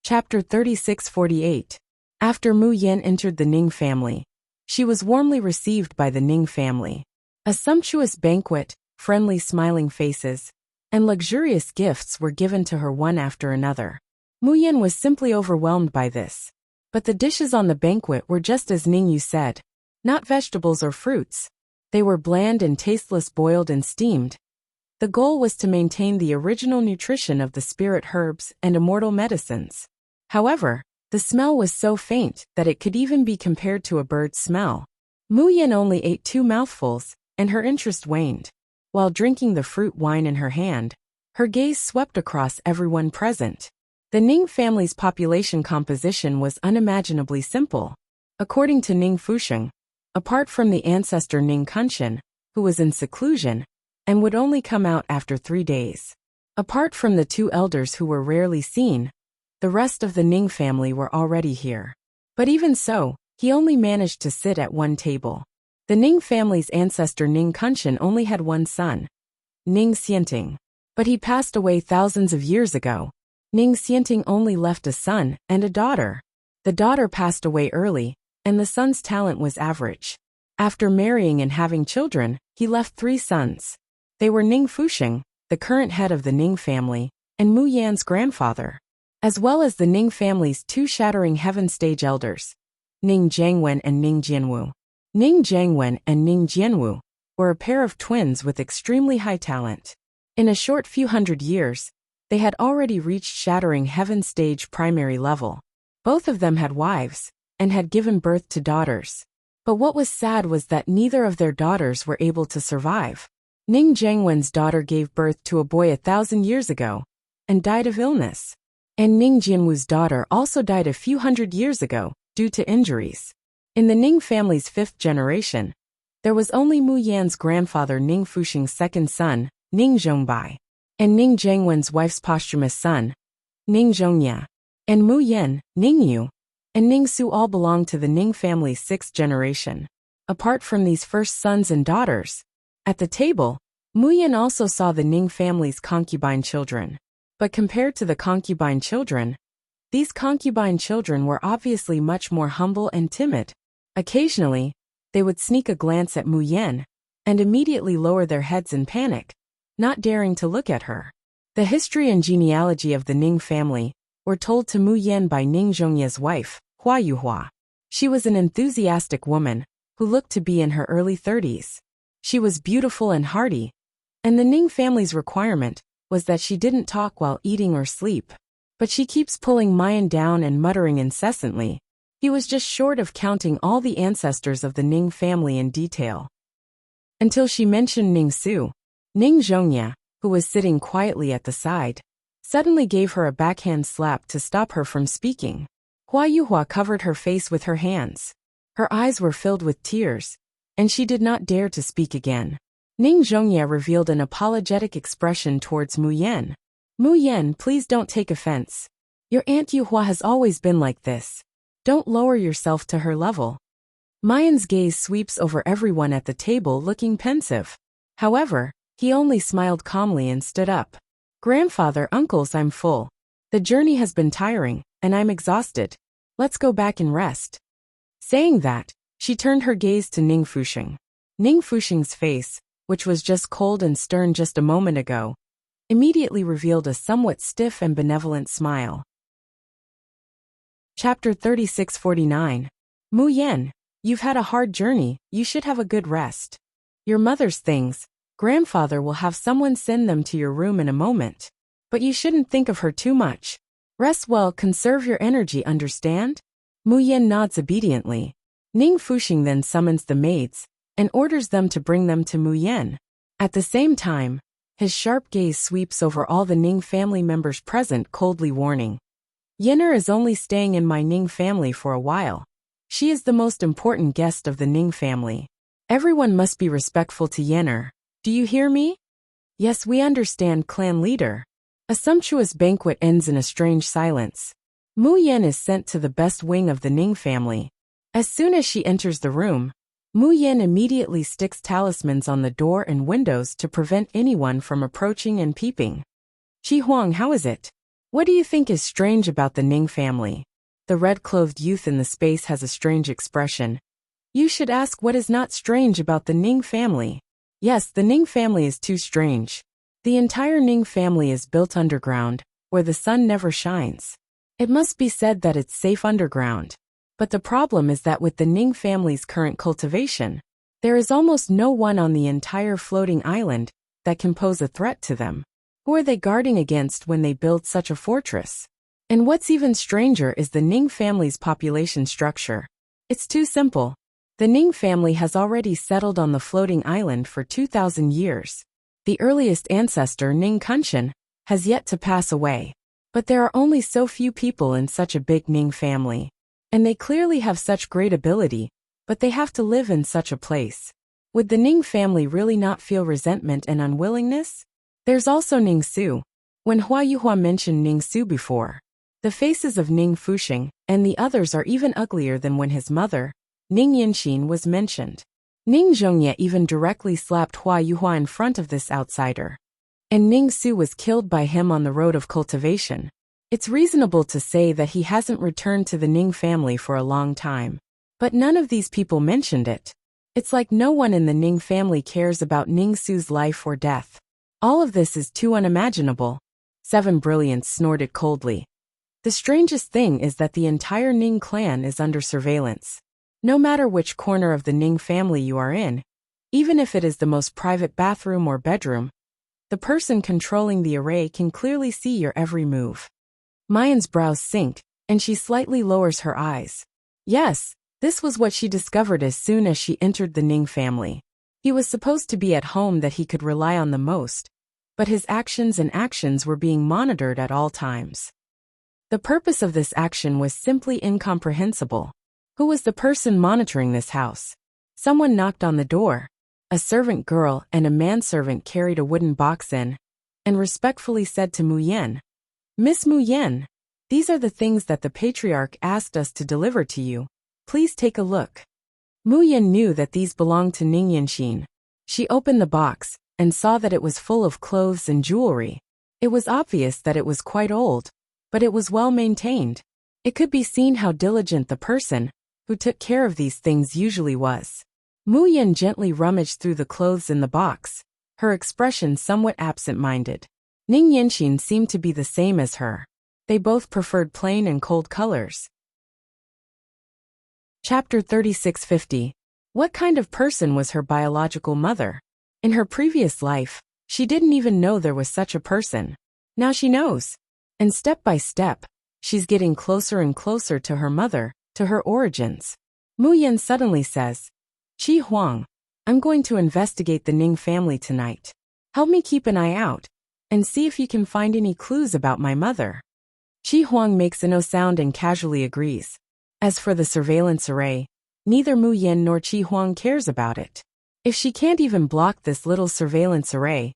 Chapter 3648. After Mu Yan entered the Ning family, she was warmly received by the Ning family. A sumptuous banquet, friendly smiling faces, and luxurious gifts were given to her one after another. Mu Yan was simply overwhelmed by this. But the dishes on the banquet were just as Ning Yu said. Not vegetables or fruits. They were bland and tasteless, boiled and steamed. The goal was to maintain the original nutrition of the spirit herbs and immortal medicines. However, the smell was so faint that it could even be compared to a bird's smell. Mu Yan only ate 2 mouthfuls, and her interest waned. While drinking the fruit wine in her hand, her gaze swept across everyone present. The Ning family's population composition was unimaginably simple. According to Ning Fusheng, apart from the ancestor Ning Kunshan, who was in seclusion, and would only come out after 3 days. Apart from the 2 elders who were rarely seen, the rest of the Ning family were already here. But even so, he only managed to sit at one table. The Ning family's ancestor Ning Kunshan only had one son, Ning Xianting. But he passed away thousands of years ago. Ning Xianting only left a son and a daughter. The daughter passed away early, and the son's talent was average. After marrying and having children, he left 3 sons. They were Ning Fusheng, the current head of the Ning family, and Mu Yan's grandfather, as well as the Ning family's 2 shattering heaven stage elders, Ning Jiangwen and Ning Jianwu. Ning Jiangwen and Ning Jianwu were a pair of twins with extremely high talent. In a short few hundred years, they had already reached shattering heaven stage primary level. Both of them had wives, and had given birth to daughters. But what was sad was that neither of their daughters were able to survive. Ning Jiangwen's daughter gave birth to a boy 1,000 years ago, and died of illness. And Ning Jianwu's daughter also died a few hundred years ago, due to injuries. In the Ning family's 5th generation, there was only Mu Yan's grandfather Ning Fusheng's 2nd son, Ning Zhongbai, and Ning Jiangwen's wife's posthumous son, Ning Zhongya, and Mu Yan, Ning Yu, and Ning Su all belonged to the Ning family's 6th generation. Apart from these first sons and daughters, at the table, Mu Yan also saw the Ning family's concubine children. But compared to the concubine children, these concubine children were obviously much more humble and timid. Occasionally, they would sneak a glance at Mu Yan, and immediately lower their heads in panic, not daring to look at her. The history and genealogy of the Ning family were told to Mu Yan by Ning Zhongya's wife, Hua Yuhua. She was an enthusiastic woman, who looked to be in her early 30s. She was beautiful and hearty, and the Ning family's requirement was that she didn't talk while eating or sleep. But she keeps pulling Mayan down and muttering incessantly. He was just short of counting all the ancestors of the Ning family in detail. Until she mentioned Ning Su. Ning Zhongya, who was sitting quietly at the side, suddenly gave her a backhand slap to stop her from speaking. Hua Yuhua covered her face with her hands. Her eyes were filled with tears, and she did not dare to speak again. Ning Zhongya revealed an apologetic expression towards Mu Yan. Mu Yan, please don't take offense. Your Aunt Yuhua has always been like this. Don't lower yourself to her level. Mayan's gaze sweeps over everyone at the table looking pensive. However, he only smiled calmly and stood up. Grandfather, uncles, I'm full. The journey has been tiring, and I'm exhausted. Let's go back and rest. Saying that, she turned her gaze to Ning Fusheng. Ning Fusheng's face, which was just cold and stern just a moment ago, immediately revealed a somewhat stiff and benevolent smile. Chapter 3649. Mu Yan, you've had a hard journey, you should have a good rest. Your mother's things, grandfather will have someone send them to your room in a moment. But you shouldn't think of her too much. Rest well, conserve your energy, understand? Mu Yan nods obediently. Ning Fusheng then summons the maids, and orders them to bring them to Mu Yan. At the same time, his sharp gaze sweeps over all the Ning family members present, coldly warning. Yenner is only staying in my Ning family for a while. She is the most important guest of the Ning family. Everyone must be respectful to Yenner. Do you hear me? Yes, we understand, clan leader. A sumptuous banquet ends in a strange silence. Mu Yan is sent to the best wing of the Ning family. As soon as she enters the room, Mu Yan immediately sticks talismans on the door and windows to prevent anyone from approaching and peeping. Chi Huang, how is it? What do you think is strange about the Ning family? The red-clothed youth in the space has a strange expression. You should ask what is not strange about the Ning family. Yes, the Ning family is too strange. The entire Ning family is built underground, where the sun never shines. It must be said that it's safe underground. But the problem is that with the Ning family's current cultivation, there is almost no one on the entire floating island that can pose a threat to them. Who are they guarding against when they build such a fortress? And what's even stranger is the Ning family's population structure. It's too simple. The Ning family has already settled on the floating island for 2,000 years. The earliest ancestor, Ning Kunshan, has yet to pass away. But there are only so few people in such a big Ning family. And they clearly have such great ability, but they have to live in such a place. Would the Ning family really not feel resentment and unwillingness? There's also Ning Su. When Hua Yuhua mentioned Ning Su before, the faces of Ning Fuxing and the others are even uglier than when his mother, Ning Yanxin, was mentioned. Ning Zhongye even directly slapped Hua Yuhua in front of this outsider. And Ning Su was killed by him on the road of cultivation. It's reasonable to say that he hasn't returned to the Ning family for a long time. But none of these people mentioned it. It's like no one in the Ning family cares about Ning Su's life or death. All of this is too unimaginable. Seven Brilliants snorted coldly. The strangest thing is that the entire Ning clan is under surveillance. No matter which corner of the Ning family you are in, even if it is the most private bathroom or bedroom, the person controlling the array can clearly see your every move. Mayan's brows sink, and she slightly lowers her eyes. Yes, this was what she discovered as soon as she entered the Ning family. He was supposed to be at home that he could rely on the most, but his actions were being monitored at all times. The purpose of this action was simply incomprehensible. Who was the person monitoring this house? Someone knocked on the door. A servant girl and a manservant carried a wooden box in, and respectfully said to Mu Yan, "Miss Mu Yan, these are the things that the patriarch asked us to deliver to you. Please take a look." Mu Yan knew that these belonged to Ning Yanxin. She opened the box and saw that it was full of clothes and jewelry. It was obvious that it was quite old, but it was well maintained. It could be seen how diligent the person who took care of these things usually was. Mu Yan gently rummaged through the clothes in the box, her expression somewhat absent-minded. Ning Yanxin seemed to be the same as her. They both preferred plain and cold colors. Chapter 3650. What kind of person was her biological mother? In her previous life, she didn't even know there was such a person. Now she knows. And step by step, she's getting closer and closer to her mother, to her origins. Mu Yan suddenly says, "Qi Huang, I'm going to investigate the Ning family tonight. Help me keep an eye out, and see if you can find any clues about my mother." Qi Huang makes no sound and casually agrees. As for the surveillance array, neither Mu Yan nor Qi Huang cares about it. If she can't even block this little surveillance array,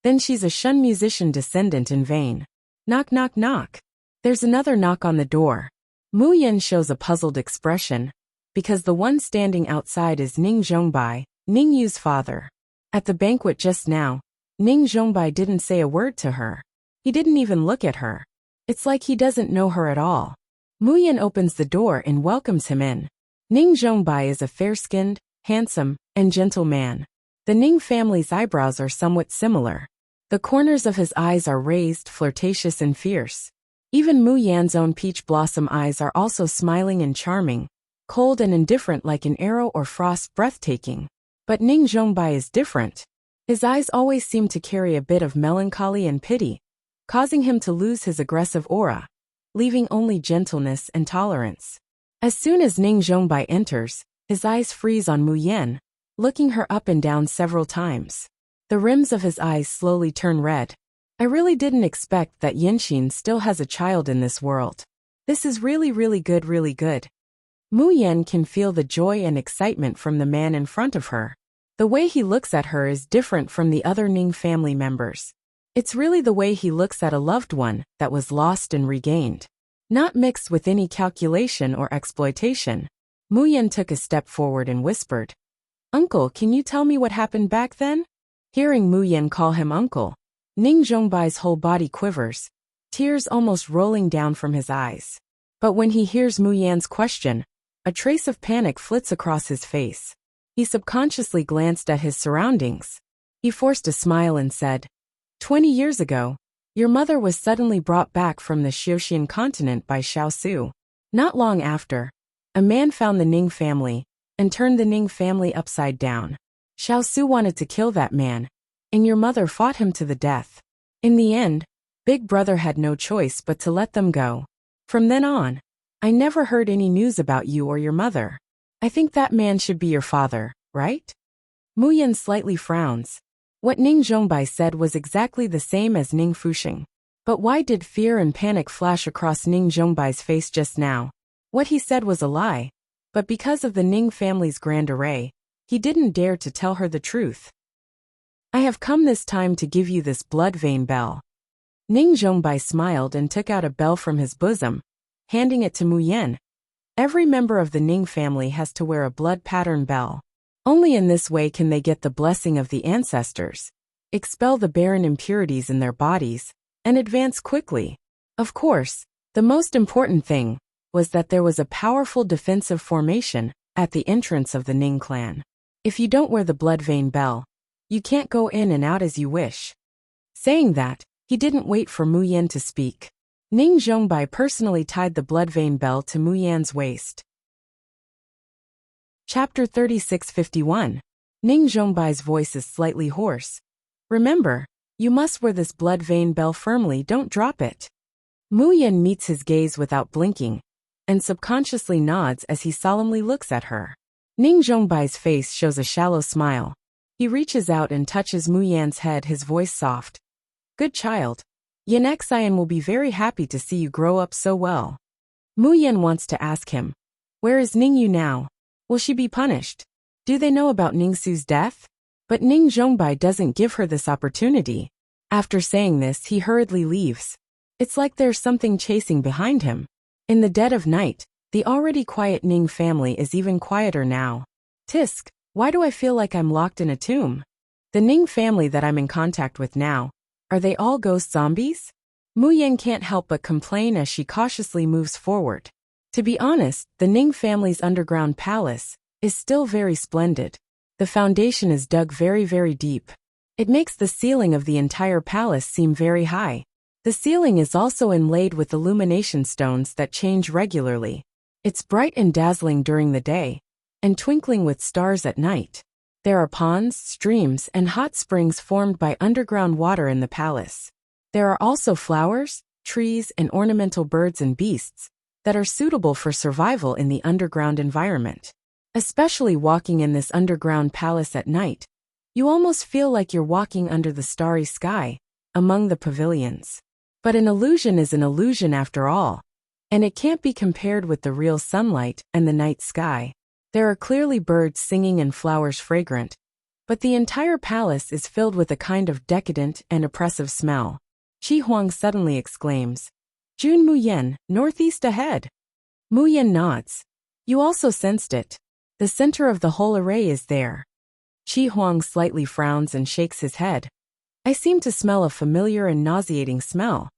then she's a Shun musician descendant in vain. Knock knock knock. There's another knock on the door. Mu Yan shows a puzzled expression, because the one standing outside is Ning Zhongbai, Ning Yu's father. At the banquet just now, Ning Zhongbai didn't say a word to her. He didn't even look at her. It's like he doesn't know her at all. Mu Yan opens the door and welcomes him in. Ning Zhongbai is a fair-skinned, handsome, and gentle man. The Ning family's eyebrows are somewhat similar. The corners of his eyes are raised, flirtatious and fierce. Even Mu Yan's own peach blossom eyes are also smiling and charming, cold and indifferent like an arrow or frost, breathtaking. But Ning Zhongbai is different. His eyes always seem to carry a bit of melancholy and pity, causing him to lose his aggressive aura, leaving only gentleness and tolerance. As soon as Ning Zhongbai enters, his eyes freeze on Mu Yan, looking her up and down several times. The rims of his eyes slowly turn red. I really didn't expect that Yanxin still has a child in this world. This is really good, really good. Mu Yan can feel the joy and excitement from the man in front of her. The way he looks at her is different from the other Ning family members. It's really the way he looks at a loved one that was lost and regained, not mixed with any calculation or exploitation. Mu Yan took a step forward and whispered, "Uncle, can you tell me what happened back then?" Hearing Mu Yan call him uncle, Ning Zhongbai's whole body quivers. tears almost rolling down from his eyes. But when he hears Mu Yan's question, a trace of panic flits across his face. He subconsciously glanced at his surroundings. He forced a smile and said, 20 years ago, your mother was suddenly brought back from the Xiaoxian continent by Xiao Su. Not long after, a man found the Ning family and turned the Ning family upside down. Xiao Su wanted to kill that man, and your mother fought him to the death. In the end, Big Brother had no choice but to let them go. From then on, I never heard any news about you or your mother. I think that man should be your father, right? Mu Yan slightly frowns. What Ning Zhongbai said was exactly the same as Ning Fuxing. But why did fear and panic flash across Ning Zhongbai's face just now? What he said was a lie, but because of the Ning family's grand array, he didn't dare to tell her the truth. I have come this time to give you this blood vein bell. Ning Zhongbai smiled and took out a bell from his bosom, handing it to Mu Yan. Every member of the Ning family has to wear a blood pattern bell. Only in this way can they get the blessing of the ancestors, expel the barren impurities in their bodies, and advance quickly. Of course, the most important thing was that there was a powerful defensive formation at the entrance of the Ning clan. If you don't wear the blood vein bell, you can't go in and out as you wish. Saying that, he didn't wait for Mu Yan to speak. Ning Zhongbai personally tied the blood vein bell to Mu Yan's waist. Chapter 3651. Ning Zhongbai's voice is slightly hoarse. Remember, you must wear this blood vein bell firmly, don't drop it. Mu Yan meets his gaze without blinking, and subconsciously nods as he solemnly looks at her. Ning Zhongbai's face shows a shallow smile. He reaches out and touches Mu Yan's head, his voice soft. Good child. Yan Xian will be very happy to see you grow up so well. Mu Yan wants to ask him, where is Ning Yu now? Will she be punished? Do they know about Ning Su's death? But Ning Zhongbai doesn't give her this opportunity. After saying this, he hurriedly leaves. It's like there's something chasing behind him. In the dead of night, the already quiet Ning family is even quieter now. Tisk, why do I feel like I'm locked in a tomb? The Ning family that I'm in contact with now, are they all ghost zombies? Mu Yan can't help but complain as she cautiously moves forward. To be honest, the Ning family's underground palace is still very splendid. The foundation is dug very, very deep. It makes the ceiling of the entire palace seem very high. The ceiling is also inlaid with illumination stones that change regularly. It's bright and dazzling during the day, and twinkling with stars at night. There are ponds, streams, and hot springs formed by underground water in the palace. There are also flowers, trees, and ornamental birds and beasts that are suitable for survival in the underground environment. Especially walking in this underground palace at night, you almost feel like you're walking under the starry sky, among the pavilions. But an illusion is an illusion after all, and it can't be compared with the real sunlight and the night sky. There are clearly birds singing and flowers fragrant, but the entire palace is filled with a kind of decadent and oppressive smell. Qi Huang suddenly exclaims, Jun Mu Yan, northeast ahead. Mu Yan nods. You also sensed it. The center of the whole array is there. Qi Huang slightly frowns and shakes his head. I seem to smell a familiar and nauseating smell.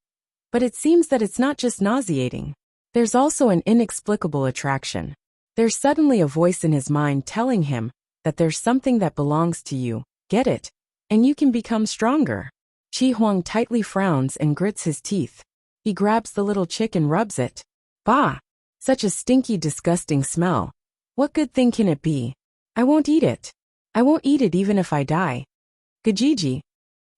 But it seems that it's not just nauseating. There's also an inexplicable attraction. There's suddenly a voice in his mind telling him that there's something that belongs to you, get it, and you can become stronger. Qi Huang tightly frowns and grits his teeth. He grabs the little chick and rubs it. Bah! Such a stinky, disgusting smell. What good thing can it be? I won't eat it. I won't eat it even if I die. Gajiji.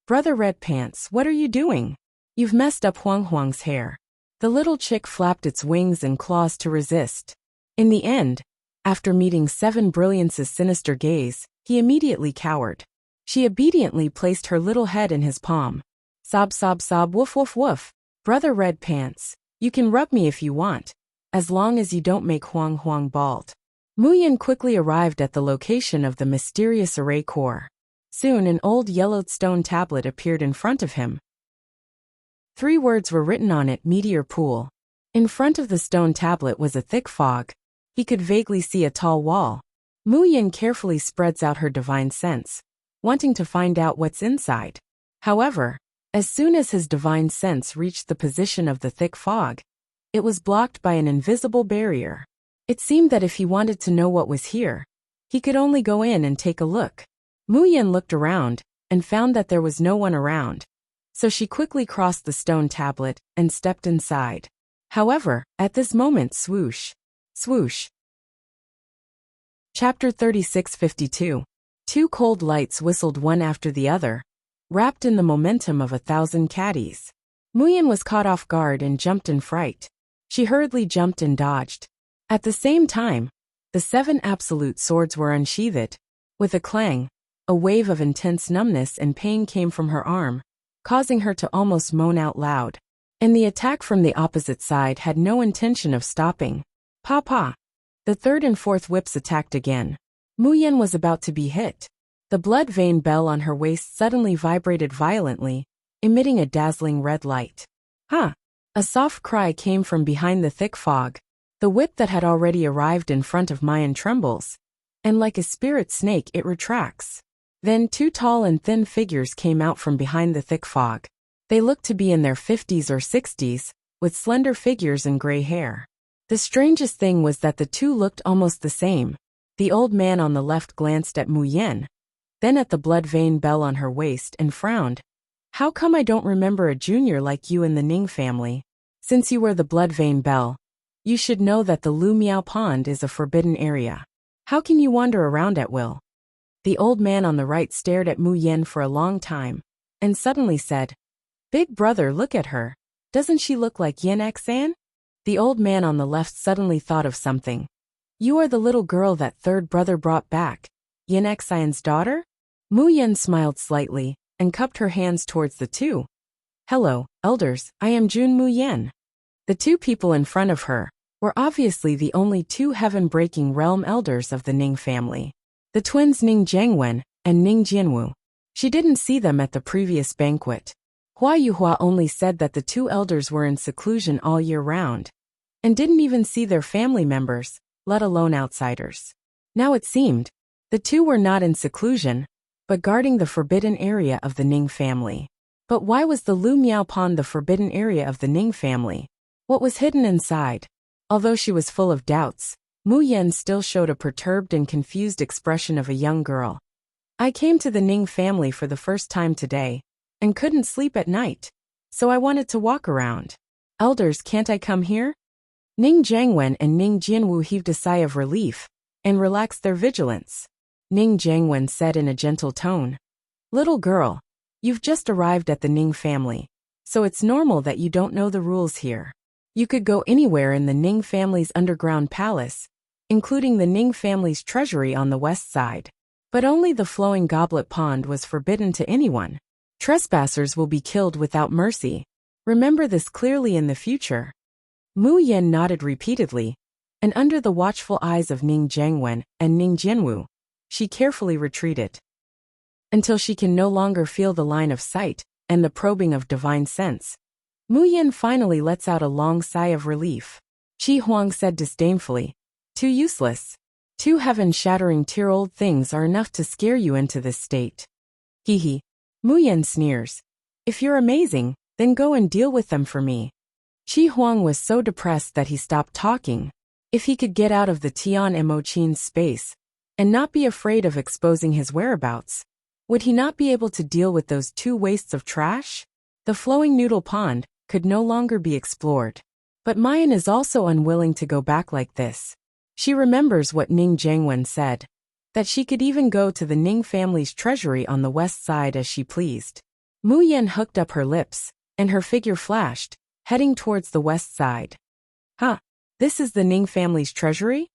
Brother Red Pants, what are you doing? You've messed up Huang Huang's hair. The little chick flapped its wings and claws to resist. In the end, after meeting Seven Brilliance's sinister gaze, he immediately cowered. She obediently placed her little head in his palm. Sob sob sob woof woof woof. Brother Red Pants, you can rub me if you want, as long as you don't make Huang Huang bald. Mu Yan quickly arrived at the location of the mysterious array core. Soon an old yellowed stone tablet appeared in front of him. 3 words were written on it: Meteor Pool. In front of the stone tablet was a thick fog. He could vaguely see a tall wall. Mu Yan carefully spreads out her divine sense, wanting to find out what's inside. However, As soon as his divine sense reached the position of the thick fog, it was blocked by an invisible barrier. It seemed that if he wanted to know what was here, he could only go in and take a look. Mu Yin looked around and found that there was no one around, so she quickly crossed the stone tablet and stepped inside. However, at this moment, swoosh, swoosh. Chapter 3652. Two cold lights whistled one after the other, wrapped in the momentum of 1,000 caddies. Mu Yin was caught off guard and jumped in fright. She hurriedly jumped and dodged. At the same time, the 7 absolute swords were unsheathed. With a clang, a wave of intense numbness and pain came from her arm, causing her to almost moan out loud. And the attack from the opposite side had no intention of stopping. Pa! The 3rd and 4th whips attacked again. Mu Yin was about to be hit. The blood vein bell on her waist suddenly vibrated violently, emitting a dazzling red light. Ha! A soft cry came from behind the thick fog. The whip that had already arrived in front of Mayan trembles, and like a spirit snake it retracts. Then 2 tall and thin figures came out from behind the thick fog. They looked to be in their 50s or 60s, with slender figures and gray hair. The strangest thing was that the 2 looked almost the same. The old man on the left glanced at Mu Yin, then at the blood vein bell on her waist and frowned. How come I don't remember a junior like you in the Ning family? Since you were the blood vein bell, you should know that the Lu Miao Pond is a forbidden area. How can you wander around at will? The old man on the right stared at Mu Yin for a long time, and suddenly said, Big brother, look at her. Doesn't she look like Yin Xan? The old man on the left suddenly thought of something. You are the little girl that 3rd brother brought back, Yin Xan's daughter? Mu Yin smiled slightly, and cupped her hands towards the 2. Hello, elders, I am Jun Mu Yin. The 2 people in front of her were obviously the only 2 heaven-breaking realm elders of the Ning family. The twins Ning Jiangwen and Ning Jianwu. She didn't see them at the previous banquet. Hua Yuhua only said that the 2 elders were in seclusion all year round, and didn't even see their family members, let alone outsiders. Now it seemed, the 2 were not in seclusion, but guarding the forbidden area of the Ning family. But why was the Lu Miao Pond the forbidden area of the Ning family? What was hidden inside? Although she was full of doubts, Mu Yin still showed a perturbed and confused expression of a young girl. I came to the Ning family for the first time today, and couldn't sleep at night, so I wanted to walk around. Elders, can't I come here? Ning Jiangwen and Ning Jianwu heaved a sigh of relief, and relaxed their vigilance. Ning Jiangwen said in a gentle tone, Little girl, you've just arrived at the Ning family, so it's normal that you don't know the rules here. You could go anywhere in the Ning family's underground palace, including the Ning family's treasury on the west side. But only the flowing goblet pond was forbidden to anyone. Trespassers will be killed without mercy. Remember this clearly in the future. Mu Yin nodded repeatedly, and under the watchful eyes of Ning Jiangwen and Ning Jianwu, she carefully retreated. Until she can no longer feel the line of sight and the probing of divine sense. Mu Yin finally lets out a long sigh of relief. Qi Huang said disdainfully, Too useless. 2 heaven-shattering tear-old things are enough to scare you into this state. Hee. Mu Yin sneers. If you're amazing, then go and deal with them for me. Qi Huang was so depressed that he stopped talking. If he could get out of the Tian Mo Qin's space, and not be afraid of exposing his whereabouts, would he not be able to deal with those 2 wastes of trash? The flowing noodle pond could no longer be explored. But Mayan is also unwilling to go back like this. She remembers what Ning Jiangwen said, that she could even go to the Ning family's treasury on the west side as she pleased. Mu Yin hooked up her lips, and her figure flashed, heading towards the west side. This is the Ning family's treasury?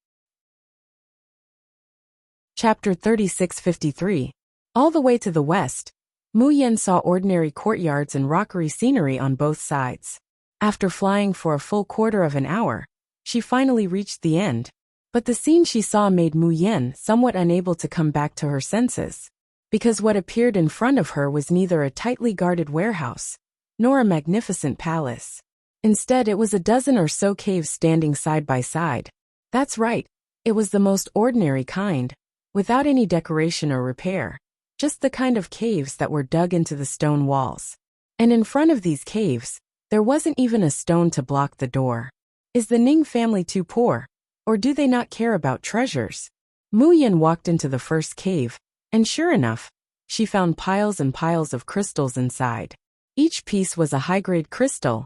Chapter 3653. All the way to the west, Mu Yin saw ordinary courtyards and rockery scenery on both sides. After flying for a full quarter of an hour, she finally reached the end. But the scene she saw made Mu Yin somewhat unable to come back to her senses, because what appeared in front of her was neither a tightly guarded warehouse, nor a magnificent palace. Instead, it was a dozen or so caves standing side by side. That's right, it was the most ordinary kind, without any decoration or repair, just the kind of caves that were dug into the stone walls. And in front of these caves, there wasn't even a stone to block the door. Is the Ning family too poor? Or do they not care about treasures? Mu Yin walked into the first cave, and sure enough, she found piles and piles of crystals inside. Each piece was a high-grade crystal,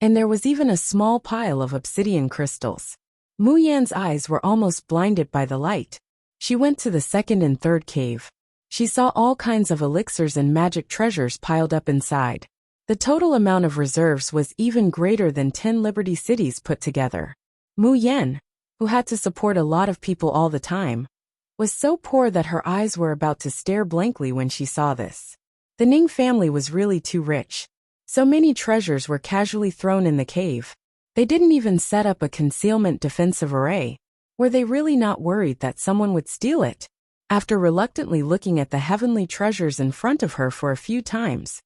and there was even a small pile of obsidian crystals. Mu Yan's eyes were almost blinded by the light. She went to the second and third cave. She saw all kinds of elixirs and magic treasures piled up inside. The total amount of reserves was even greater than 10 Liberty cities put together. Mu Yan, who had to support a lot of people all the time, was so poor that her eyes were about to stare blankly when she saw this. The Ning family was really too rich. So many treasures were casually thrown in the cave. They didn't even set up a concealment defensive array. Were they really not worried that someone would steal it? After reluctantly looking at the heavenly treasures in front of her for a few times,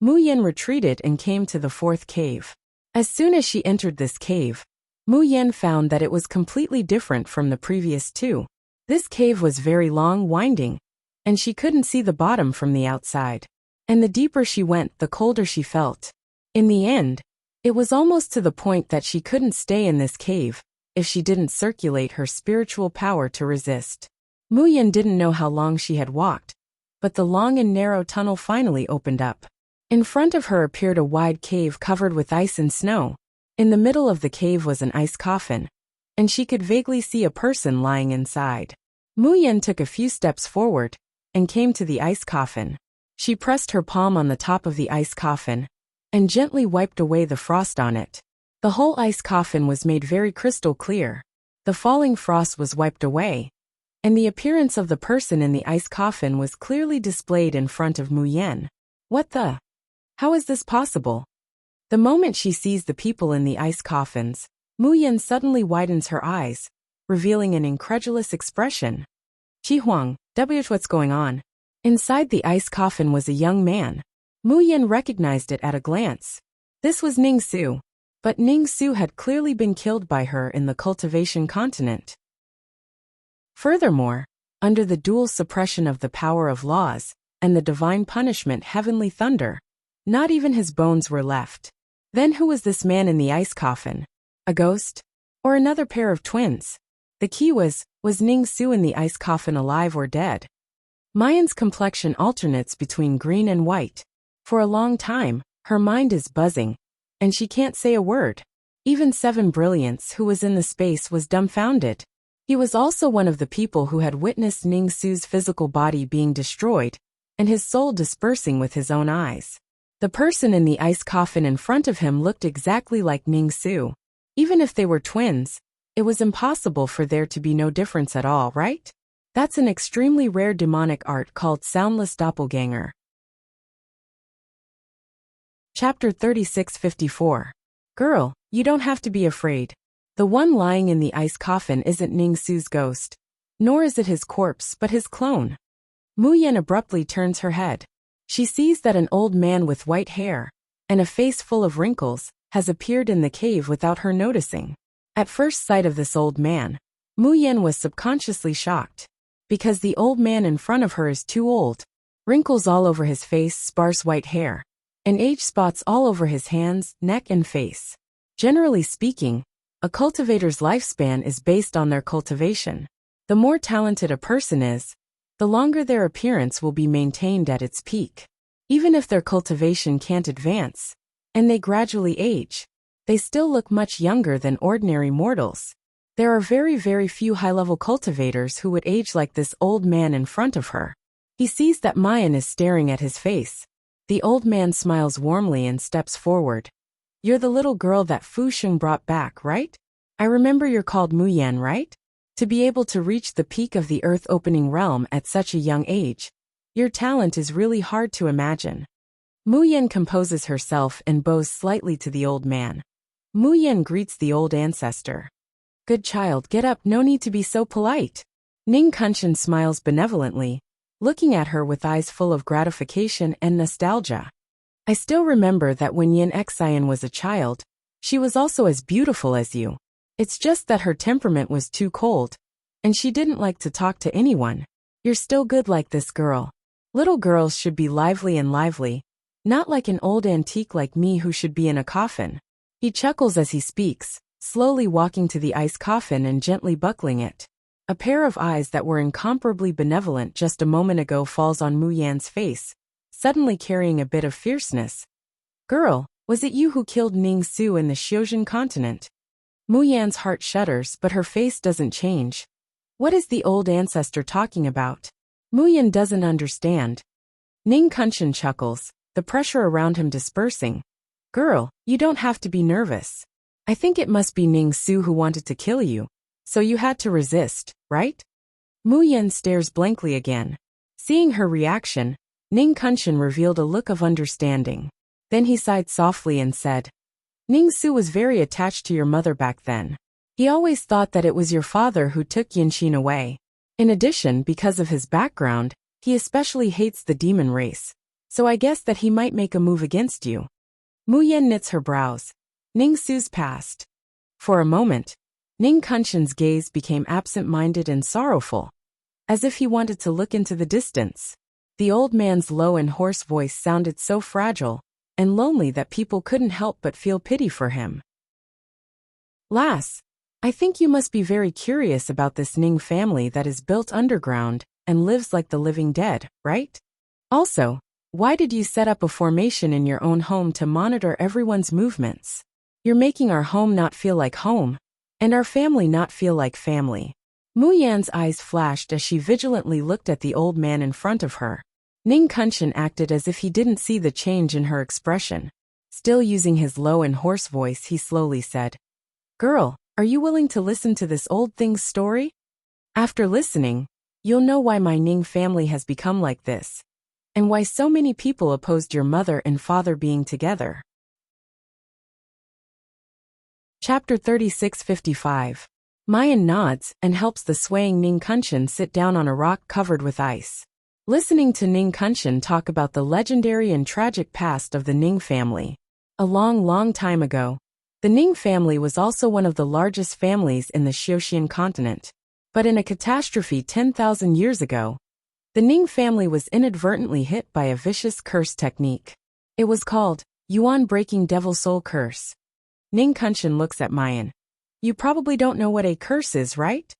Mu Yan retreated and came to the fourth cave. As soon as she entered this cave, Mu Yan found that it was completely different from the previous two. This cave was very long, winding, and she couldn't see the bottom from the outside. And the deeper she went, the colder she felt. In the end, it was almost to the point that she couldn't stay in this cave if she didn't circulate her spiritual power to resist. Mu Yan didn't know how long she had walked, but the long and narrow tunnel finally opened up. In front of her appeared a wide cave covered with ice and snow. In the middle of the cave was an ice coffin, and she could vaguely see a person lying inside. Mu Yan took a few steps forward and came to the ice coffin. She pressed her palm on the top of the ice coffin and gently wiped away the frost on it. The whole ice coffin was made very crystal clear. The falling frost was wiped away, and the appearance of the person in the ice coffin was clearly displayed in front of Mu Yan. What the? How is this possible? The moment she sees the people in the ice coffins, Mu Yan suddenly widens her eyes, revealing an incredulous expression. Qi Huang, what's going on? Inside the ice coffin was a young man. Mu Yan recognized it at a glance. This was Ning Su. But Ning Su had clearly been killed by her in the cultivation continent. Furthermore, under the dual suppression of the power of laws and the divine punishment heavenly thunder, not even his bones were left. Then who was this man in the ice coffin? A ghost? Or another pair of twins? The key was Ning Su in the ice coffin alive or dead? Mayan's complexion alternates between green and white. For a long time, her mind is buzzing, and she can't say a word. Even Seven Brilliance, who was in the space, was dumbfounded. He was also one of the people who had witnessed Ning Su's physical body being destroyed, and his soul dispersing with his own eyes. The person in the ice coffin in front of him looked exactly like Ning Su. Even if they were twins, it was impossible for there to be no difference at all, right? That's an extremely rare demonic art called soundless doppelganger. Chapter 3654. Girl, you don't have to be afraid. The one lying in the ice coffin isn't Ning Su's ghost, nor is it his corpse but his clone. Mu Yan abruptly turns her head. She sees that an old man with white hair and a face full of wrinkles has appeared in the cave without her noticing. At first sight of this old man, Mu Yan was subconsciously shocked, because the old man in front of her is too old. Wrinkles all over his face, sparse white hair, and age spots all over his hands, neck and face. Generally speaking, a cultivator's lifespan is based on their cultivation. The more talented a person is, the longer their appearance will be maintained at its peak. Even if their cultivation can't advance, and they gradually age, they still look much younger than ordinary mortals. There are very, very few high-level cultivators who would age like this old man in front of her. He sees that Mayan is staring at his face. The old man smiles warmly and steps forward. You're the little girl that Fu Sheng brought back, right? I remember you're called Mu Yan, right? To be able to reach the peak of the earth-opening realm at such a young age, your talent is really hard to imagine. Mu Yan composes herself and bows slightly to the old man. Mu Yan greets the old ancestor. Good child, get up, no need to be so polite. Ning Kunshan smiles benevolently, looking at her with eyes full of gratification and nostalgia. I still remember that when Yin Xian was a child, she was also as beautiful as you. It's just that her temperament was too cold, and she didn't like to talk to anyone. You're still good like this, girl. Little girls should be lively and lively, Not like an old antique like me who should be in a coffin. He chuckles as he speaks, slowly walking to the ice coffin and gently buckling it. A pair of eyes that were incomparably benevolent just a moment ago falls on Mu Yan's face, suddenly carrying a bit of fierceness. Girl, was it you who killed Ning Su in the Xiozhen continent? Mu Yan's heart shudders, but her face doesn't change. What is the old ancestor talking about? Mu Yan doesn't understand. Ning Kunshan chuckles, the pressure around him dispersing. Girl, you don't have to be nervous. I think it must be Ning Su who wanted to kill you, so you had to resist, right? Mu Yan stares blankly again. Seeing her reaction, Ning Kunshan revealed a look of understanding. Then he sighed softly and said, Ning Su was very attached to your mother back then. He always thought that it was your father who took Yanqin away. In addition, because of his background, he especially hates the demon race. So I guess that he might make a move against you. Mu Yan knits her brows. Ning Su's past. For a moment, Ning Kunshan's gaze became absent-minded and sorrowful, as if he wanted to look into the distance. The old man's low and hoarse voice sounded so fragile and lonely that people couldn't help but feel pity for him. Lass, I think you must be very curious about this Ning family that is built underground and lives like the living dead, right? Also, why did you set up a formation in your own home to monitor everyone's movements? You're making our home not feel like home, and our family not feel like family. Mu Yan's eyes flashed as she vigilantly looked at the old man in front of her. Ning Kunshan acted as if he didn't see the change in her expression. Still using his low and hoarse voice, he slowly said, Girl, are you willing to listen to this old thing's story? After listening, you'll know why my Ning family has become like this, and why so many people opposed your mother and father being together. Chapter 36:55. Mayan nods and helps the swaying Ning Kunshan sit down on a rock covered with ice. Listening to Ning Kunshan talk about the legendary and tragic past of the Ning family. A long time ago, the Ning family was also one of the largest families in the Xiozhen continent. But in a catastrophe 10,000 years ago, the Ning family was inadvertently hit by a vicious curse technique. It was called Yuan-breaking devil soul curse. Ning Kunshan looks at Mayan. You probably don't know what a curse is, right?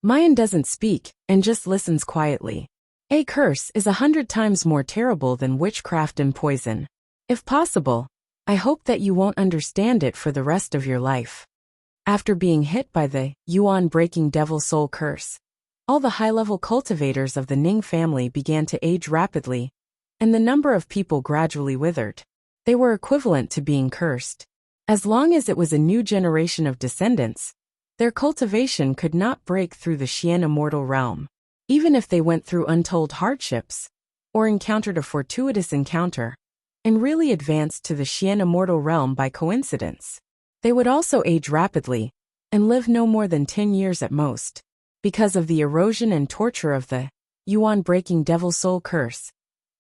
Mayan doesn't speak and just listens quietly. A curse is 100 times more terrible than witchcraft and poison. If possible, I hope that you won't understand it for the rest of your life. After being hit by the Yuan-breaking devil soul curse, all the high-level cultivators of the Ning family began to age rapidly, and the number of people gradually withered. They were equivalent to being cursed. As long as it was a new generation of descendants, their cultivation could not break through the Xian immortal realm. Even if they went through untold hardships, or encountered a fortuitous encounter, and really advanced to the Xian immortal realm by coincidence, they would also age rapidly, and live no more than 10 years at most. Because of the erosion and torture of the Yuan-breaking devil soul curse,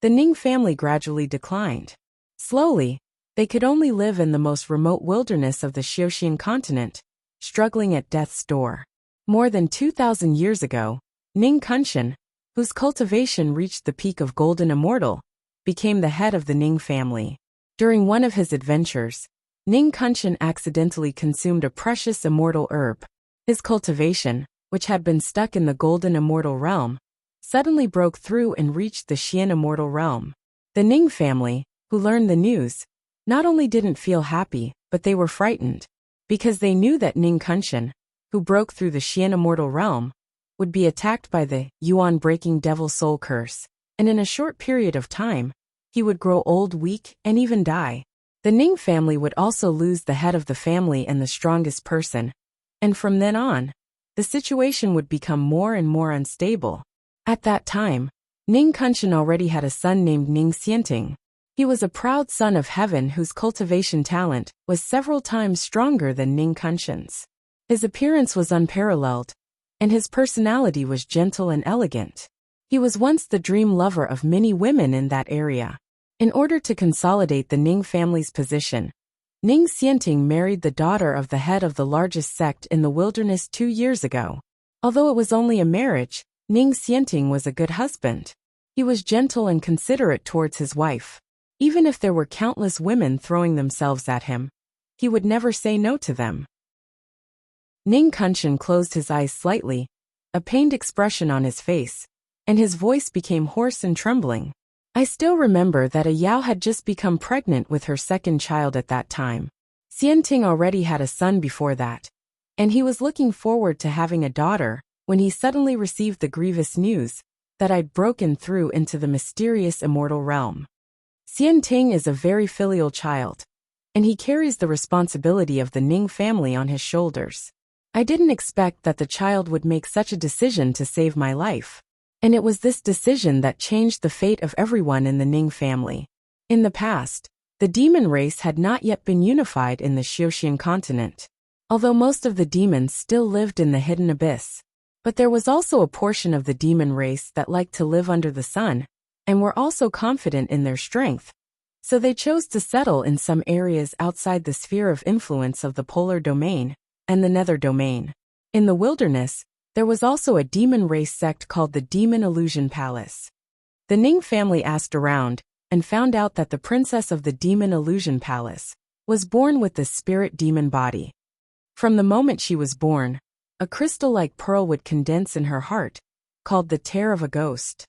the Ning family gradually declined. Slowly, they could only live in the most remote wilderness of the Xiozhen continent, struggling at death's door. More than 2,000 years ago, Ning Kunshan, whose cultivation reached the peak of golden immortal, became the head of the Ning family. During one of his adventures, Ning Kunshan accidentally consumed a precious immortal herb. His cultivation, which had been stuck in the golden immortal realm, suddenly broke through and reached the Xian immortal realm. The Ning family, who learned the news, not only didn't feel happy, but they were frightened, because they knew that Ning Kunshan, who broke through the Xian immortal realm, would be attacked by the Yuan-breaking devil soul curse, and in a short period of time, he would grow old, weak, and even die. The Ning family would also lose the head of the family and the strongest person, and from then on, the situation would become more and more unstable. At that time, Ning Kunshan already had a son named Ning Xianting. He was a proud son of heaven whose cultivation talent was several times stronger than Ning Kunshan's. His appearance was unparalleled, and his personality was gentle and elegant. He was once the dream lover of many women in that area. In order to consolidate the Ning family's position, Ning Xianting married the daughter of the head of the largest sect in the wilderness 2 years ago. Although it was only a marriage, Ning Xianting was a good husband. He was gentle and considerate towards his wife. Even if there were countless women throwing themselves at him, he would never say no to them. Ning Kunshan closed his eyes slightly, a pained expression on his face, and his voice became hoarse and trembling. I still remember that a Yao had just become pregnant with her second child at that time. Xianting already had a son before that, and he was looking forward to having a daughter when he suddenly received the grievous news that I'd broken through into the mysterious immortal realm. Xianting is a very filial child, and he carries the responsibility of the Ning family on his shoulders. I didn't expect that the child would make such a decision to save my life. And it was this decision that changed the fate of everyone in the Ning family. In the past, the demon race had not yet been unified in the Xiuxian continent, although most of the demons still lived in the hidden abyss. But there was also a portion of the demon race that liked to live under the sun, and were also confident in their strength. So they chose to settle in some areas outside the sphere of influence of the polar domain and the nether domain. In the wilderness, there was also a demon race sect called the Demon Illusion Palace. The Ning family asked around and found out that the princess of the Demon Illusion Palace was born with the spirit demon body. From the moment she was born, a crystal-like pearl would condense in her heart, called the tear of a ghost.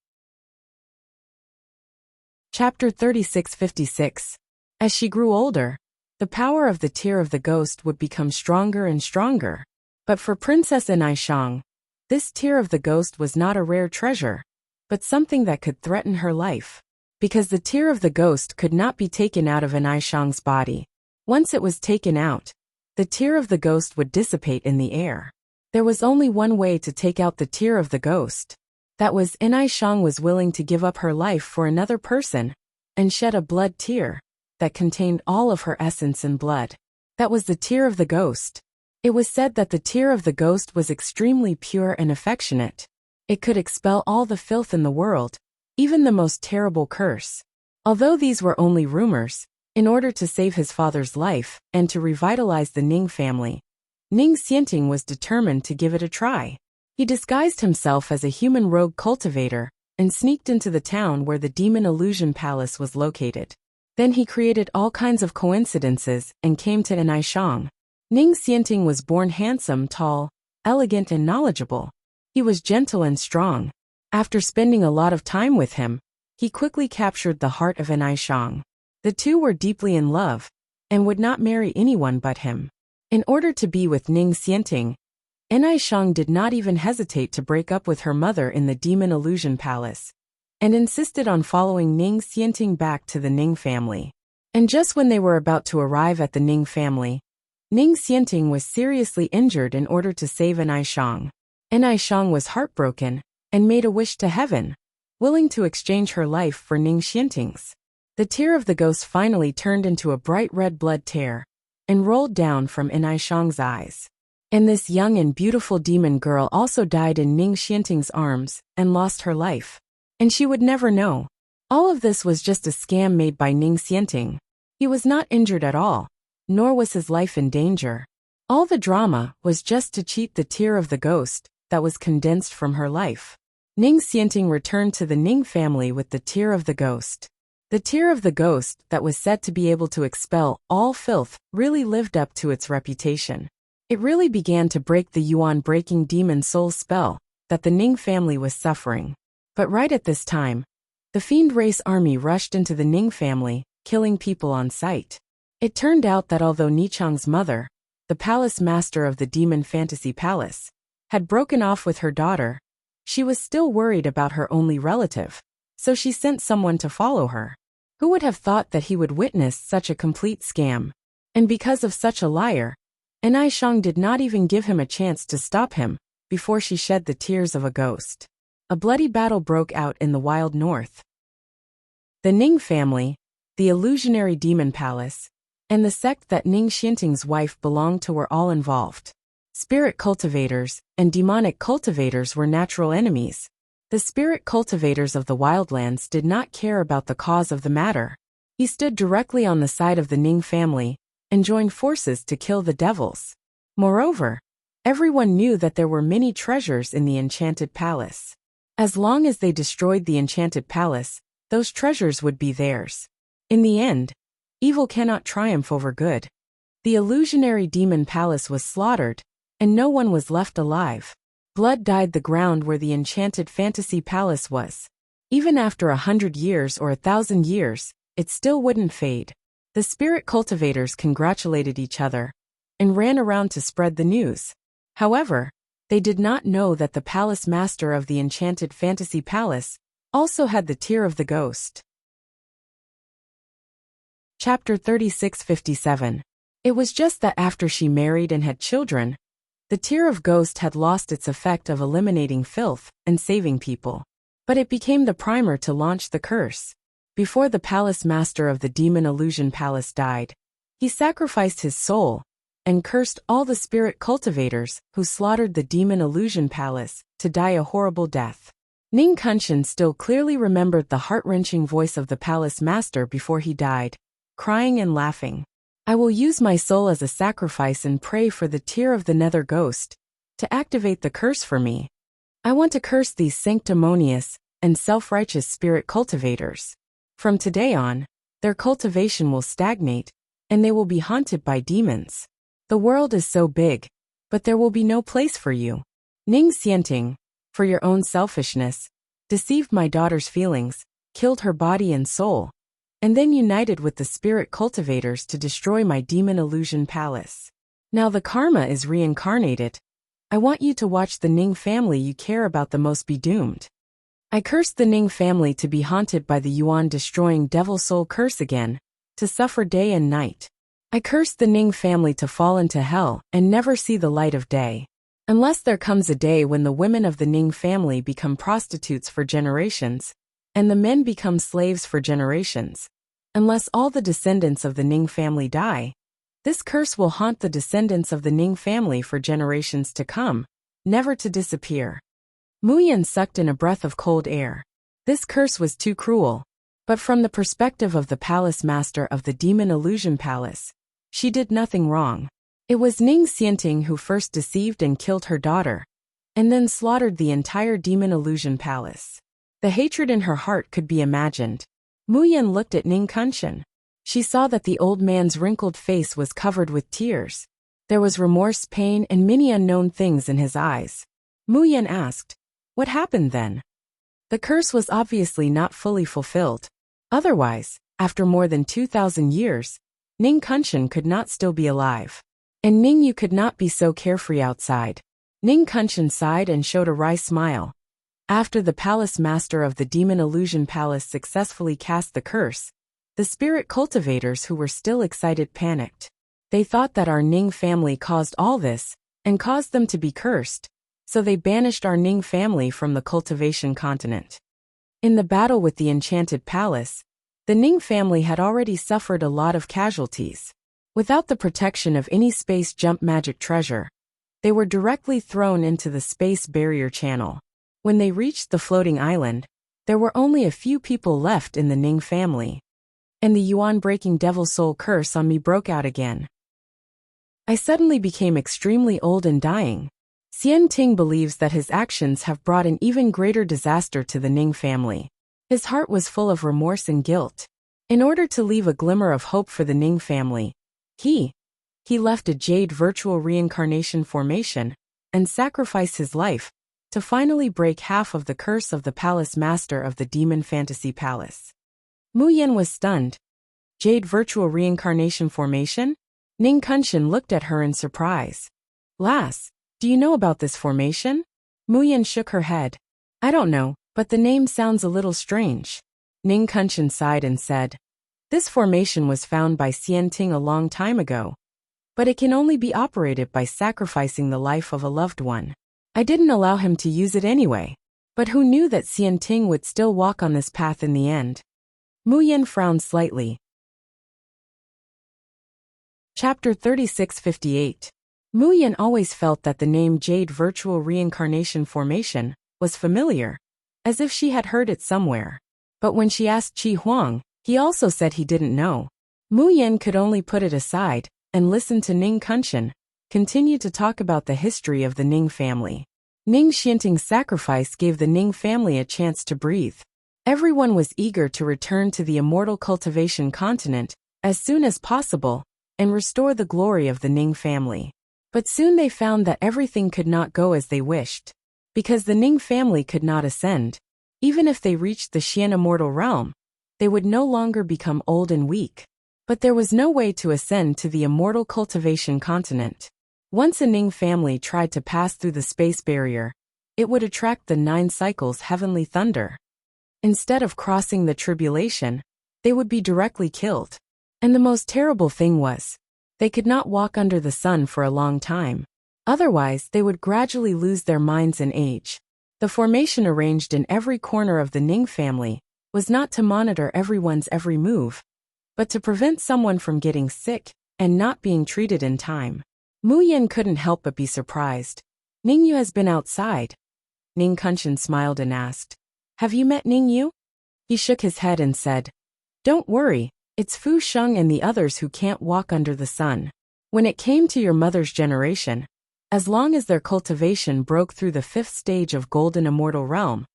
Chapter 3656. As she grew older, the power of the tear of the ghost would become stronger and stronger. But for Princess Enchantress, this tear of the ghost was not a rare treasure, but something that could threaten her life. Because the tear of the ghost could not be taken out of Enchantress's body. Once it was taken out, the tear of the ghost would dissipate in the air. There was only one way to take out the tear of the ghost. That was, Enchantress was willing to give up her life for another person and shed a blood tear that contained all of her essence and blood. That was the tear of the ghost. It was said that the tear of the ghost was extremely pure and affectionate. It could expel all the filth in the world, even the most terrible curse. Although these were only rumors, in order to save his father's life and to revitalize the Ning family, Ning Xianting was determined to give it a try. He disguised himself as a human rogue cultivator and sneaked into the town where the Demon Illusion Palace was located. Then he created all kinds of coincidences and came to Enchantress. Ning Xianting was born handsome, tall, elegant and knowledgeable. He was gentle and strong. After spending a lot of time with him, he quickly captured the heart of Enchantress. The two were deeply in love, and would not marry anyone but him. In order to be with Ning Xianting, Enchantress did not even hesitate to break up with her mother in the Demon Illusion Palace, and insisted on following Ning Xianting back to the Ning family. And just when they were about to arrive at the Ning family, Ning Xianting was seriously injured in order to save Enchantress. Enchantress was heartbroken and made a wish to heaven, willing to exchange her life for Ning Xianting's. The tear of the ghost finally turned into a bright red blood tear and rolled down from Enchantress's eyes. And this young and beautiful demon girl also died in Ning Xianting's arms and lost her life. And she would never know. All of this was just a scam made by Ning Xianting. He was not injured at all, nor was his life in danger. All the drama was just to cheat the tear of the ghost that was condensed from her life. Ning Xianting returned to the Ning family with the tear of the ghost. The tear of the ghost that was said to be able to expel all filth really lived up to its reputation. It really began to break the yuan-breaking demon soul spell that the Ning family was suffering. But right at this time, the fiend race army rushed into the Ning family, killing people on sight. It turned out that although Nichang's mother, the palace master of the Demon Fantasy Palace, had broken off with her daughter, she was still worried about her only relative, so she sent someone to follow her. Who would have thought that he would witness such a complete scam? And because of such a liar, Enchantress did not even give him a chance to stop him before she shed the tears of a ghost. A bloody battle broke out in the wild north. The Ning family, the illusionary demon palace, and the sect that Ning Xianting's wife belonged to were all involved. Spirit cultivators and demonic cultivators were natural enemies. The spirit cultivators of the wildlands did not care about the cause of the matter. He stood directly on the side of the Ning family and joined forces to kill the devils. Moreover, everyone knew that there were many treasures in the enchanted palace. As long as they destroyed the enchanted palace, those treasures would be theirs. In the end, evil cannot triumph over good. The illusionary demon palace was slaughtered, and no one was left alive. Blood dyed the ground where the enchanted fantasy palace was. Even after 100 years or 1,000 years, it still wouldn't fade. The spirit cultivators congratulated each other and ran around to spread the news. However, they did not know that the palace master of the enchanted fantasy palace also had the tear of the ghost. Chapter 3657. It was just that after she married and had children, the tear of ghost had lost its effect of eliminating filth and saving people. But it became the primer to launch the curse. Before the palace master of the demon illusion palace died, he sacrificed his soul and cursed all the spirit cultivators who slaughtered the demon illusion palace to die a horrible death. Ning Kunshan still clearly remembered the heart-wrenching voice of the palace master before he died, crying and laughing. I will use my soul as a sacrifice and pray for the tear of the nether ghost to activate the curse for me. I want to curse these sanctimonious and self-righteous spirit cultivators. From today on, their cultivation will stagnate, and they will be haunted by demons. The world is so big, but there will be no place for you. Ning Xianting, for your own selfishness, deceived my daughter's feelings, killed her body and soul, and then united with the spirit cultivators to destroy my demon illusion palace. Now the karma is reincarnated. I want you to watch the Ning family you care about the most be doomed. I cursed the Ning family to be haunted by the Yuan-destroying devil soul curse again, to suffer day and night. I cursed the Ning family to fall into hell and never see the light of day. Unless there comes a day when the women of the Ning family become prostitutes for generations, and the men become slaves for generations. Unless all the descendants of the Ning family die, this curse will haunt the descendants of the Ning family for generations to come, never to disappear. Mu Yan sucked in a breath of cold air. This curse was too cruel. But from the perspective of the palace master of the demon illusion palace, she did nothing wrong. It was Ning Xianting who first deceived and killed her daughter, and then slaughtered the entire demon illusion palace. The hatred in her heart could be imagined. Mu Yan looked at Ning Kunshan. She saw that the old man's wrinkled face was covered with tears. There was remorse, pain, and many unknown things in his eyes. Mu Yan asked, "What happened then?" The curse was obviously not fully fulfilled. Otherwise, after more than 2,000 years, Ning Kunshan could not still be alive. And Ning, you could not be so carefree outside. Ning Kunshan sighed and showed a wry smile. After the palace master of the demon illusion palace successfully cast the curse, the spirit cultivators who were still excited panicked. They thought that our Ning family caused all this, and caused them to be cursed, so they banished our Ning family from the cultivation continent. In the battle with the enchanted palace, the Ning family had already suffered a lot of casualties. Without the protection of any space jump magic treasure, they were directly thrown into the space barrier channel. When they reached the floating island, there were only a few people left in the Ning family. And the Yuan-breaking devil soul curse on me broke out again. I suddenly became extremely old and dying. Xianting believes that his actions have brought an even greater disaster to the Ning family. His heart was full of remorse and guilt. In order to leave a glimmer of hope for the Ning family, he left a jade virtual reincarnation formation and sacrificed his life to finally break half of the curse of the palace master of the demon fantasy palace. Mu Yan was stunned. Jade virtual reincarnation formation? Ning Kunshan looked at her in surprise. Lass, do you know about this formation? Mu Yan shook her head. I don't know, but the name sounds a little strange. Ning Kunshan sighed and said, this formation was found by Xianting a long time ago, but it can only be operated by sacrificing the life of a loved one. I didn't allow him to use it anyway. But who knew that Xianting would still walk on this path in the end? Mu Yan frowned slightly. Chapter 3658. Mu Yan always felt that the name Jade Virtual Reincarnation Formation was familiar, as if she had heard it somewhere. But when she asked Qi Huang, he also said he didn't know. Mu Yan could only put it aside and listen to Ning Kunshan continue to talk about the history of the Ning family. Ning Xianting's sacrifice gave the Ning family a chance to breathe. Everyone was eager to return to the immortal cultivation continent as soon as possible and restore the glory of the Ning family. But soon they found that everything could not go as they wished. Because the Ning family could not ascend, even if they reached the Xian immortal realm, they would no longer become old and weak. But there was no way to ascend to the immortal cultivation continent. Once a Ning family tried to pass through the space barrier, it would attract the 9 cycles heavenly thunder. Instead of crossing the tribulation, they would be directly killed. And the most terrible thing was, they could not walk under the sun for a long time. Otherwise, they would gradually lose their minds and age. The formation arranged in every corner of the Ning family was not to monitor everyone's every move, but to prevent someone from getting sick and not being treated in time. Mu Yin couldn't help but be surprised. Ningyu has been outside. Ning Kunshan smiled and asked, "Have you met Ningyu?" He shook his head and said, "Don't worry, it's Fu Sheng and the others who can't walk under the sun. When it came to your mother's generation, as long as their cultivation broke through the 5th stage of Golden Immortal Realm,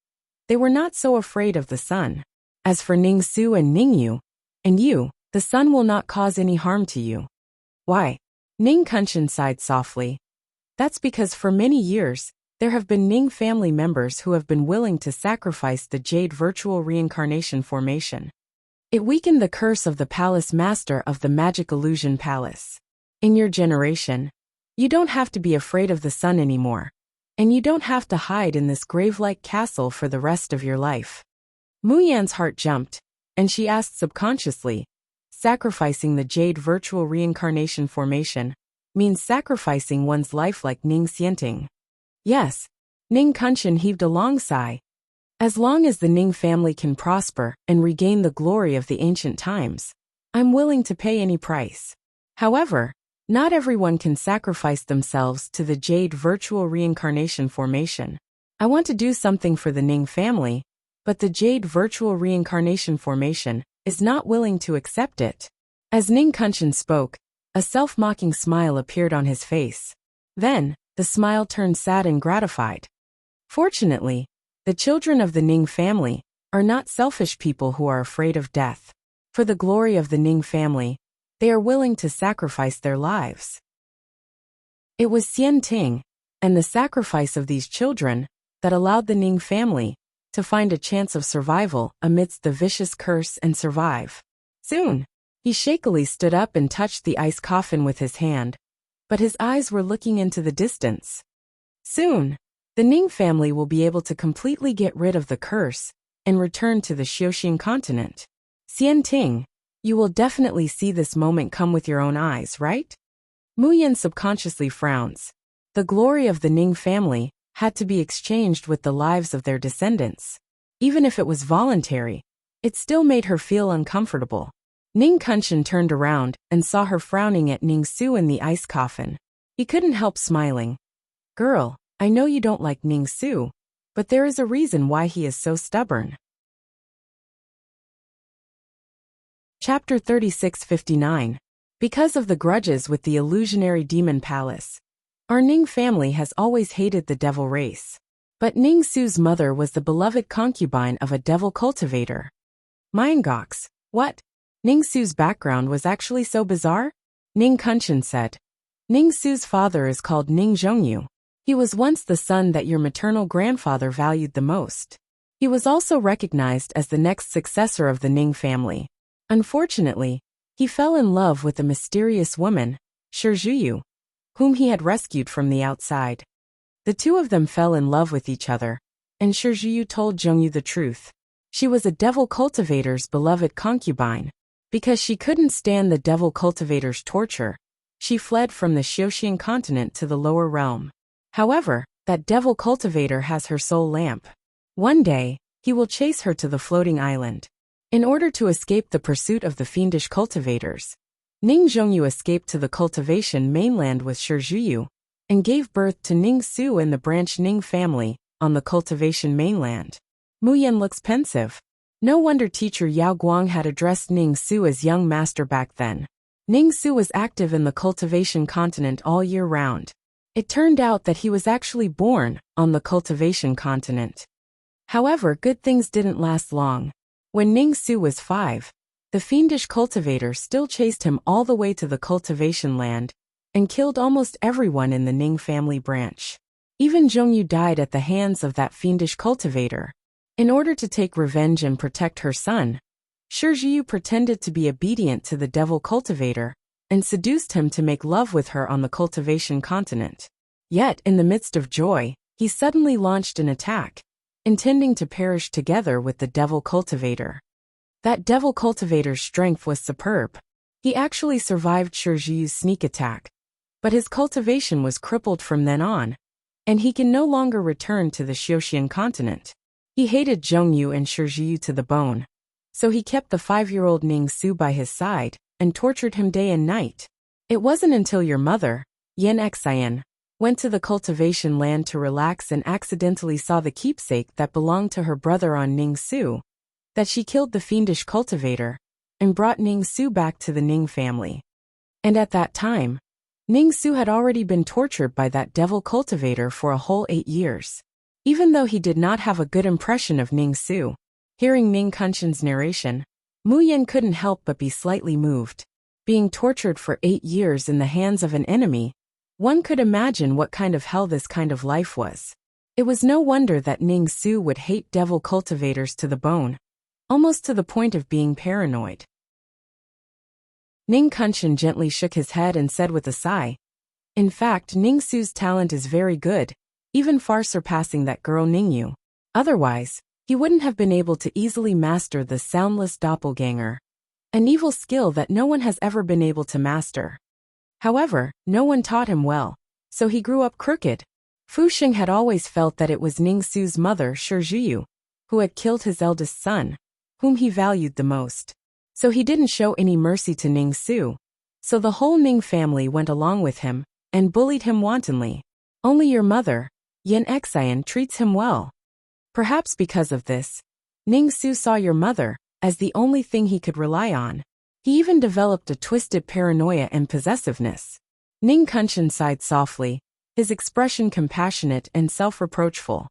they were not so afraid of the sun. As for Ning Su and Ningyu, and you, the sun will not cause any harm to you." "Why?" Ning Kunshan sighed softly. "That's because for many years, there have been Ning family members who have been willing to sacrifice the Jade Virtual Reincarnation formation. It weakened the curse of the Palace Master of the Magic Illusion Palace. In your generation, you don't have to be afraid of the sun anymore, and you don't have to hide in this grave-like castle for the rest of your life." Mu Yan's heart jumped, and she asked subconsciously, "Sacrificing the Jade Virtual Reincarnation formation means sacrificing one's life like Ning Xianting?" "Yes." Ning Kunshan heaved a long sigh. "As long as the Ning family can prosper and regain the glory of the ancient times, I'm willing to pay any price. However, not everyone can sacrifice themselves to the Jade Virtual Reincarnation formation. I want to do something for the Ning family, but the Jade Virtual Reincarnation formation is not willing to accept it." As Ning Kunshan spoke, a self-mocking smile appeared on his face. Then, the smile turned sad and gratified. Fortunately, the children of the Ning family are not selfish people who are afraid of death. For the glory of the Ning family, they are willing to sacrifice their lives. It was Xianting, and the sacrifice of these children, that allowed the Ning family to find a chance of survival amidst the vicious curse and survive. Soon, he shakily stood up and touched the ice coffin with his hand, but his eyes were looking into the distance. Soon, the Ning family will be able to completely get rid of the curse and return to the Xiaoxing continent. Xianting, you will definitely see this moment come with your own eyes, right? Mu Yan subconsciously frowns. The glory of the Ning family had to be exchanged with the lives of their descendants. Even if it was voluntary, it still made her feel uncomfortable. Ning Kunshan turned around and saw her frowning at Ning Su in the ice coffin. He couldn't help smiling. "Girl, I know you don't like Ning Su, but there is a reason why he is so stubborn." Chapter 3659. Because of the grudges with the illusionary demon palace, our Ning family has always hated the devil race. But Ning Su's mother was the beloved concubine of a devil cultivator. Myangox, what? Ning Su's background was actually so bizarre? Ning Kunshan said. Ning Su's father is called Ning Zhongyu. He was once the son that your maternal grandfather valued the most. He was also recognized as the next successor of the Ning family. Unfortunately, he fell in love with a mysterious woman, Shi Zhuyu, whom he had rescued from the outside. The two of them fell in love with each other, and Shi Zhuyu told Zhongyu the truth. She was a devil cultivator's beloved concubine. Because she couldn't stand the devil cultivator's torture, she fled from the Xiaoxing continent to the lower realm. However, that devil cultivator has her soul lamp. One day, he will chase her to the floating island. In order to escape the pursuit of the fiendish cultivators, Ning Zhongyu escaped to the cultivation mainland with Shi Zhuyu, and gave birth to Ning Su and the branch Ning family on the cultivation mainland. Mu Yan looks pensive. No wonder teacher Yao Guang had addressed Ning Su as young master back then. Ning Su was active in the cultivation continent all year round. It turned out that he was actually born on the cultivation continent. However, good things didn't last long. When Ning Su was 5, the fiendish cultivator still chased him all the way to the cultivation land and killed almost everyone in the Ning family branch. Even Zhongyu died at the hands of that fiendish cultivator. In order to take revenge and protect her son, Shizhiyu pretended to be obedient to the devil cultivator and seduced him to make love with her on the cultivation continent. Yet, in the midst of joy, he suddenly launched an attack, intending to perish together with the devil cultivator. That devil cultivator's strength was superb. He actually survived Shizhiyu's sneak attack, but his cultivation was crippled from then on, and he can no longer return to the Xiaoxian continent. He hated Zhongyu and Shizhiyu to the bone, so he kept the 5-year-old Ning Su by his side and tortured him day and night. It wasn't until your mother, Yin Xian, went to the cultivation land to relax and accidentally saw the keepsake that belonged to her brother on Ning Su, that she killed the fiendish cultivator and brought Ning Su back to the Ning family. And at that time, Ning Su had already been tortured by that devil cultivator for a whole 8 years. Even though he did not have a good impression of Ning Su, hearing Ning Kunshin's narration, Mu Yan couldn't help but be slightly moved. Being tortured for 8 years in the hands of an enemy, one could imagine what kind of hell this kind of life was. It was no wonder that Ning Su would hate devil cultivators to the bone, almost to the point of being paranoid. Ning Kunshin gently shook his head and said with a sigh, "In fact, Ning Su's talent is very good, even far surpassing that girl Ningyu. Otherwise, he wouldn't have been able to easily master the soundless doppelganger, an evil skill that no one has ever been able to master. However, no one taught him well, so he grew up crooked." Fu Xing had always felt that it was Ning Su's mother, Shizhiyu, who had killed his eldest son, whom he valued the most. So he didn't show any mercy to Ning Su. So the whole Ning family went along with him and bullied him wantonly. Only your mother, Yin Xian, treats him well. Perhaps because of this, Ning Su saw your mother as the only thing he could rely on. He even developed a twisted paranoia and possessiveness. Ning Kunshin sighed softly, his expression compassionate and self-reproachful.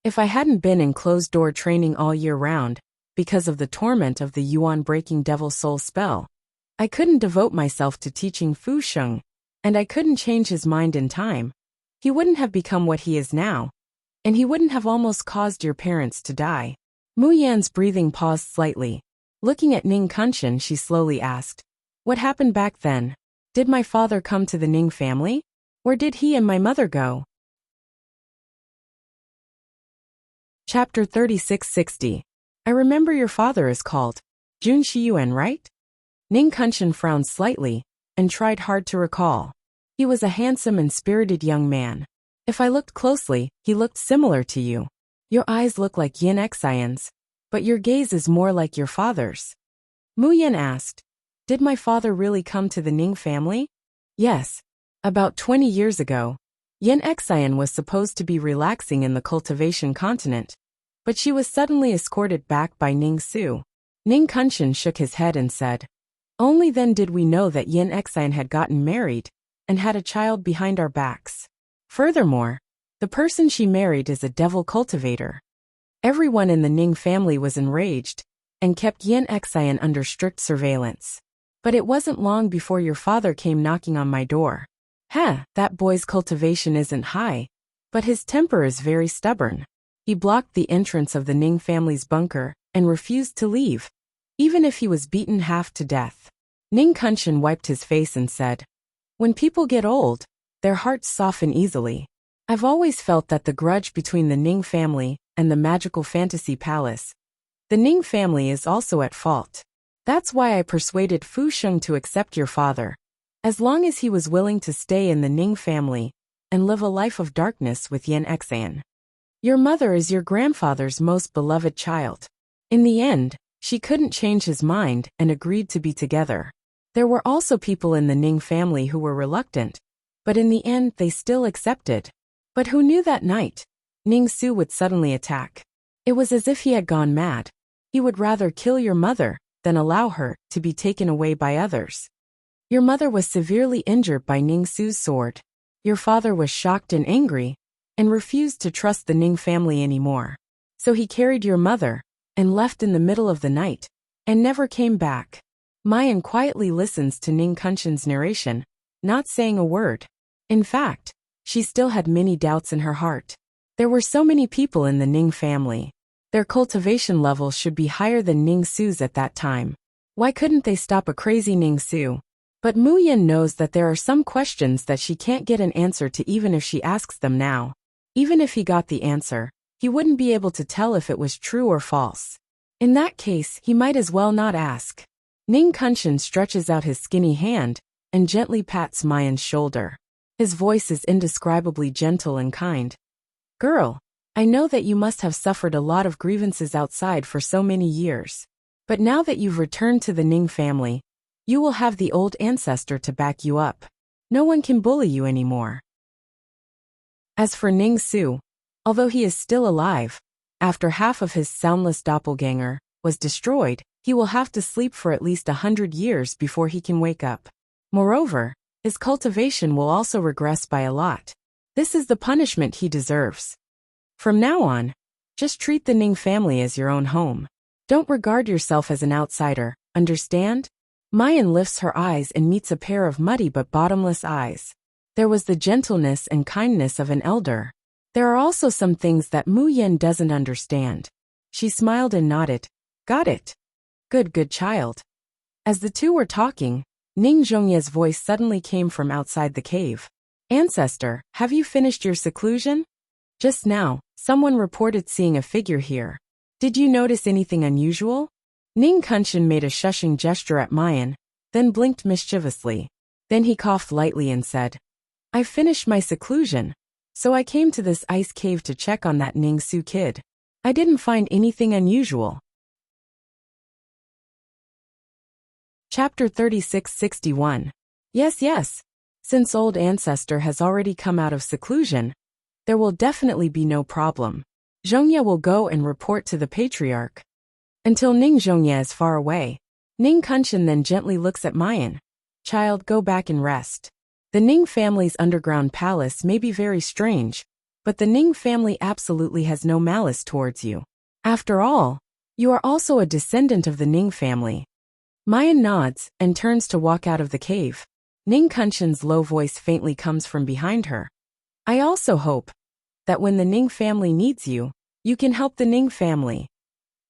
If I hadn't been in closed-door training all year round, because of the torment of the yuan-breaking devil soul spell, I couldn't devote myself to teaching Fu Xing, and I couldn't change his mind in time. He wouldn't have become what he is now, and he wouldn't have almost caused your parents to die. Mu Yan's breathing paused slightly. Looking at Ning Kunshin, she slowly asked, "What happened back then? Did my father come to the Ning family? Where did he and my mother go?" Chapter 3660. I remember your father is called Jun Shiyuan, right? Ning Kunshin frowned slightly and tried hard to recall. He was a handsome and spirited young man. If I looked closely, he looked similar to you. Your eyes look like Yin Xian's, but your gaze is more like your father's. Mu Yan asked, "Did my father really come to the Ning family?" Yes. About 20 years ago, Yin Xian was supposed to be relaxing in the cultivation continent, but she was suddenly escorted back by Ning Su. Ning Kunshin shook his head and said, "Only then did we know that Yin Xian had gotten married and had a child behind our backs. Furthermore, the person she married is a devil cultivator." Everyone in the Ning family was enraged and kept Yin Xian under strict surveillance. But it wasn't long before your father came knocking on my door. That boy's cultivation isn't high, but his temper is very stubborn. He blocked the entrance of the Ning family's bunker and refused to leave, even if he was beaten half to death. Ning Kunshin wiped his face and said, "When people get old, their hearts soften easily. I've always felt that the grudge between the Ning family and the magical fantasy palace, the Ning family is also at fault. That's why I persuaded Fu Xing to accept your father, as long as he was willing to stay in the Ning family and live a life of darkness with Yin Xian. Your mother is your grandfather's most beloved child." In the end, she couldn't change his mind and agreed to be together. There were also people in the Ning family who were reluctant, but in the end they still accepted. But who knew that night Ning Su would suddenly attack? It was as if he had gone mad. He would rather kill your mother than allow her to be taken away by others. Your mother was severely injured by Ning Su's sword. Your father was shocked and angry, and refused to trust the Ning family anymore. So he carried your mother, and left in the middle of the night, and never came back. Mayan quietly listens to Ning Kunshin's narration, not saying a word. In fact, she still had many doubts in her heart. There were so many people in the Ning family. Their cultivation level should be higher than Ning Su's at that time. Why couldn't they stop a crazy Ning Su? But Mu Yin knows that there are some questions that she can't get an answer to even if she asks them now. Even if he got the answer, he wouldn't be able to tell if it was true or false. In that case, he might as well not ask. Ning Kunshin stretches out his skinny hand and gently pats Mayan's shoulder. His voice is indescribably gentle and kind. Girl, I know that you must have suffered a lot of grievances outside for so many years. But now that you've returned to the Ning family, you will have the old ancestor to back you up. No one can bully you anymore. As for Ning Su, although he is still alive, after half of his soundless doppelganger was destroyed, he will have to sleep for at least 100 years before he can wake up. Moreover, his cultivation will also regress by a lot. This is the punishment he deserves. From now on, just treat the Ning family as your own home. Don't regard yourself as an outsider, understand? Mayan lifts her eyes and meets a pair of muddy but bottomless eyes. There was the gentleness and kindness of an elder. There are also some things that Mu Yin doesn't understand. She smiled and nodded. Got it. Good child. As the two were talking, Ning Zhongye's voice suddenly came from outside the cave. Ancestor, have you finished your seclusion? Just now, someone reported seeing a figure here. Did you notice anything unusual? Ning Kunshin made a shushing gesture at Mayan, then blinked mischievously. Then he coughed lightly and said, I finished my seclusion, so I came to this ice cave to check on that Ning Su kid. I didn't find anything unusual. Chapter 3661. Yes. Since old ancestor has already come out of seclusion, there will definitely be no problem. Zhongye will go and report to the patriarch. Until Ning Zhongye is far away, Ning Kunshin then gently looks at Mayan. Child, go back and rest. The Ning family's underground palace may be very strange, but the Ning family absolutely has no malice towards you. After all, you are also a descendant of the Ning family. Mayan nods and turns to walk out of the cave. Ning Kunshin's low voice faintly comes from behind her. I also hope that when the Ning family needs you, you can help the Ning family.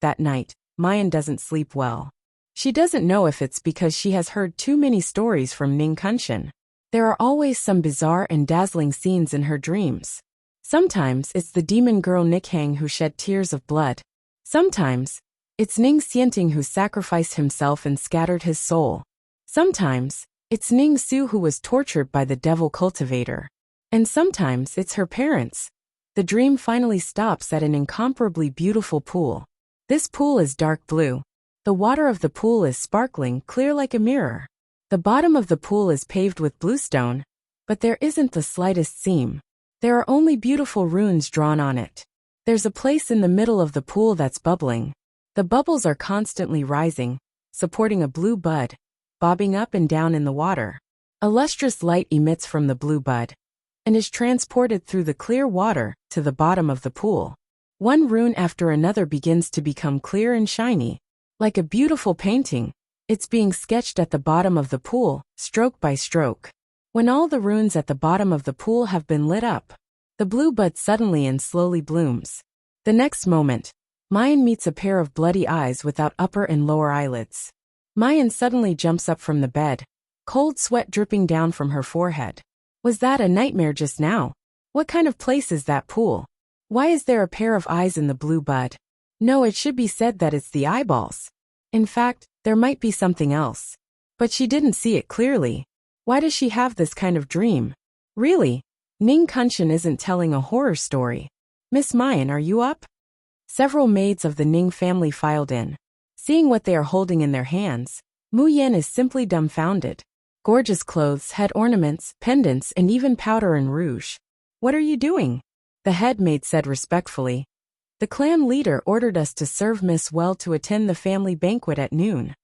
That night, Mayan doesn't sleep well. She doesn't know if it's because she has heard too many stories from Ning Kunshin. There are always some bizarre and dazzling scenes in her dreams. Sometimes it's the demon girl Nikhang who shed tears of blood. Sometimes it's Ning Xianting who sacrificed himself and scattered his soul. Sometimes it's Ning Su who was tortured by the devil cultivator. And sometimes it's her parents. The dream finally stops at an incomparably beautiful pool. This pool is dark blue. The water of the pool is sparkling, clear like a mirror. The bottom of the pool is paved with bluestone, but there isn't the slightest seam. There are only beautiful runes drawn on it. There's a place in the middle of the pool that's bubbling. The bubbles are constantly rising, supporting a blue bud, bobbing up and down in the water. A lustrous light emits from the blue bud and is transported through the clear water to the bottom of the pool. One rune after another begins to become clear and shiny. Like a beautiful painting, it's being sketched at the bottom of the pool, stroke by stroke. When all the runes at the bottom of the pool have been lit up, the blue bud suddenly and slowly blooms. The next moment, Mayan meets a pair of bloody eyes without upper and lower eyelids. Mayan suddenly jumps up from the bed, cold sweat dripping down from her forehead. Was that a nightmare just now? What kind of place is that pool? Why is there a pair of eyes in the blue bud? No, it should be said that it's the eyeballs. In fact, there might be something else. But she didn't see it clearly. Why does she have this kind of dream? Really? Ning Kunshin isn't telling a horror story. Miss Mayan, are you up? Several maids of the Ning family filed in. Seeing what they are holding in their hands, Mu Yen is simply dumbfounded. Gorgeous clothes, head ornaments, pendants, and even powder and rouge. What are you doing? The head maid said respectfully. The clan leader ordered us to serve Miss well to attend the family banquet at noon.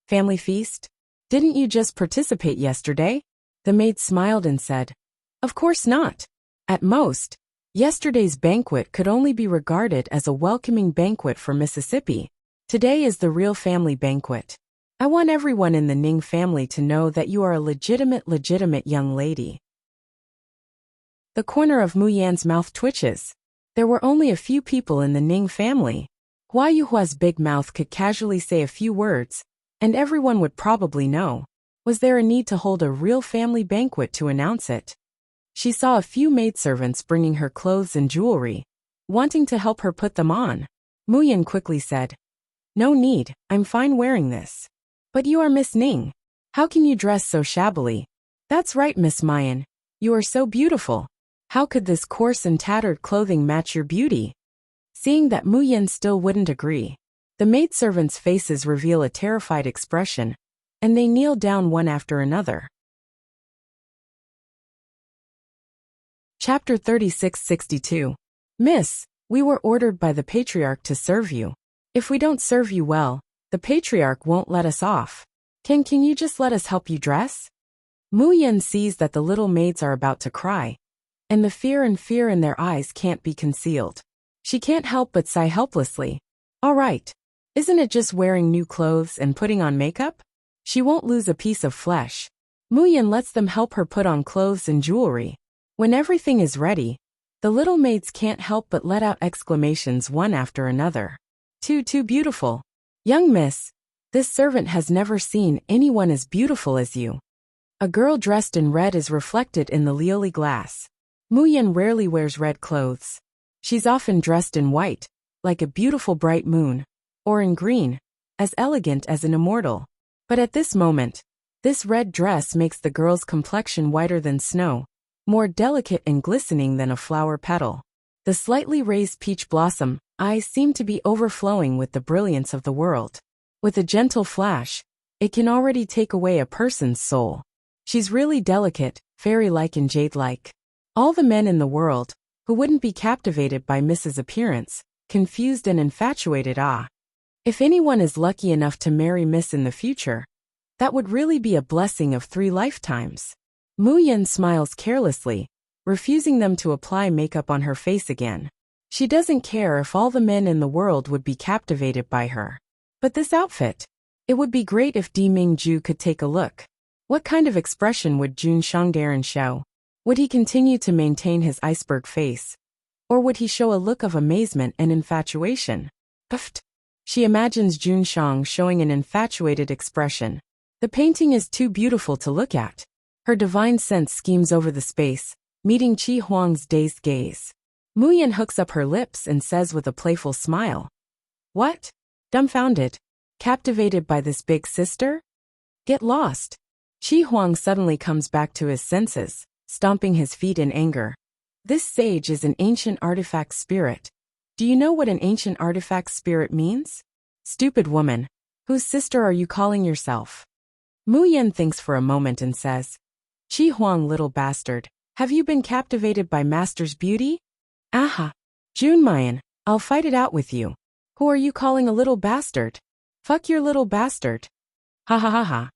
Family feast? Didn't you just participate yesterday? The maid smiled and said, Of course not. At most, Yesterday's banquet could only be regarded as a welcoming banquet for Mississippi. Today is the real family banquet. I want everyone in the Ning family to know that you are a legitimate young lady. The corner of Mu Yan's mouth twitches. There were only a few people in the Ning family. Hua Yuhua's big mouth could casually say a few words, and everyone would probably know. Was there a need to hold a real family banquet to announce it? She saw a few maidservants bringing her clothes and jewelry, wanting to help her put them on. Mu Yan quickly said, "No need, I'm fine wearing this." "But you are Miss Ning. How can you dress so shabbily?" "That's right, Miss Mayan. You are so beautiful. How could this coarse and tattered clothing match your beauty?" Seeing that Mu Yan still wouldn't agree, the maidservants' faces reveal a terrified expression, and they kneel down one after another. Chapter 3662. Miss, we were ordered by the patriarch to serve you. If we don't serve you well, the patriarch won't let us off. Can you just let us help you dress? Mu Yan sees that the little maids are about to cry, and the fear in their eyes can't be concealed. She can't help but sigh helplessly. All right. Isn't it just wearing new clothes and putting on makeup? She won't lose a piece of flesh. Mu Yan lets them help her put on clothes and jewelry. When everything is ready, the little maids can't help but let out exclamations one after another. Too beautiful. Young miss, this servant has never seen anyone as beautiful as you. A girl dressed in red is reflected in the Lioli glass. Mu Yan rarely wears red clothes. She's often dressed in white, like a beautiful bright moon, or in green, as elegant as an immortal. But at this moment, this red dress makes the girl's complexion whiter than snow, more delicate and glistening than a flower petal. The slightly raised peach blossom eyes seem to be overflowing with the brilliance of the world. With a gentle flash, it can already take away a person's soul. She's really delicate, fairy-like and jade-like. All the men in the world, who wouldn't be captivated by Mrs. Appearance, confused and infatuated. If anyone is lucky enough to marry Miss in the future, that would really be a blessing of 3 lifetimes. Mu Yan smiles carelessly, refusing them to apply makeup on her face again. She doesn't care if all the men in the world would be captivated by her. But this outfit, it would be great if Di Mingju could take a look. What kind of expression would Jun Shangdaran show? Would he continue to maintain his iceberg face? Or would he show a look of amazement and infatuation? Puffed. She imagines Jun Shang showing an infatuated expression. The painting is too beautiful to look at. Her divine sense schemes over the space, meeting Qi Huang's dazed gaze. Mu Yan hooks up her lips and says with a playful smile. What? Dumbfounded? Captivated by this big sister? Get lost. Qi Huang suddenly comes back to his senses, stomping his feet in anger. This sage is an ancient artifact spirit. Do you know what an ancient artifact spirit means? Stupid woman. Whose sister are you calling yourself? Mu Yan thinks for a moment and says, Qi Huang, little bastard, have you been captivated by Master's beauty? Aha. Junmayan, I'll fight it out with you. Who are you calling a little bastard? Fuck your little bastard. Ha ha ha ha.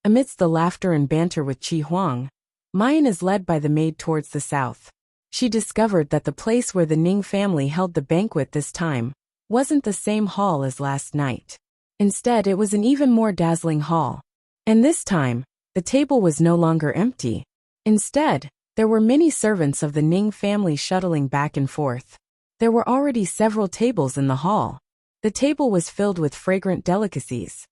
Amidst the laughter and banter with Qi Huang, Mayan is led by the maid towards the south. She discovered that the place where the Ning family held the banquet this time wasn't the same hall as last night. Instead, it was an even more dazzling hall. And this time, the table was no longer empty. Instead, there were many servants of the Ning family shuttling back and forth. There were already several tables in the hall. The table was filled with fragrant delicacies.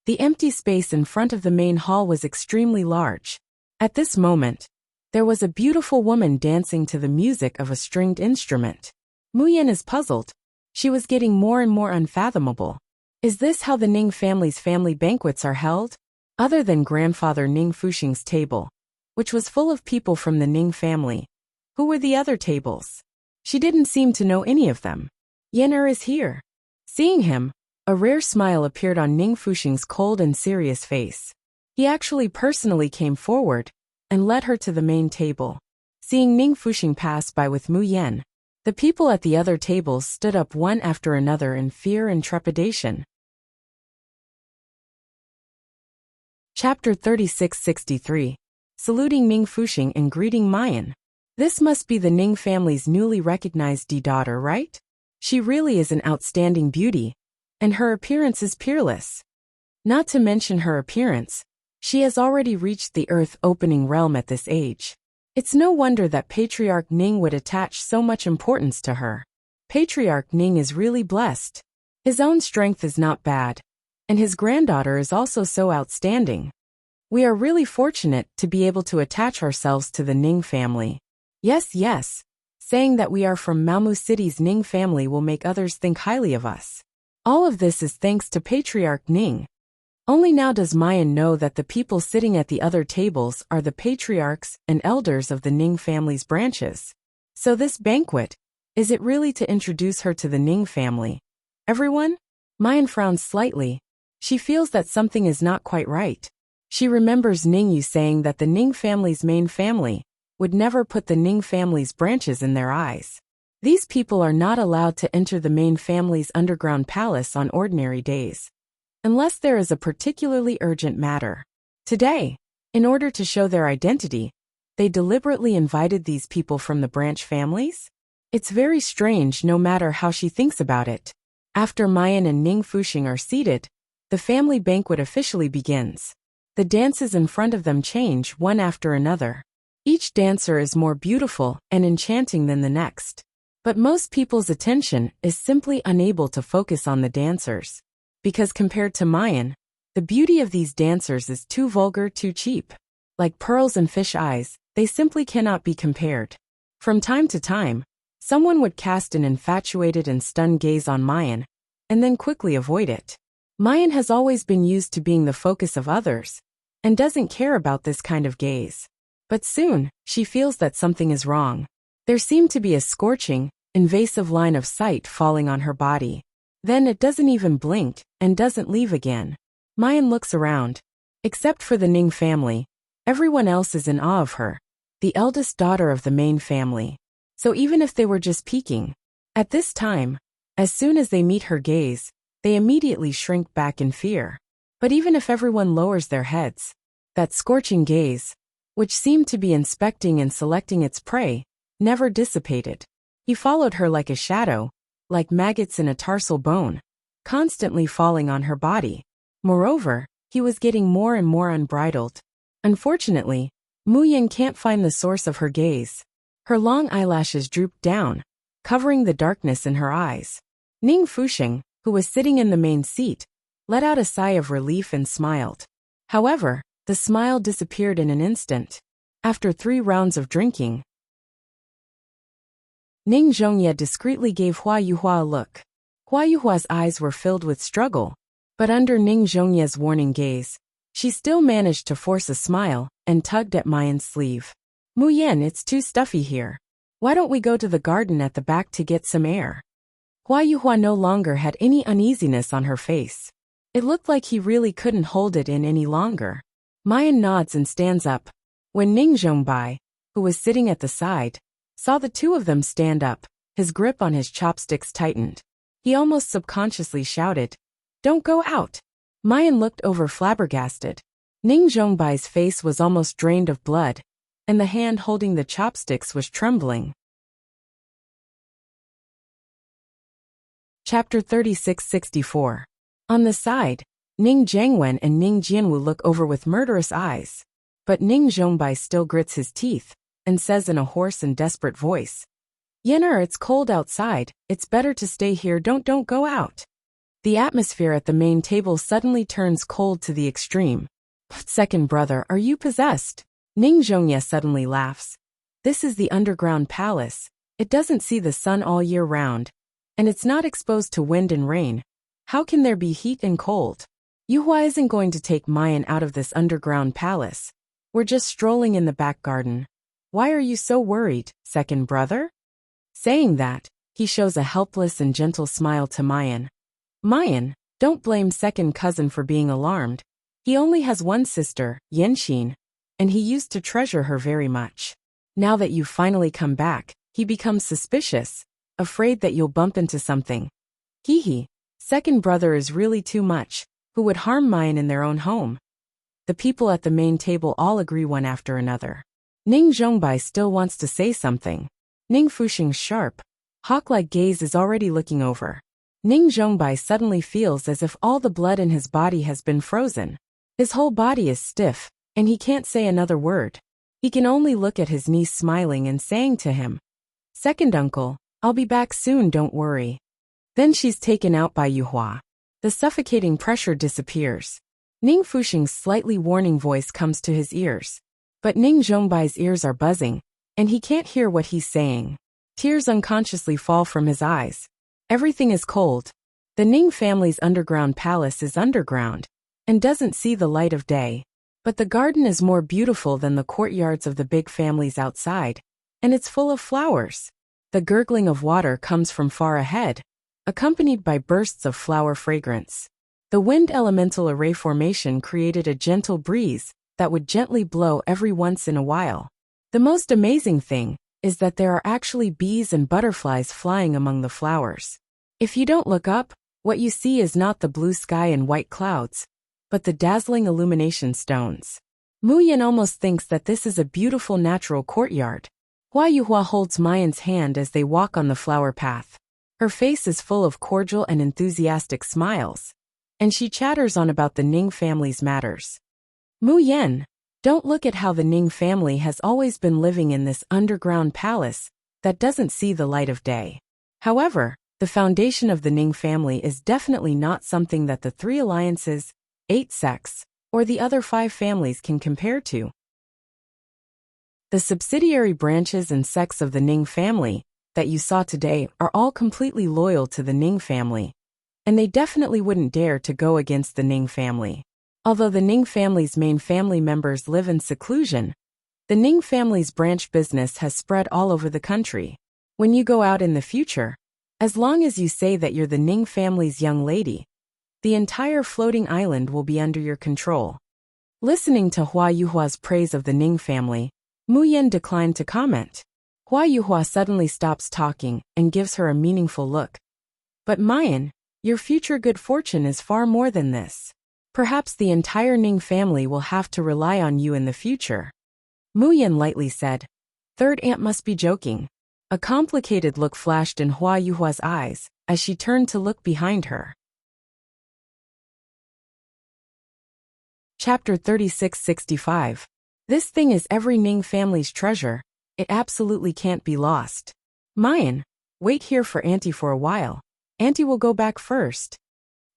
The empty space in front of the main hall was extremely large. At this moment, there was a beautiful woman dancing to the music of a stringed instrument. Mu Yan is puzzled. She was getting more and more unfathomable. Is this how the Ning family's family banquets are held? Other than grandfather Ning Fuxing's table, which was full of people from the Ning family. Who were the other tables? She didn't seem to know any of them. Yan is here. Seeing him, a rare smile appeared on Ning Fuxing's cold and serious face. He actually personally came forward and led her to the main table. Seeing Ning Fuxing pass by with Mu Yan, the people at the other tables stood up one after another in fear and trepidation. Chapter 3663. Saluting Ning Fuxing and greeting Mayan. This must be the Ning family's newly recognized daughter, right? She really is an outstanding beauty, and her appearance is peerless. Not to mention her appearance, she has already reached the earth-opening realm at this age. It's no wonder that Patriarch Ning would attach so much importance to her. Patriarch Ning is really blessed. His own strength is not bad, and his granddaughter is also so outstanding. We are really fortunate to be able to attach ourselves to the Ning family. Yes. Saying that we are from Malmu City's Ning family will make others think highly of us. All of this is thanks to Patriarch Ning. Only now does Mayan know that the people sitting at the other tables are the patriarchs and elders of the Ning family's branches. So this banquet, is it really to introduce her to the Ning family? Everyone? Mayan frowns slightly. She feels that something is not quite right. She remembers Ningyu saying that the Ning family's main family would never put the Ning family's branches in their eyes. These people are not allowed to enter the main family's underground palace on ordinary days, unless there is a particularly urgent matter. Today, in order to show their identity, they deliberately invited these people from the branch families? It's very strange no matter how she thinks about it. After Mayan and Ning Fuxing are seated, the family banquet officially begins. The dances in front of them change one after another. Each dancer is more beautiful and enchanting than the next. But most people's attention is simply unable to focus on the dancers. Because compared to Mayan, the beauty of these dancers is too vulgar, too cheap. Like pearls and fish eyes, they simply cannot be compared. From time to time, someone would cast an infatuated and stunned gaze on Mayan, and then quickly avoid it. Mayan has always been used to being the focus of others, and doesn't care about this kind of gaze. But soon, she feels that something is wrong. There seemed to be a scorching, invasive line of sight falling on her body. Then it doesn't even blink, and doesn't leave again. Mayan looks around. Except for the Ning family, everyone else is in awe of her, the eldest daughter of the main family. So even if they were just peeking, at this time, as soon as they meet her gaze, they immediately shrink back in fear. But even if everyone lowers their heads, that scorching gaze, which seemed to be inspecting and selecting its prey, never dissipated. He followed her like a shadow, like maggots in a tarsal bone, constantly falling on her body. Moreover, he was getting more and more unbridled. Unfortunately, Mu Yin can't find the source of her gaze. Her long eyelashes drooped down, covering the darkness in her eyes. Ning Fuxing, who was sitting in the main seat, let out a sigh of relief and smiled. However, the smile disappeared in an instant. After 3 rounds of drinking, Ning Zhongye discreetly gave Hua Yuhua a look. Hua Yuhua's eyes were filled with struggle, but under Ning Zhongye's warning gaze, she still managed to force a smile and tugged at Mayan's sleeve. Mu Yen, it's too stuffy here. Why don't we go to the garden at the back to get some air? Hua Yuhua no longer had any uneasiness on her face. It looked like he really couldn't hold it in any longer. Mayan nods and stands up. When Ning Zhongbai, who was sitting at the side, saw the two of them stand up, his grip on his chopsticks tightened. He almost subconsciously shouted, "Don't go out!" Mayan looked over flabbergasted. Ning Zhongbai's face was almost drained of blood, and the hand holding the chopsticks was trembling. Chapter 3664. On the side, Ning Jiangwen and Ning Jianwu look over with murderous eyes. But Ning Zhongbai still grits his teeth, and says in a hoarse and desperate voice, "Yener, it's cold outside, it's better to stay here, don't go out." The atmosphere at the main table suddenly turns cold to the extreme. "Second brother, are you possessed?" Ning Zhongye suddenly laughs. "This is the underground palace, it doesn't see the sun all year round, and it's not exposed to wind and rain. How can there be heat and cold? Yuhua isn't going to take Mayan out of this underground palace. We're just strolling in the back garden. Why are you so worried, second brother?" Saying that, he shows a helpless and gentle smile to Mayan. "Mayan, don't blame second cousin for being alarmed. He only has one sister, Yanxin, and he used to treasure her very much. Now that you've finally come back, he becomes suspicious, afraid that you'll bump into something. Hee, second brother is really too much. Who would harm Mayan in their own home?" The people at the main table all agree one after another. Ning Zhongbai still wants to say something. Ning Fuxing's sharp, hawk-like gaze is already looking over. Ning Zhongbai suddenly feels as if all the blood in his body has been frozen. His whole body is stiff, and he can't say another word. He can only look at his niece smiling and saying to him, "Second uncle, I'll be back soon, don't worry." Then she's taken out by Yuhua. The suffocating pressure disappears. Ning Fuxing's slightly warning voice comes to his ears. But Ning Zhongbai's ears are buzzing, and he can't hear what he's saying. Tears unconsciously fall from his eyes. Everything is cold. The Ning family's underground palace is underground and doesn't see the light of day. But the garden is more beautiful than the courtyards of the big families outside, and it's full of flowers. The gurgling of water comes from far ahead, accompanied by bursts of flower fragrance. The wind elemental array formation created a gentle breeze that would gently blow every once in a while. The most amazing thing is that there are actually bees and butterflies flying among the flowers. If you don't look up, what you see is not the blue sky and white clouds, but the dazzling illumination stones. Mu Yin almost thinks that this is a beautiful natural courtyard. Hua Yuhua holds Mayan's hand as they walk on the flower path. Her face is full of cordial and enthusiastic smiles, and she chatters on about the Ning family's matters. Mu Yin, don't look at how the Ning family has always been living in this underground palace that doesn't see the light of day. However, the foundation of the Ning family is definitely not something that the 3 alliances, 8 sects, or the other 5 families can compare to. The subsidiary branches and sects of the Ning family that you saw today are all completely loyal to the Ning family, and they definitely wouldn't dare to go against the Ning family. Although the Ning family's main family members live in seclusion, the Ning family's branch business has spread all over the country. When you go out in the future, as long as you say that you're the Ning family's young lady, the entire floating island will be under your control. Listening to Hua Yuhua's praise of the Ning family, Mu Yin declined to comment. Hua Yuhua suddenly stops talking and gives her a meaningful look. But Mayan, your future good fortune is far more than this. Perhaps the entire Ning family will have to rely on you in the future. Mu Yin lightly said. Third aunt must be joking. A complicated look flashed in Hua Yuhua's eyes as she turned to look behind her. Chapter 3665. This thing is every Ning family's treasure. It absolutely can't be lost. Mayan, wait here for Auntie for a while. Auntie will go back first.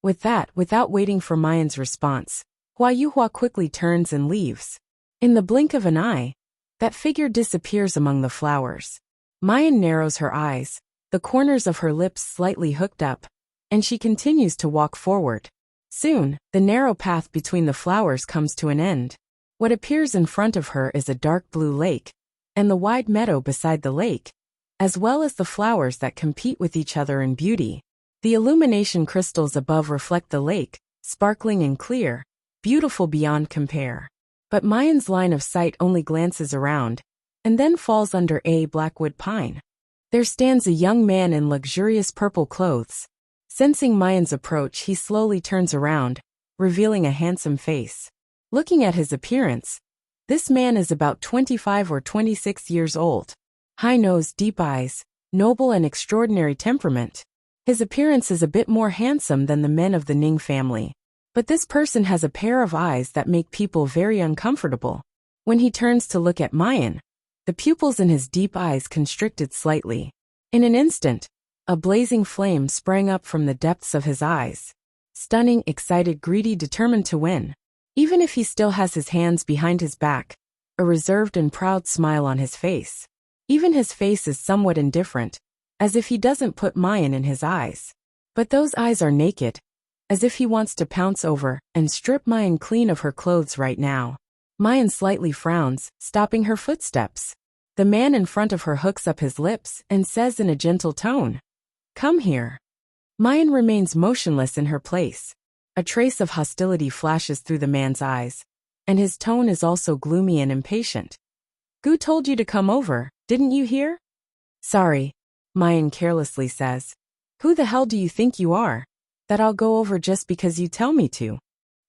With that, without waiting for Mayan's response, Hua Yuhua quickly turns and leaves. In the blink of an eye, that figure disappears among the flowers. Mayan narrows her eyes, the corners of her lips slightly hooked up, and she continues to walk forward. Soon, the narrow path between the flowers comes to an end. What appears in front of her is a dark blue lake, and the wide meadow beside the lake, as well as the flowers that compete with each other in beauty. The illumination crystals above reflect the lake, sparkling and clear, beautiful beyond compare. But Mayan's line of sight only glances around, and then falls under a blackwood pine. There stands a young man in luxurious purple clothes. Sensing Mayan's approach, he slowly turns around, revealing a handsome face. Looking at his appearance, this man is about 25 or 26 years old. High nose, deep eyes, noble and extraordinary temperament. His appearance is a bit more handsome than the men of the Ning family. But this person has a pair of eyes that make people very uncomfortable. When he turns to look at Mayan, the pupils in his deep eyes constricted slightly. In an instant, a blazing flame sprang up from the depths of his eyes. Stunning, excited, greedy, determined to win. Even if he still has his hands behind his back, a reserved and proud smile on his face. Even his face is somewhat indifferent, as if he doesn't put Mayan in his eyes. But those eyes are naked, as if he wants to pounce over and strip Mayan clean of her clothes right now. Mayan slightly frowns, stopping her footsteps. The man in front of her hooks up his lips and says in a gentle tone, "Come here." Mayan remains motionless in her place. A trace of hostility flashes through the man's eyes, and his tone is also gloomy and impatient. "Gu told you to come over, didn't you hear?" "Sorry," Mayan carelessly says. "Who the hell do you think you are, that I'll go over just because you tell me to?"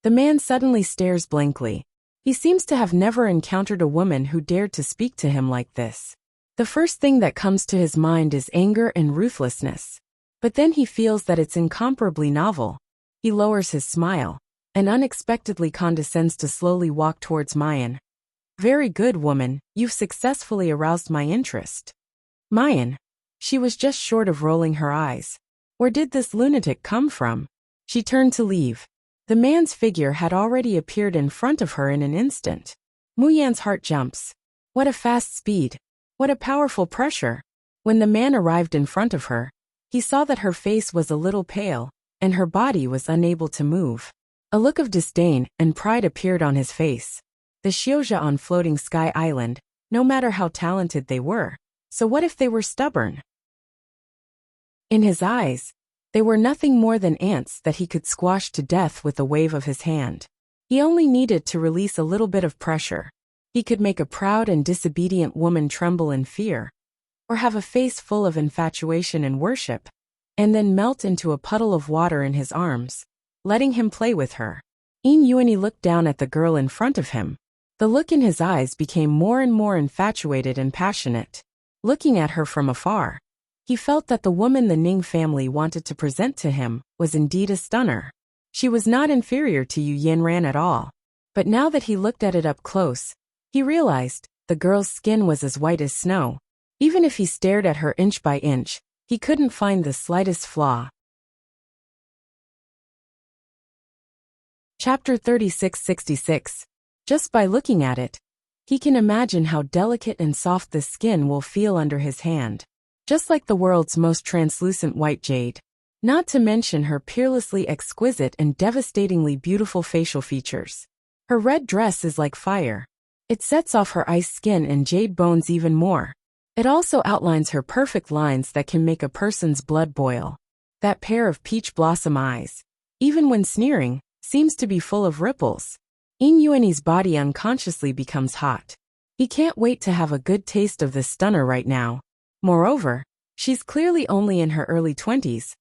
The man suddenly stares blankly, He seems to have never encountered a woman who dared to speak to him like this. The first thing that comes to his mind is anger and ruthlessness. But then he feels that it's incomparably novel. He lowers his smile and unexpectedly condescends to slowly walk towards Mayan. Very good, woman, you've successfully aroused my interest. Mayan. She was just short of rolling her eyes. Where did this lunatic come from? She turned to leave. The man's figure had already appeared in front of her in an instant. Muyan's heart jumps. What a fast speed. What a powerful pressure. When the man arrived in front of her, he saw that her face was a little pale, and her body was unable to move. A look of disdain and pride appeared on his face. The Xiozha on Floating Sky Island, no matter how talented they were, so what if they were stubborn? In his eyes, they were nothing more than ants that he could squash to death with a wave of his hand. He only needed to release a little bit of pressure. He could make a proud and disobedient woman tremble in fear, or have a face full of infatuation and worship, and then melt into a puddle of water in his arms, letting him play with her. Yin Yuanyi looked down at the girl in front of him. The look in his eyes became more and more infatuated and passionate. Looking at her from afar, he felt that the woman the Ning family wanted to present to him was indeed a stunner. She was not inferior to Yu Yanran at all. But now that he looked at it up close, he realized the girl's skin was as white as snow. Even if he stared at her inch by inch, he couldn't find the slightest flaw. Chapter 3666. Just by looking at it, he can imagine how delicate and soft the skin will feel under his hand. Just like the world's most translucent white jade. Not to mention her peerlessly exquisite and devastatingly beautiful facial features. Her red dress is like fire. It sets off her ice skin and jade bones even more. It also outlines her perfect lines that can make a person's blood boil. That pair of peach blossom eyes, even when sneering, seems to be full of ripples. Yin Yuanyi's body unconsciously becomes hot. He can't wait to have a good taste of this stunner right now. Moreover, she's clearly only in her early 20s,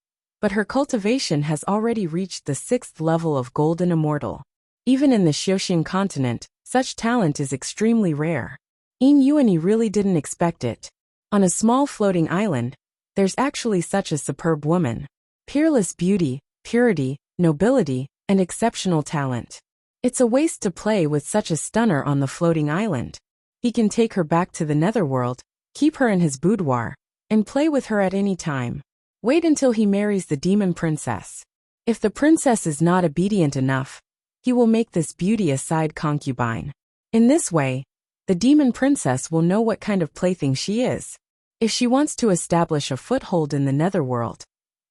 but her cultivation has already reached the 6th level of Golden Immortal. Even in the Xiaoxian continent, such talent is extremely rare. Yin Yuanyi really didn't expect it. On a small floating island, there's actually such a superb woman. Peerless beauty, purity, nobility, and exceptional talent. It's a waste to play with such a stunner on the floating island. He can take her back to the netherworld, keep her in his boudoir, and play with her at any time. Wait until he marries the demon princess. If the princess is not obedient enough, he will make this beauty a side concubine. In this way, the demon princess will know what kind of plaything she is. If she wants to establish a foothold in the netherworld,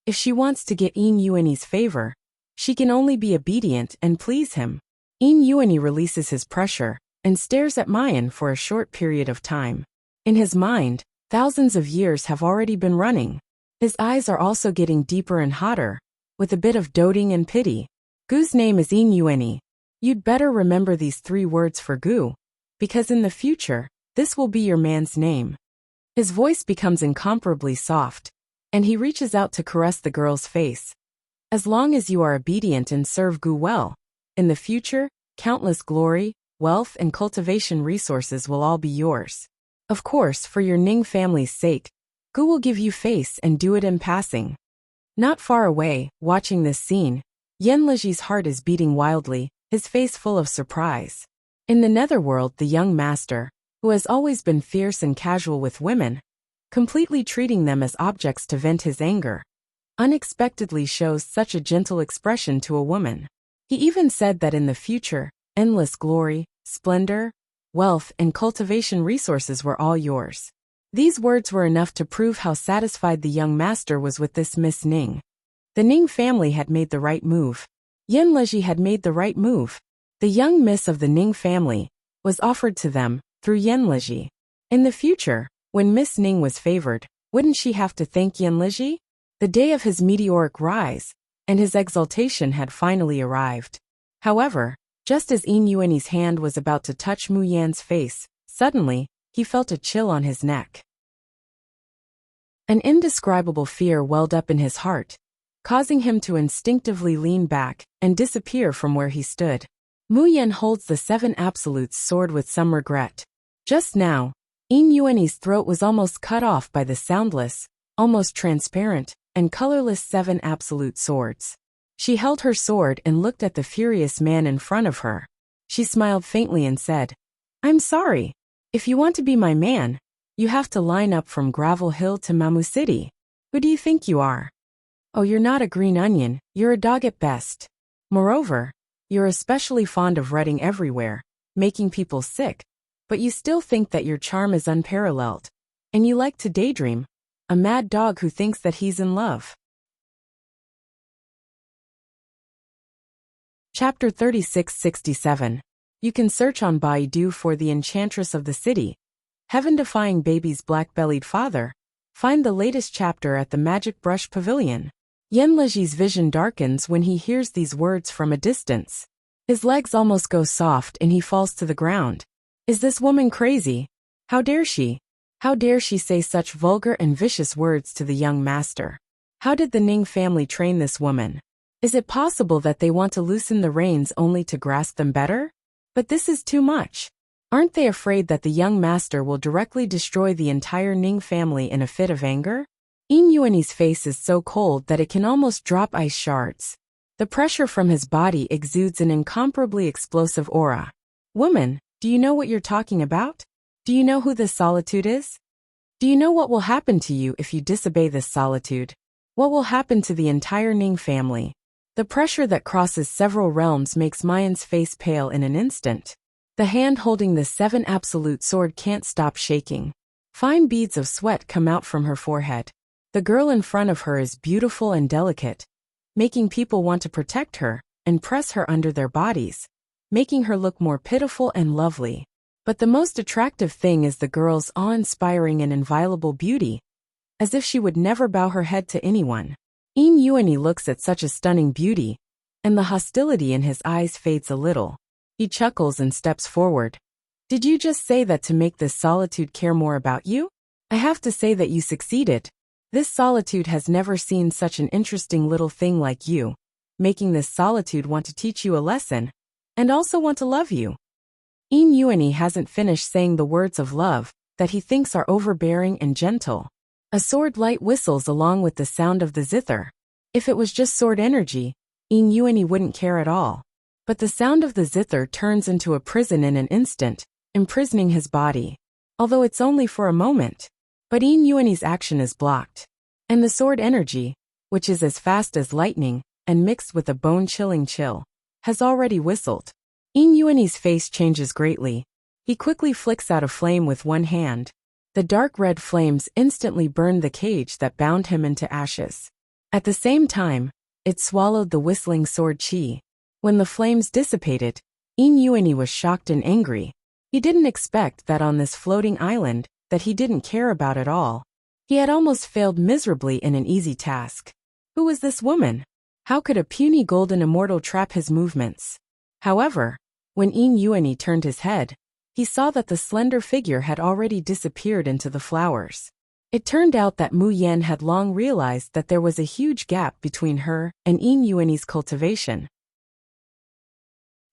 if she wants to get Yin Yuanyi's favor, she can only be obedient and please him. Yin Yuanyi releases his pressure and stares at Mayan for a short period of time. In his mind, thousands of years have already been running. His eyes are also getting deeper and hotter, with a bit of doting and pity. Gu's name is Yin Yuanyi. You'd better remember these 3 words for Gu, because in the future, this will be your man's name. His voice becomes incomparably soft, and he reaches out to caress the girl's face. As long as you are obedient and serve Gu well, in the future, countless glory, wealth, and cultivation resources will all be yours. Of course, for your Ning family's sake, Gu will give you face and do it in passing. Not far away, watching this scene, Yanleji's heart is beating wildly, his face full of surprise. In the netherworld, the young master, who has always been fierce and casual with women, completely treating them as objects to vent his anger, unexpectedly shows such a gentle expression to a woman. He even said that in the future, endless glory, splendor, wealth, and cultivation resources were all yours. These words were enough to prove how satisfied the young master was with this Miss Ning. The Ning family had made the right move. Yanleji had made the right move. The young miss of the Ning family was offered to them through Yanleji. In the future, when Miss Ning was favored, wouldn't she have to thank Yanleji? The day of his meteoric rise and his exaltation had finally arrived. However, just as Yin Yuanyi's hand was about to touch Mu Yan's face, suddenly, he felt a chill on his neck. An indescribable fear welled up in his heart, causing him to instinctively lean back and disappear from where he stood. Mu Yen holds the 7 absolutes sword with some regret. Just now, Yin Yuan's throat was almost cut off by the soundless, almost transparent, and colorless 7 absolute swords. She held her sword and looked at the furious man in front of her. She smiled faintly and said, "I'm sorry. If you want to be my man, you have to line up from Gravel Hill to Mamu City. Who do you think you are? Oh, you're not a green onion, you're a dog at best. Moreover, you're especially fond of running everywhere, making people sick, but you still think that your charm is unparalleled. And you like to daydream, a mad dog who thinks that he's in love." Chapter 3667. You can search on Baidu for the Enchantress of the City, Heaven-Defying Baby's Black-Bellied Father. Find the latest chapter at the Magic Brush Pavilion. Yan Leji's vision darkens when he hears these words from a distance. His legs almost go soft and he falls to the ground. Is this woman crazy? How dare she? How dare she say such vulgar and vicious words to the young master? How did the Ning family train this woman? Is it possible that they want to loosen the reins only to grasp them better? But this is too much. Aren't they afraid that the young master will directly destroy the entire Ning family in a fit of anger? Yin Yuan's face is so cold that it can almost drop ice shards. The pressure from his body exudes an incomparably explosive aura. Woman, do you know what you're talking about? Do you know who this solitude is? Do you know what will happen to you if you disobey this solitude? What will happen to the entire Ning family? The pressure that crosses several realms makes Mayan's face pale in an instant. The hand holding the 7 absolute sword can't stop shaking. Fine beads of sweat come out from her forehead. The girl in front of her is beautiful and delicate, making people want to protect her and press her under their bodies, making her look more pitiful and lovely. But the most attractive thing is the girl's awe-inspiring and inviolable beauty, as if she would never bow her head to anyone. Yin Yuan looks at such a stunning beauty, and the hostility in his eyes fades a little. He chuckles and steps forward. Did you just say that to make this solitude care more about you? I have to say that you succeeded. This solitude has never seen such an interesting little thing like you, making this solitude want to teach you a lesson, and also want to love you. Yin Yuan hasn't finished saying the words of love that he thinks are overbearing and gentle. A sword light whistles along with the sound of the zither. If it was just sword energy, Yin Yuan wouldn't care at all. But the sound of the zither turns into a prison in an instant, imprisoning his body. Although it's only for a moment. But Yin Yuan's action is blocked. And the sword energy, which is as fast as lightning, and mixed with a bone-chilling chill, has already whistled. Yin Yuan's face changes greatly. He quickly flicks out a flame with one hand. The dark red flames instantly burned the cage that bound him into ashes. At the same time, it swallowed the whistling sword chi. When the flames dissipated, Yin Yuan was shocked and angry. He didn't expect that on this floating island, that he didn't care about at all. He had almost failed miserably in an easy task. Who was this woman? How could a puny golden immortal trap his movements? However, when Yin Yuan turned his head, he saw that the slender figure had already disappeared into the flowers. It turned out that Mu Yan had long realized that there was a huge gap between her and Yin Yuan's cultivation.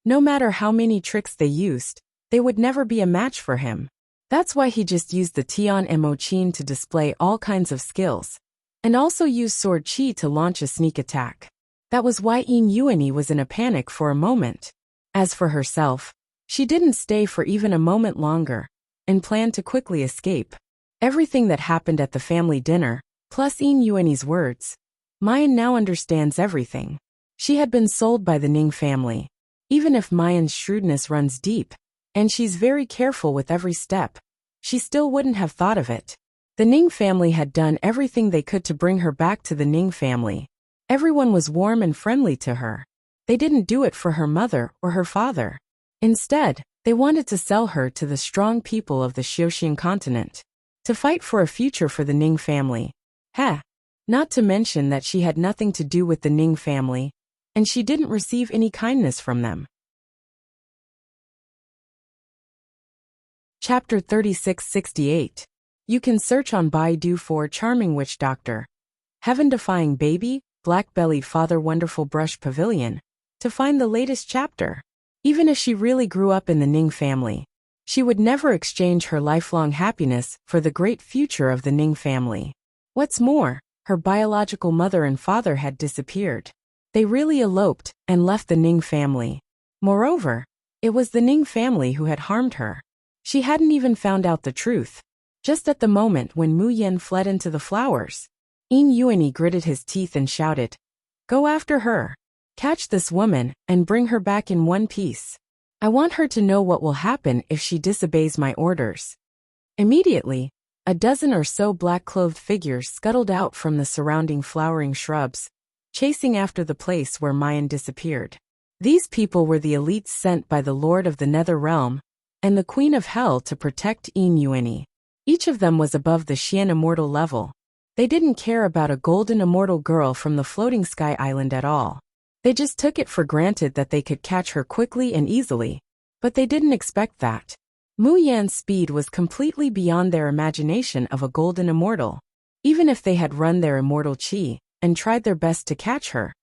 No matter how many tricks they used, they would never be a match for him. That's why he just used the Tian Mo Qin to display all kinds of skills, and also used sword chi to launch a sneak attack. That was why Yin Yuan was in a panic for a moment. As for herself, she didn't stay for even a moment longer, and planned to quickly escape. Everything that happened at the family dinner, plus Yin Yuan's words. Mayan now understands everything. She had been sold by the Ning family. Even if Mayan's shrewdness runs deep, and she's very careful with every step, she still wouldn't have thought of it. The Ning family had done everything they could to bring her back to the Ning family. Everyone was warm and friendly to her. They didn't do it for her mother or her father. Instead, they wanted to sell her to the strong people of the Xiuxian continent, to fight for a future for the Ning family. Not to mention that she had nothing to do with the Ning family, and she didn't receive any kindness from them. Chapter 3668. You can search on Baidu for Charming Witch Doctor, Heaven-Defying Baby, Black-Bellied Father Wonderful Brush Pavilion, to find the latest chapter. Even if she really grew up in the Ning family, she would never exchange her lifelong happiness for the great future of the Ning family. What's more, her biological mother and father had disappeared. They really eloped and left the Ning family. Moreover, it was the Ning family who had harmed her. She hadn't even found out the truth. Just at the moment when Mu Yen fled into the flowers, Yin Yuanyi gritted his teeth and shouted, "Go after her. Catch this woman and bring her back in one piece. I want her to know what will happen if she disobeys my orders." Immediately, a dozen or so black-clothed figures scuttled out from the surrounding flowering shrubs, chasing after the place where Mayan disappeared. These people were the elites sent by the Lord of the Nether Realm and the Queen of Hell to protect Yin Yuanyi. Each of them was above the Xian immortal level. They didn't care about a golden immortal girl from the floating sky island at all. They just took it for granted that they could catch her quickly and easily. But they didn't expect that. Mu Yan's speed was completely beyond their imagination of a golden immortal. Even if they had run their immortal chi and tried their best to catch her,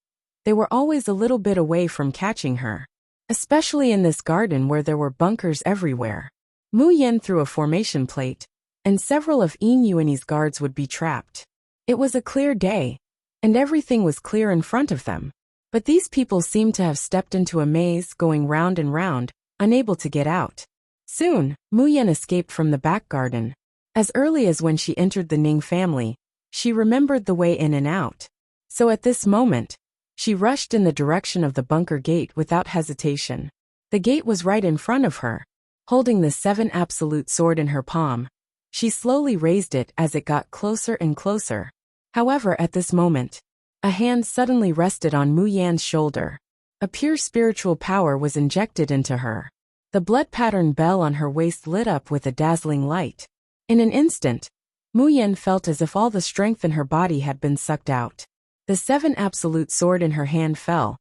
they were always a little bit away from catching her. Especially in this garden where there were bunkers everywhere. Mu Yan threw a formation plate, and several of Yin Yuanyi's guards would be trapped. It was a clear day, and everything was clear in front of them. But these people seemed to have stepped into a maze going round and round, unable to get out. Soon, Mu Yan escaped from the back garden. As early as when she entered the Ning family, she remembered the way in and out. So at this moment, she rushed in the direction of the bunker gate without hesitation. The gate was right in front of her. Holding the 7 absolute sword in her palm, she slowly raised it as it got closer and closer. However, at this moment, a hand suddenly rested on Mu Yan's shoulder. A pure spiritual power was injected into her. The blood-patterned bell on her waist lit up with a dazzling light. In an instant, Mu Yan felt as if all the strength in her body had been sucked out. The 7 absolute sword in her hand fell,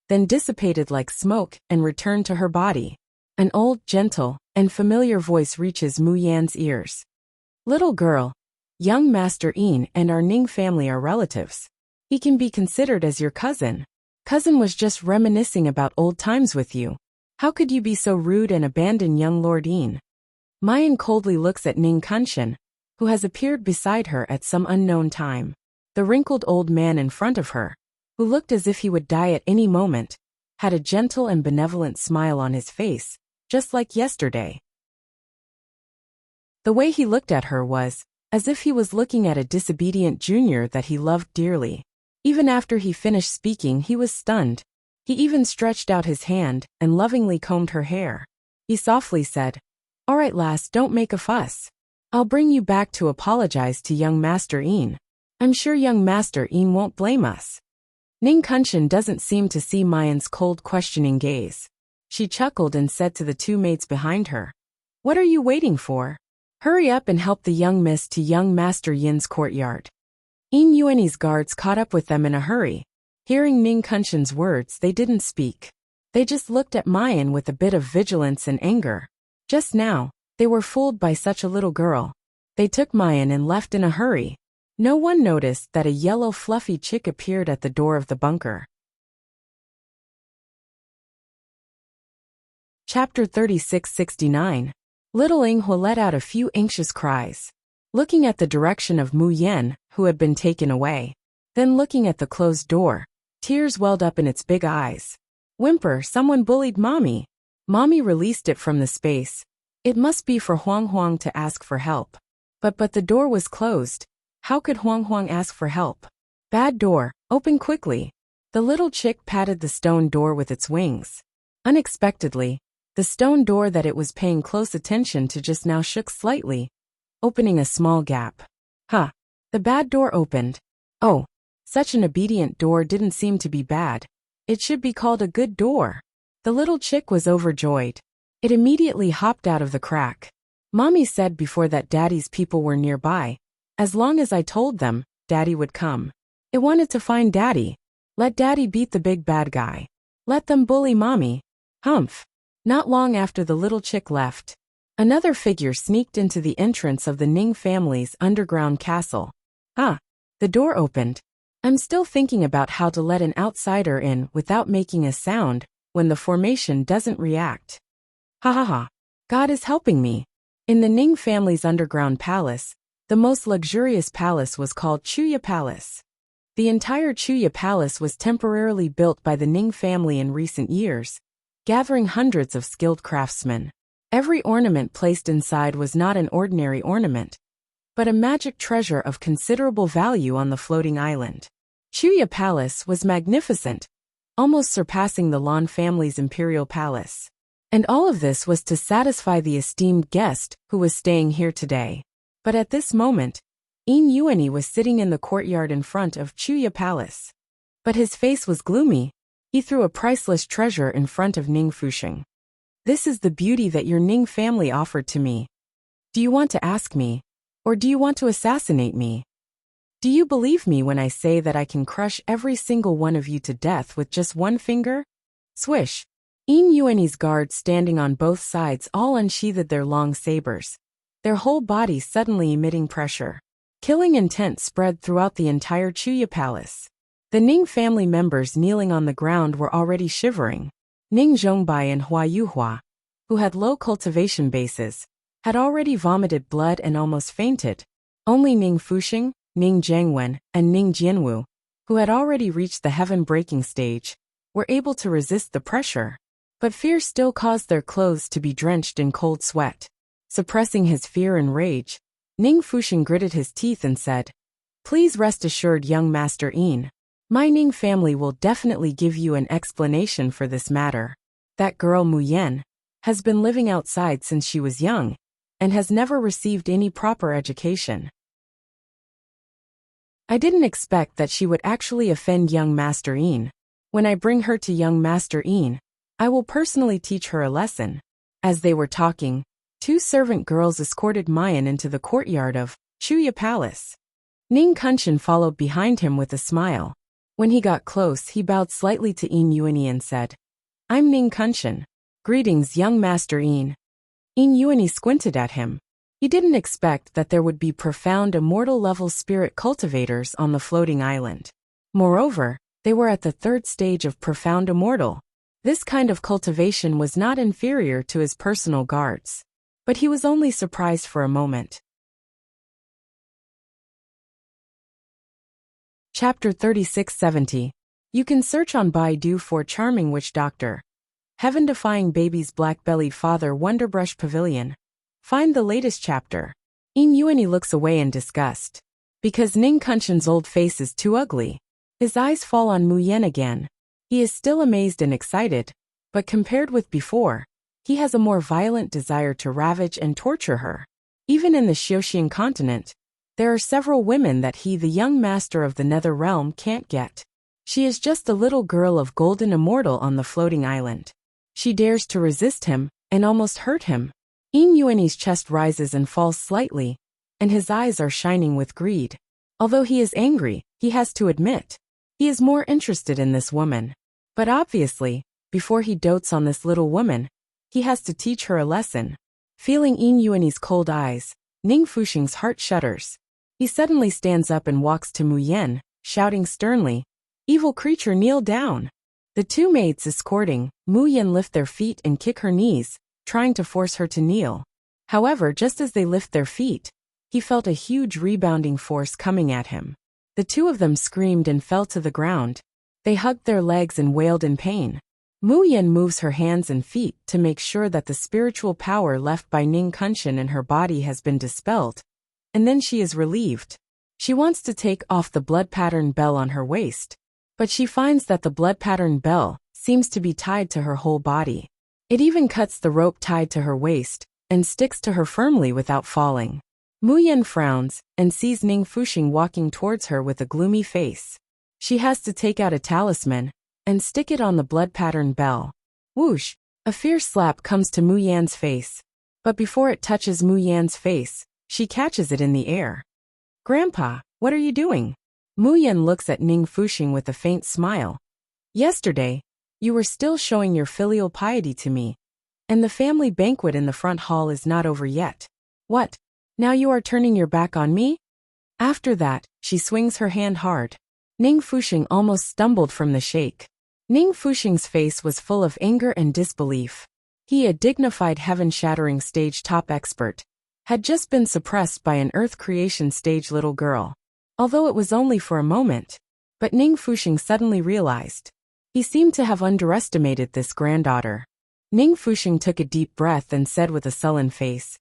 then dissipated like smoke and returned to her body. An old, gentle, and familiar voice reaches Mu Yan's ears. "Little girl, young Master Yin and our Ning family are relatives. He can be considered as your cousin. Cousin was just reminiscing about old times with you. How could you be so rude and abandon young Lord Yin?" Mayan coldly looks at Ning Kunshan, who has appeared beside her at some unknown time. The wrinkled old man in front of her, who looked as if he would die at any moment, had a gentle and benevolent smile on his face, just like yesterday. The way he looked at her was as if he was looking at a disobedient junior that he loved dearly. Even after he finished speaking, he was stunned. He even stretched out his hand and lovingly combed her hair. He softly said, "All right, lass, don't make a fuss. I'll bring you back to apologize to young Master Yin. I'm sure young Master Yin won't blame us." Ning Kunshan doesn't seem to see Mayan's cold questioning gaze. She chuckled and said to the 2 maids behind her, "What are you waiting for? Hurry up and help the young miss to young Master Yin's courtyard." Yin Yuanyi's guards caught up with them in a hurry. Hearing Ning Kunshan's words, they didn't speak. They just looked at Mayan with a bit of vigilance and anger. Just now, they were fooled by such a little girl. They took Mayan and left in a hurry. No one noticed that a yellow fluffy chick appeared at the door of the bunker. Chapter 3669. Little Inghua let out a few anxious cries. Looking at the direction of Mu Yan, who had been taken away. Then looking at the closed door, tears welled up in its big eyes. "Whimper, someone bullied Mommy." Mommy released it from the space. It must be for Huang Huang to ask for help. But the door was closed. How could Huang Huang ask for help? "Bad door, open quickly." The little chick patted the stone door with its wings. Unexpectedly, the stone door that it was paying close attention to just now shook slightly, opening a small gap. Huh. The bad door opened. Oh, such an obedient door didn't seem to be bad. It should be called a good door. The little chick was overjoyed. It immediately hopped out of the crack. Mommy said before that Daddy's people were nearby. As long as I told them, Daddy would come. It wanted to find Daddy. Let Daddy beat the big bad guy. Let them bully Mommy. Humph. Not long after the little chick left, another figure sneaked into the entrance of the Ning family's underground castle. The door opened. I'm still thinking about how to let an outsider in without making a sound, when the formation doesn't react. Ha ha ha. God is helping me. In the Ning family's underground palace, the most luxurious palace was called Chuya Palace. The entire Chuya Palace was temporarily built by the Ning family in recent years, gathering hundreds of skilled craftsmen. Every ornament placed inside was not an ordinary ornament, but a magic treasure of considerable value on the floating island. Chuya Palace was magnificent, almost surpassing the Lan family's imperial palace. And all of this was to satisfy the esteemed guest who was staying here today. But at this moment, Yin Yuani was sitting in the courtyard in front of Chuya Palace. But his face was gloomy. He threw a priceless treasure in front of Ning Fuxing. This is the beauty that your Ning family offered to me. Do you want to ask me? Or do you want to assassinate me? Do you believe me when I say that I can crush every single one of you to death with just one finger? Swish. Yin Yuani's guards standing on both sides all unsheathed their long sabers, their whole bodies suddenly emitting pressure. Killing intent spread throughout the entire Chuya Palace. The Ning family members kneeling on the ground were already shivering. Ning Zhongbai and Hua Yuhua, who had low cultivation bases, had already vomited blood and almost fainted. Only Ning Fuxing, Ning Zhangwen, and Ning Jianwu, who had already reached the heaven-breaking stage, were able to resist the pressure. But fear still caused their clothes to be drenched in cold sweat. Suppressing his fear and rage, Ning Fuxing gritted his teeth and said, "Please rest assured, young Master Yin. My Ning family will definitely give you an explanation for this matter. That girl Mu Yan has been living outside since she was young, and has never received any proper education. I didn't expect that she would actually offend young Master Yin. When I bring her to young Master Yin, I will personally teach her a lesson." As they were talking, two servant girls escorted Mayan into the courtyard of Chuya Palace. Ning Kunshan followed behind him with a smile. When he got close, he bowed slightly to Yin Yuani and said, "I'm Ning Kunshan. Greetings, young Master Yin." Yin Yuani squinted at him. He didn't expect that there would be profound immortal-level spirit cultivators on the floating island. Moreover, they were at the third stage of profound immortal. This kind of cultivation was not inferior to his personal guards. But he was only surprised for a moment. Chapter 3670. You can search on Baidu for Charming Witch Doctor. Heaven-Defying Baby's Black-Bellied Father Wonderbrush Pavilion. Find the latest chapter. Yin Yuani looks away in disgust. Because Ning Kunshan's old face is too ugly. His eyes fall on Mu Yan again. He is still amazed and excited, but compared with before, he has a more violent desire to ravage and torture her. Even in the Xiuxian continent, there are several women that he, the young master of the Nether Realm, can't get. She is just a little girl of golden immortal on the floating island. She dares to resist him, and almost hurt him. Yin Yuani's chest rises and falls slightly, and his eyes are shining with greed. Although he is angry, he has to admit, he is more interested in this woman. But obviously, before he dotes on this little woman, he has to teach her a lesson. Feeling Yin Yuani's cold eyes, Ning Fuxing's heart shudders. He suddenly stands up and walks to Mu Yan, shouting sternly, "Evil creature, kneel down!" The two maids escorting Mu Yan lift their feet and kick her knees, trying to force her to kneel. However, just as they lift their feet, he felt a huge rebounding force coming at him. The two of them screamed and fell to the ground. They hugged their legs and wailed in pain. Mu Yan moves her hands and feet to make sure that the spiritual power left by Ning Kunshan in her body has been dispelled, and then she is relieved. She wants to take off the blood pattern bell on her waist, but she finds that the blood pattern bell seems to be tied to her whole body. It even cuts the rope tied to her waist and sticks to her firmly without falling. Mu Yan frowns and sees Ning Fuxing walking towards her with a gloomy face. She has to take out a talisman and stick it on the blood pattern bell. Whoosh! A fierce slap comes to Mu Yan's face. But before it touches Mu Yan's face, she catches it in the air. "Grandpa, what are you doing?" Mu Yan looks at Ning Fuxing with a faint smile. "Yesterday, you were still showing your filial piety to me, and the family banquet in the front hall is not over yet. What? Now you are turning your back on me?" After that, she swings her hand hard. Ning Fuxing almost stumbled from the shake. Ning Fuxing's face was full of anger and disbelief. He, a dignified heaven-shattering stage top expert, had just been suppressed by an earth creation stage little girl. Although it was only for a moment, but Ning Fuxing suddenly realized. He seemed to have underestimated this granddaughter. Ning Fuxing took a deep breath and said with a sullen face,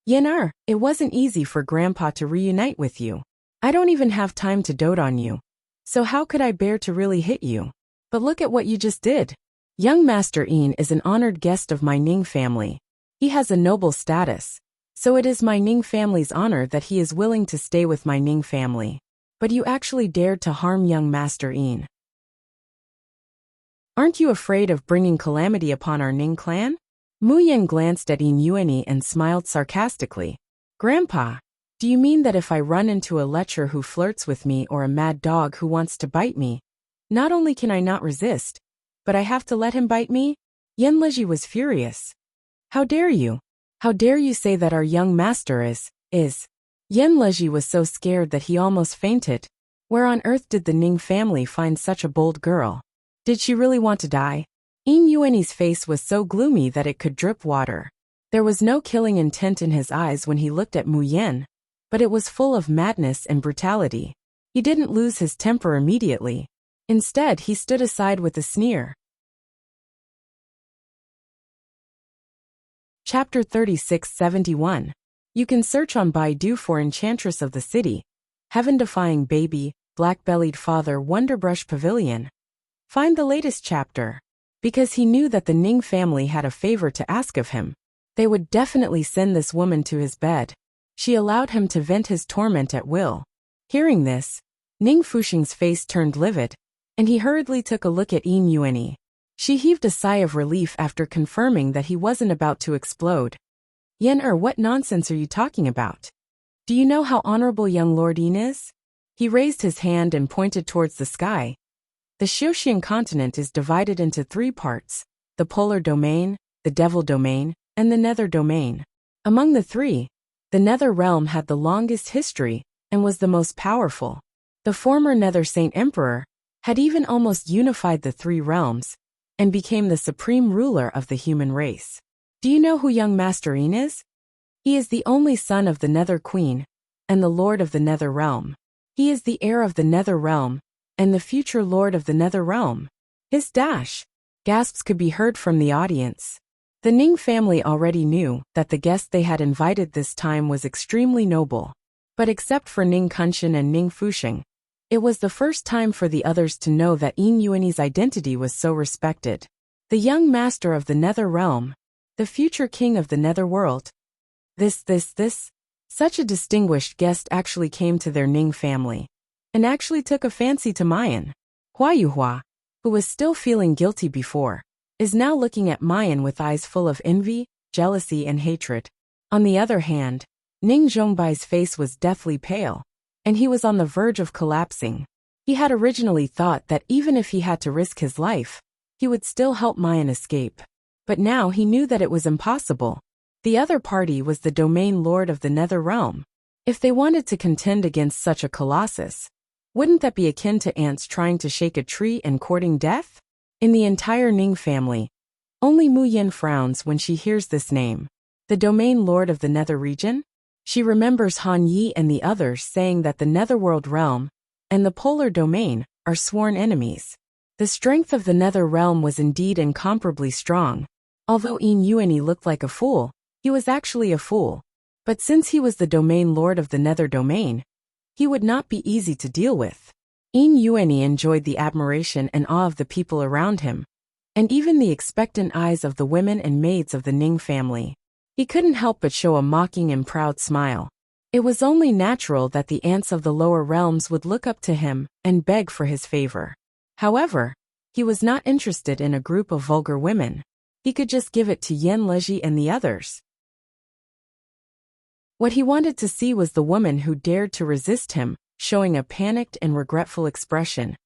Yan, it wasn't easy for Grandpa to reunite with you. I don't even have time to dote on you. So how could I bear to really hit you? But look at what you just did. Young Master Yin is an honored guest of my Ning family. He has a noble status. So it is my Ning family's honor that he is willing to stay with my Ning family. But you actually dared to harm young Master Yin. Aren't you afraid of bringing calamity upon our Ning clan? Mu Yin glanced at Yin Yuanyi and smiled sarcastically. Grandpa, do you mean that if I run into a lecher who flirts with me or a mad dog who wants to bite me, not only can I not resist, but I have to let him bite me? Yan Leji was furious. How dare you? How dare you say that our young master is? Yan Leji was so scared that he almost fainted. Where on earth did the Ning family find such a bold girl? Did she really want to die? Yin Yuanyi's face was so gloomy that it could drip water. There was no killing intent in his eyes when he looked at Mu Yin, but it was full of madness and brutality. He didn't lose his temper immediately. Instead, he stood aside with a sneer. Chapter 3671. You can search on Baidu for Enchantress of the City, Heaven-Defying Baby, Black-Bellied Father Wonderbrush Pavilion. Find the latest chapter. Because he knew that the Ning family had a favor to ask of him. They would definitely send this woman to his bed. She allowed him to vent his torment at will. Hearing this, Ning Fuxing's face turned livid, and he hurriedly took a look at Yin Yuanyi. She heaved a sigh of relief after confirming that he wasn't about to explode. Yan, what nonsense are you talking about? Do you know how honorable young Lord Yin is? He raised his hand and pointed towards the sky. The Xiuxian continent is divided into 3 parts, the polar domain, the devil domain, and the nether domain. Among the 3, the nether realm had the longest history and was the most powerful. The former Nether Saint Emperor had even almost unified the 3 realms and became the supreme ruler of the human race. Do you know who young Master Yin is? He is the only son of the Nether Queen and the Lord of the Nether Realm. He is the heir of the Nether Realm and the future Lord of the Nether Realm. His gasps could be heard from the audience. The Ning family already knew that the guest they had invited this time was extremely noble. But except for Ning Kunshan and Ning Fuxing, it was the first time for the others to know that Yin Yuanyi's identity was so respected. The young master of the Nether Realm, the future king of the Nether World. Such a distinguished guest actually came to their Ning family, and actually took a fancy to Mayan. Hua Yuhua, who was still feeling guilty before, is now looking at Mayan with eyes full of envy, jealousy, and hatred. On the other hand, Ning Zhongbai's face was deathly pale, and he was on the verge of collapsing. He had originally thought that even if he had to risk his life, he would still help Mayan escape. But now he knew that it was impossible. The other party was the domain lord of the Nether Realm. If they wanted to contend against such a colossus, wouldn't that be akin to ants trying to shake a tree and courting death? In the entire Ning family, only Mu Yin frowns when she hears this name. The domain lord of the Nether region? She remembers Han Yi and the others saying that the Netherworld realm and the polar domain are sworn enemies. The strength of the Nether realm was indeed incomparably strong. Although Yin Yuanyi looked like a fool, he was actually a fool. But since he was the domain lord of the Nether domain, he would not be easy to deal with. Yin Yuanyi enjoyed the admiration and awe of the people around him, and even the expectant eyes of the women and maids of the Ning family. He couldn't help but show a mocking and proud smile. It was only natural that the ants of the lower realms would look up to him and beg for his favor. However, he was not interested in a group of vulgar women. He could just give it to Yan Leji and the others. What he wanted to see was the woman who dared to resist him, showing a panicked and regretful expression,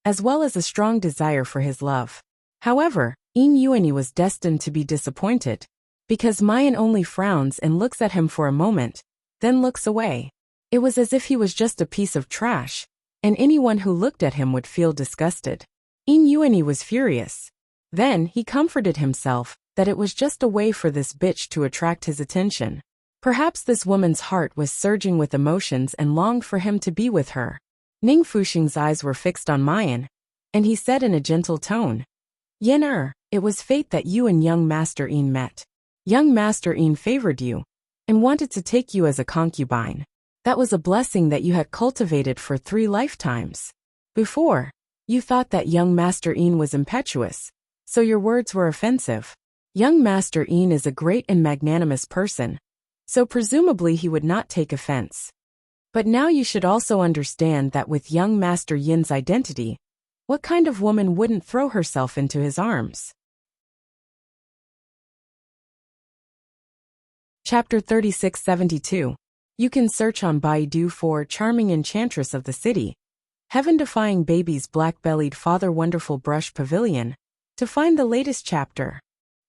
as well as a strong desire for his love. However, Yin Yuanyi was destined to be disappointed, because Mayan only frowns and looks at him for a moment, then looks away. It was as if he was just a piece of trash, and anyone who looked at him would feel disgusted. In Yuani was furious. Then he comforted himself that it was just a way for this bitch to attract his attention. Perhaps this woman's heart was surging with emotions and longed for him to be with her. Ning Fuxing's eyes were fixed on Mayan, and he said in a gentle tone, Yen it was fate that you and young Master Yin met. Young Master Yin favored you and wanted to take you as a concubine. That was a blessing that you had cultivated for 3 lifetimes. Before, you thought that young Master Yin was impetuous, so your words were offensive. Young Master Yin is a great and magnanimous person, so presumably he would not take offense. But now you should also understand that with young Master Yin's identity, what kind of woman wouldn't throw herself into his arms? Chapter 3672. You can search on Baidu for Charming Enchantress of the City, Heaven-Defying Baby's Black-Bellied Father Wonderful Brush Pavilion, to find the latest chapter.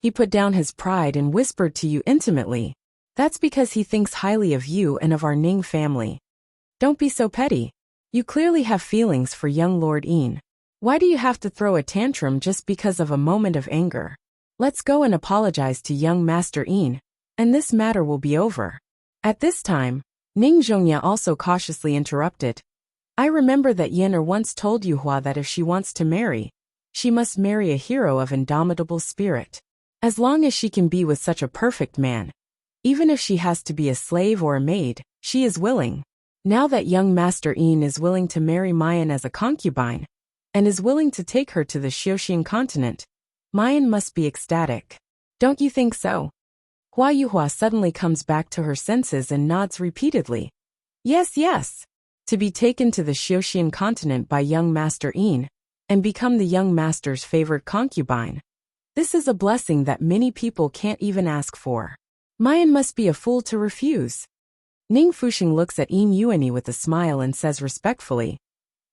He put down his pride and whispered to you intimately. That's because he thinks highly of you and of our Ning family. Don't be so petty. You clearly have feelings for young Lord Yin. Why do you have to throw a tantrum just because of a moment of anger? Let's go and apologize to young Master Yin, and this matter will be over. At this time, Ning Zhongya also cautiously interrupted. I remember that Yin once told Yuhua that if she wants to marry, she must marry a hero of indomitable spirit. As long as she can be with such a perfect man, even if she has to be a slave or a maid, she is willing. Now that young Master Yin is willing to marry Mayan as a concubine, and is willing to take her to the Xiuxian continent, Mayan must be ecstatic. Don't you think so? Hua Yuhua suddenly comes back to her senses and nods repeatedly. Yes, yes. To be taken to the Xiuxian continent by young Master Yin, and become the young master's favorite concubine. This is a blessing that many people can't even ask for. Mayan must be a fool to refuse. Ning Fuxing looks at Yin Yuani with a smile and says respectfully,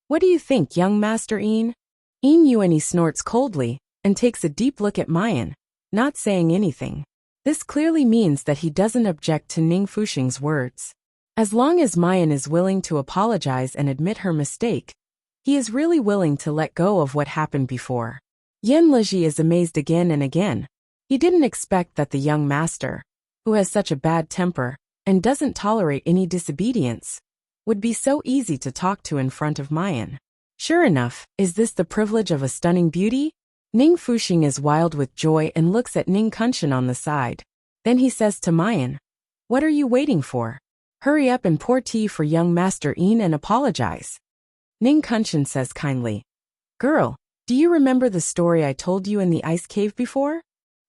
What do you think, young Master Yin? Yin Yuani snorts coldly and takes a deep look at Mayan, not saying anything. This clearly means that he doesn't object to Ning Fuxing's words. As long as Mayan is willing to apologize and admit her mistake, he is really willing to let go of what happened before. Yin Liji is amazed again and again. He didn't expect that the young master, who has such a bad temper and doesn't tolerate any disobedience, would be so easy to talk to in front of Mayan. Sure enough, is this the privilege of a stunning beauty? Ning Fuxing is wild with joy and looks at Ning Kunshan on the side. Then he says to Mayan, What are you waiting for? Hurry up and pour tea for young Master Yin and apologize. Ning Kunshan says kindly, Girl, do you remember the story I told you in the ice cave before?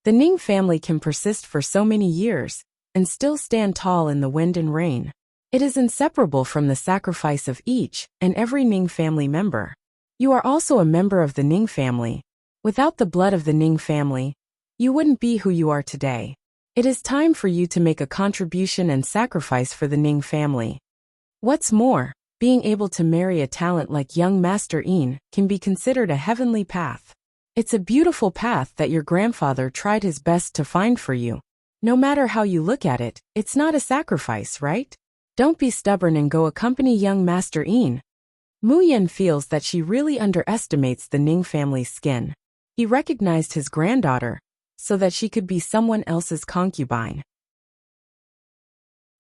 The Ning family can persist for so many years and still stand tall in the wind and rain. It is inseparable from the sacrifice of each and every Ning family member. You are also a member of the Ning family. Without the blood of the Ning family, you wouldn't be who you are today. It is time for you to make a contribution and sacrifice for the Ning family. What's more, being able to marry a talent like young Master Yin can be considered a heavenly path. It's a beautiful path that your grandfather tried his best to find for you. No matter how you look at it, it's not a sacrifice, right? Don't be stubborn and go accompany young Master Yin. Mu Yan feels that she really underestimates the Ning family's skin. He recognized his granddaughter, so that she could be someone else's concubine.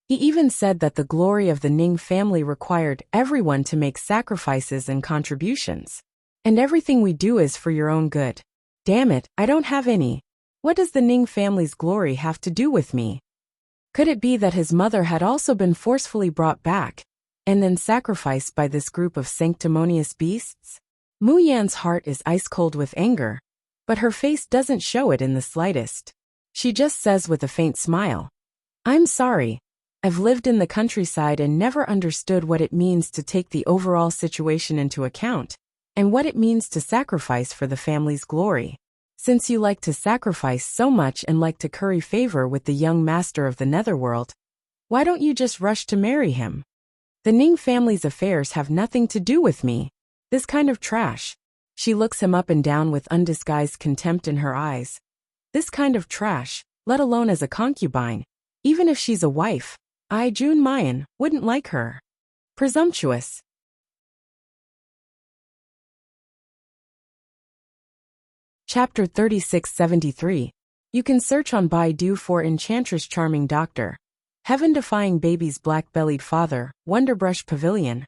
He even said that the glory of the Ning family required everyone to make sacrifices and contributions. And everything we do is for your own good. Damn it, I don't have any. What does the Ning family's glory have to do with me? Could it be that his mother had also been forcefully brought back, and then sacrificed by this group of sanctimonious beasts? Mu Yan's heart is ice-cold with anger, but her face doesn't show it in the slightest. She just says with a faint smile, I'm sorry. I've lived in the countryside and never understood what it means to take the overall situation into account, and what it means to sacrifice for the family's glory. Since you like to sacrifice so much and like to curry favor with the young master of the netherworld, why don't you just rush to marry him? The Ning family's affairs have nothing to do with me. This kind of trash. She looks him up and down with undisguised contempt in her eyes. This kind of trash, let alone as a concubine, even if she's a wife, I, Jun Mayan, wouldn't like her. Presumptuous. Chapter 3673. You can search on Baidu for Enchantress Charming Doctor. Heaven Defying Baby's Black-Bellied Father, Wonderbrush Pavilion.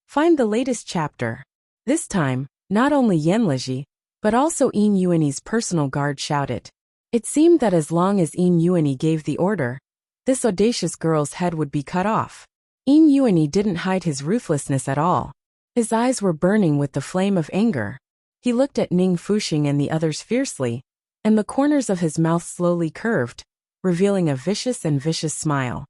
Find the latest chapter. This time, not only Yenleji, but also Yin Yuani's personal guard shouted. It seemed that as long as Yin Yuani gave the order, this audacious girl's head would be cut off. Yin Yuani didn't hide his ruthlessness at all. His eyes were burning with the flame of anger. He looked at Ning Fuxing and the others fiercely, and the corners of his mouth slowly curved, revealing a vicious smile.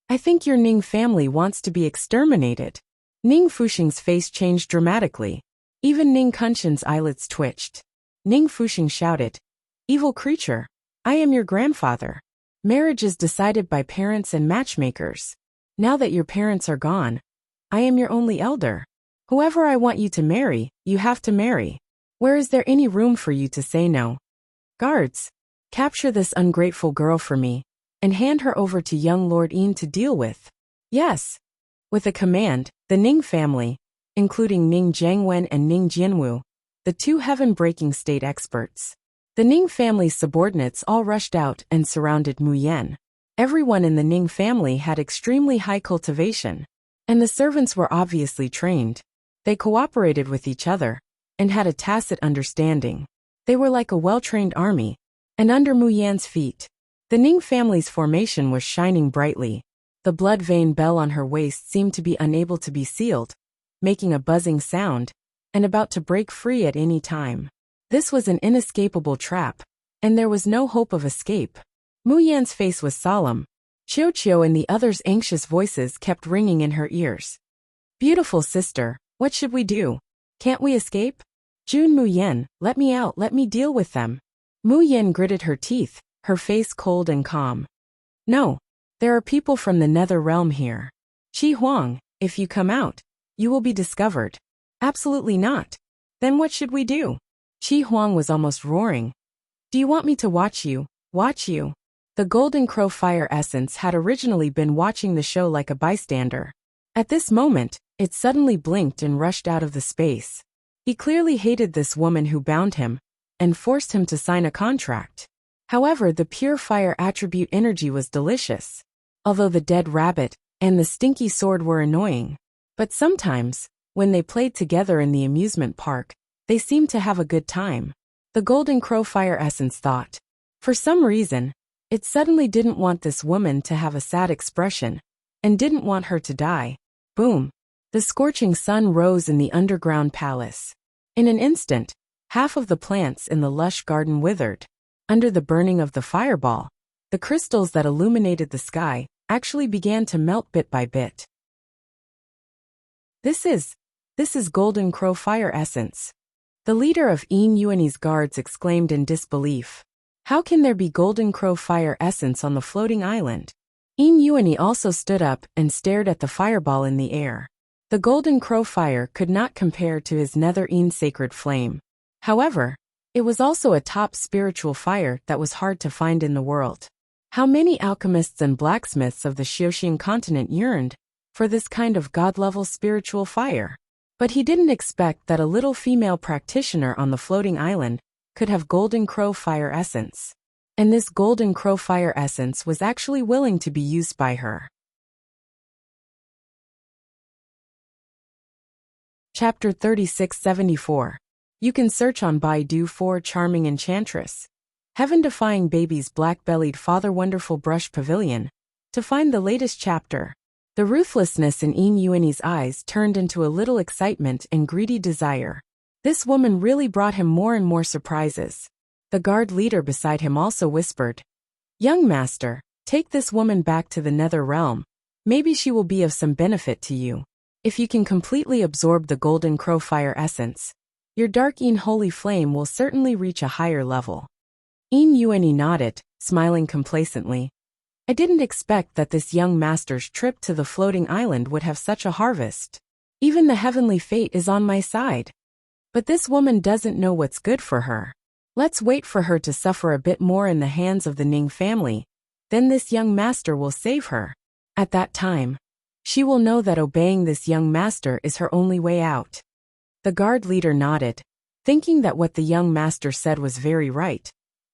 I think your Ning family wants to be exterminated. Ning Fuxing's face changed dramatically. Even Ning Kunshin's eyelids twitched. Ning Fuxing shouted, "Evil creature, I am your grandfather. Marriage is decided by parents and matchmakers. Now that your parents are gone, I am your only elder. Whoever I want you to marry, you have to marry. Where is there any room for you to say no? Guards, capture this ungrateful girl for me, and hand her over to young Lord Yin to deal with." Yes. With a command, the Ning family, including Ning Jiangwen and Ning Jianwu, the two heaven-breaking state experts. The Ning family's subordinates all rushed out and surrounded Mu Yan. Everyone in the Ning family had extremely high cultivation, and the servants were obviously trained. They cooperated with each other, and had a tacit understanding. They were like a well-trained army, and under Mu Yan's feet, the Ning family's formation was shining brightly. The blood vein bell on her waist seemed to be unable to be sealed, making a buzzing sound, and about to break free at any time. This was an inescapable trap, and there was no hope of escape. Mu Yan's face was solemn. Qiu and the others' anxious voices kept ringing in her ears. Beautiful sister, what should we do? Can't we escape? Jun Mu Yan, let me out, let me deal with them. Mu Yan gritted her teeth, her face cold and calm. No. There are people from the nether realm here. Qi Huang, if you come out, you will be discovered. Absolutely not. Then what should we do? Qi Huang was almost roaring. Do you want me to watch you? Watch you? The Golden Crow Fire Essence had originally been watching the show like a bystander. At this moment, it suddenly blinked and rushed out of the space. He clearly hated this woman who bound him, and forced him to sign a contract. However, the pure fire attribute energy was delicious. Although the dead rabbit and the stinky sword were annoying. But sometimes, when they played together in the amusement park, they seemed to have a good time. The Golden Crow Fire Essence thought. For some reason, it suddenly didn't want this woman to have a sad expression, and didn't want her to die. Boom! The scorching sun rose in the underground palace. In an instant, half of the plants in the lush garden withered. Under the burning of the fireball, the crystals that illuminated the sky actually began to melt bit by bit. This is Golden Crow Fire Essence. The leader of Yin Yuani's guards exclaimed in disbelief. How can there be Golden Crow Fire Essence on the floating island? Yin Yuani also stood up and stared at the fireball in the air. The Golden Crow Fire could not compare to his nether Yin sacred flame. However, it was also a top spiritual fire that was hard to find in the world. How many alchemists and blacksmiths of the Xiuxian continent yearned for this kind of god-level spiritual fire? But he didn't expect that a little female practitioner on the floating island could have Golden Crow Fire Essence. And this Golden Crow Fire Essence was actually willing to be used by her. Chapter 3674. You can search on Baidu for Charming Enchantress. Heaven Defying Baby's Black-Bellied Father Wonderful Brush Pavilion. To find the latest chapter. The ruthlessness in Yin Yuani's eyes turned into a little excitement and greedy desire. This woman really brought him more and more surprises. The guard leader beside him also whispered, "Young master, take this woman back to the nether realm. Maybe she will be of some benefit to you. If you can completely absorb the Golden Crow Fire Essence, your dark Yin holy flame will certainly reach a higher level." Yin Yuani nodded, smiling complacently. I didn't expect that this young master's trip to the floating island would have such a harvest. Even the heavenly fate is on my side. But this woman doesn't know what's good for her. Let's wait for her to suffer a bit more in the hands of the Ning family. Then this young master will save her. At that time, she will know that obeying this young master is her only way out. The guard leader nodded. thinking that what the young master said was very right.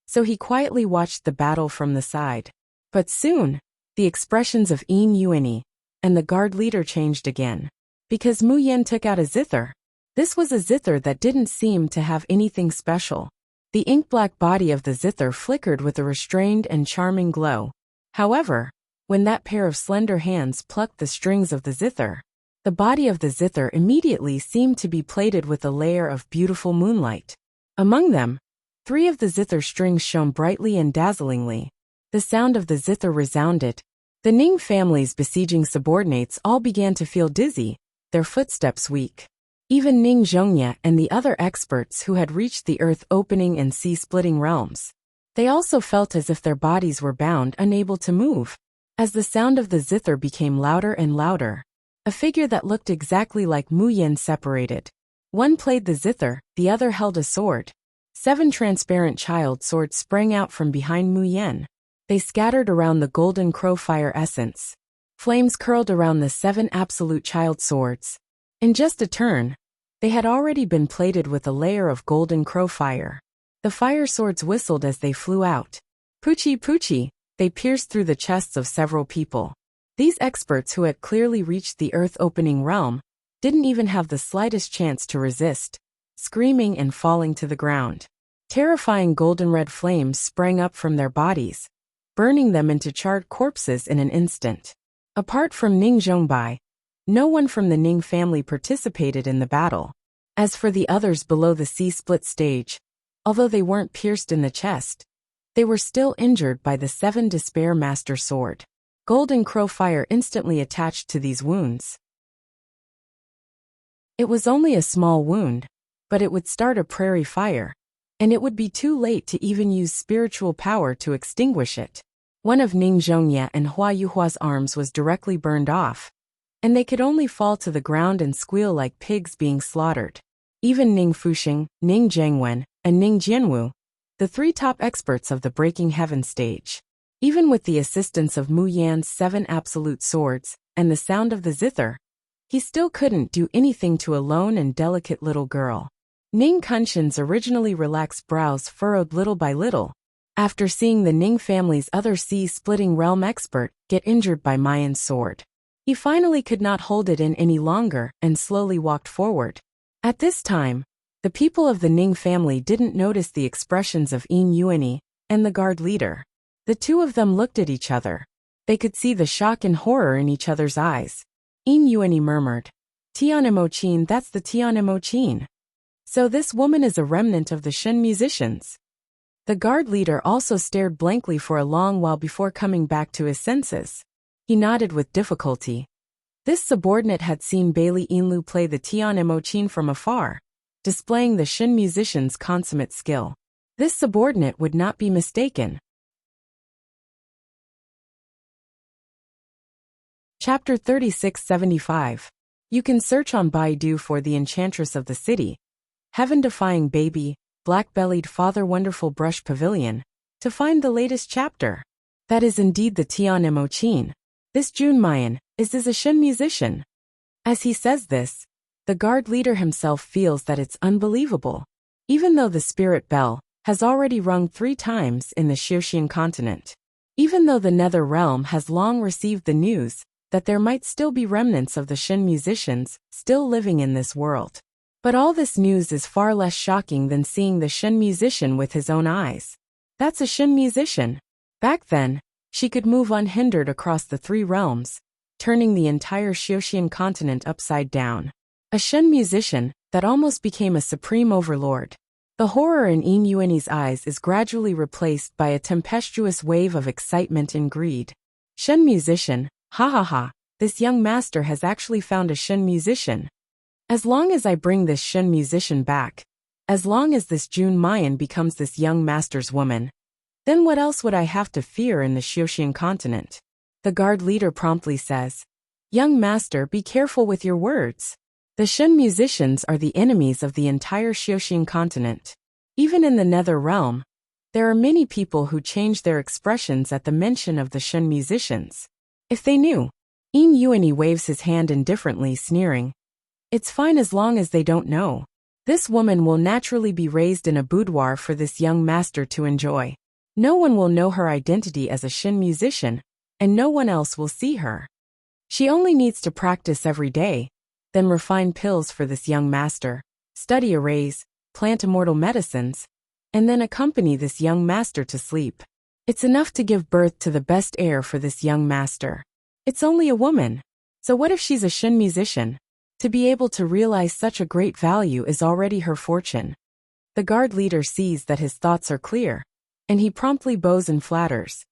So he quietly watched the battle from the side. But soon, the expressions of Yin Yuani and the guard leader changed again. Because Mu Yan took out a zither. This was a zither that didn't seem to have anything special. The ink-black body of the zither flickered with a restrained and charming glow. However, when that pair of slender hands plucked the strings of the zither, the body of the zither immediately seemed to be plated with a layer of beautiful moonlight. Among them, 3 of the zither strings shone brightly and dazzlingly. The sound of the zither resounded. The Ning family's besieging subordinates all began to feel dizzy, their footsteps weak. Even Ning Zhongye and the other experts who had reached the earth-opening and sea-splitting realms. They also felt as if their bodies were bound, unable to move. As the sound of the zither became louder and louder, a figure that looked exactly like Mu Yan separated. One played the zither, the other held a sword. 7 transparent child swords sprang out from behind Mu Yan. They scattered around the golden crow fire essence. Flames curled around the 7 absolute child swords. In just a turn, they had already been plated with a layer of golden crow fire. The fire swords whistled as they flew out. Poochie poochie, they pierced through the chests of several people. These experts who had clearly reached the earth-opening realm didn't even have the slightest chance to resist, screaming and falling to the ground. Terrifying golden-red flames sprang up from their bodies, burning them into charred corpses in an instant. Apart from Ning Zhongbai, no one from the Ning family participated in the battle. As for the others below the sea-split stage, although they weren't pierced in the chest, they were still injured by the 7 Despair Master Sword. Golden Crow Fire instantly attached to these wounds. It was only a small wound, but it would start a prairie fire, and it would be too late to even use spiritual power to extinguish it. One of Ning Zhongye and Hua Yuhua's arms was directly burned off, and they could only fall to the ground and squeal like pigs being slaughtered. Even Ning Fuxing, Ning Zhengwen, and Ning Jianwu, the 3 top experts of the Breaking Heaven stage. Even with the assistance of Mu Yan's 7 absolute swords and the sound of the zither, he still couldn't do anything to a lone and delicate little girl. Ning Kunshin's originally relaxed brows furrowed little by little, after seeing the Ning family's other sea-splitting realm expert get injured by Mayan's sword. He finally could not hold it in any longer and slowly walked forward. At this time, the people of the Ning family didn't notice the expressions of Yin Yuani and the guard leader. The 2 of them looked at each other. They could see the shock and horror in each other's eyes. Yin Yuani murmured, "Tianmo Qin, that's the Tianmo Qin. So this woman is a remnant of the Shen musicians." The guard leader also stared blankly for a long while before coming back to his senses. He nodded with difficulty. This subordinate had seen Bailey Yinlu play the Tianmo Qin from afar, displaying the Shen musician's consummate skill. This subordinate would not be mistaken. Chapter 3675. You can search on Baidu for the Enchantress of the City, Heaven-Defying Baby, Black-Bellied Father Wonderful Brush Pavilion, to find the latest chapter. That is indeed the Tianmo Qin. This Junmayan is a Shen musician. As he says this, the guard leader himself feels that it's unbelievable. Even though the spirit bell has already rung 3 times in the Xiuxian continent. Even though the Nether Realm has long received the news that there might still be remnants of the Shen musicians still living in this world. But all this news is far less shocking than seeing the Shen musician with his own eyes. That's a Shen musician. Back then, she could move unhindered across the 3 realms, turning the entire Xiuxian continent upside down. A Shen musician that almost became a supreme overlord. The horror in Yin Yuani's eyes is gradually replaced by a tempestuous wave of excitement and greed. Shen musician, ha ha ha, this young master has actually found a Shen musician. As long as I bring this Shen musician back, as long as this Jun Mayan becomes this young master's woman, then what else would I have to fear in the Xiuxian continent? The guard leader promptly says, "Young master, be careful with your words. The Shen musicians are the enemies of the entire Xiuxian continent. Even in the Nether Realm, there are many people who change their expressions at the mention of the Shen musicians. If they knew." Yin Yuani waves his hand indifferently, sneering. "It's fine as long as they don't know." This woman will naturally be raised in a boudoir for this young master to enjoy. No one will know her identity as a Shin musician, and no one else will see her. She only needs to practice every day, then refine pills for this young master, study arrays, plant immortal medicines, and then accompany this young master to sleep. It's enough to give birth to the best heir for this young master. It's only a woman. So what if she's a Shin musician? To be able to realize such a great value is already her fortune. The guard leader sees that his thoughts are clear, and he promptly bows and flatters.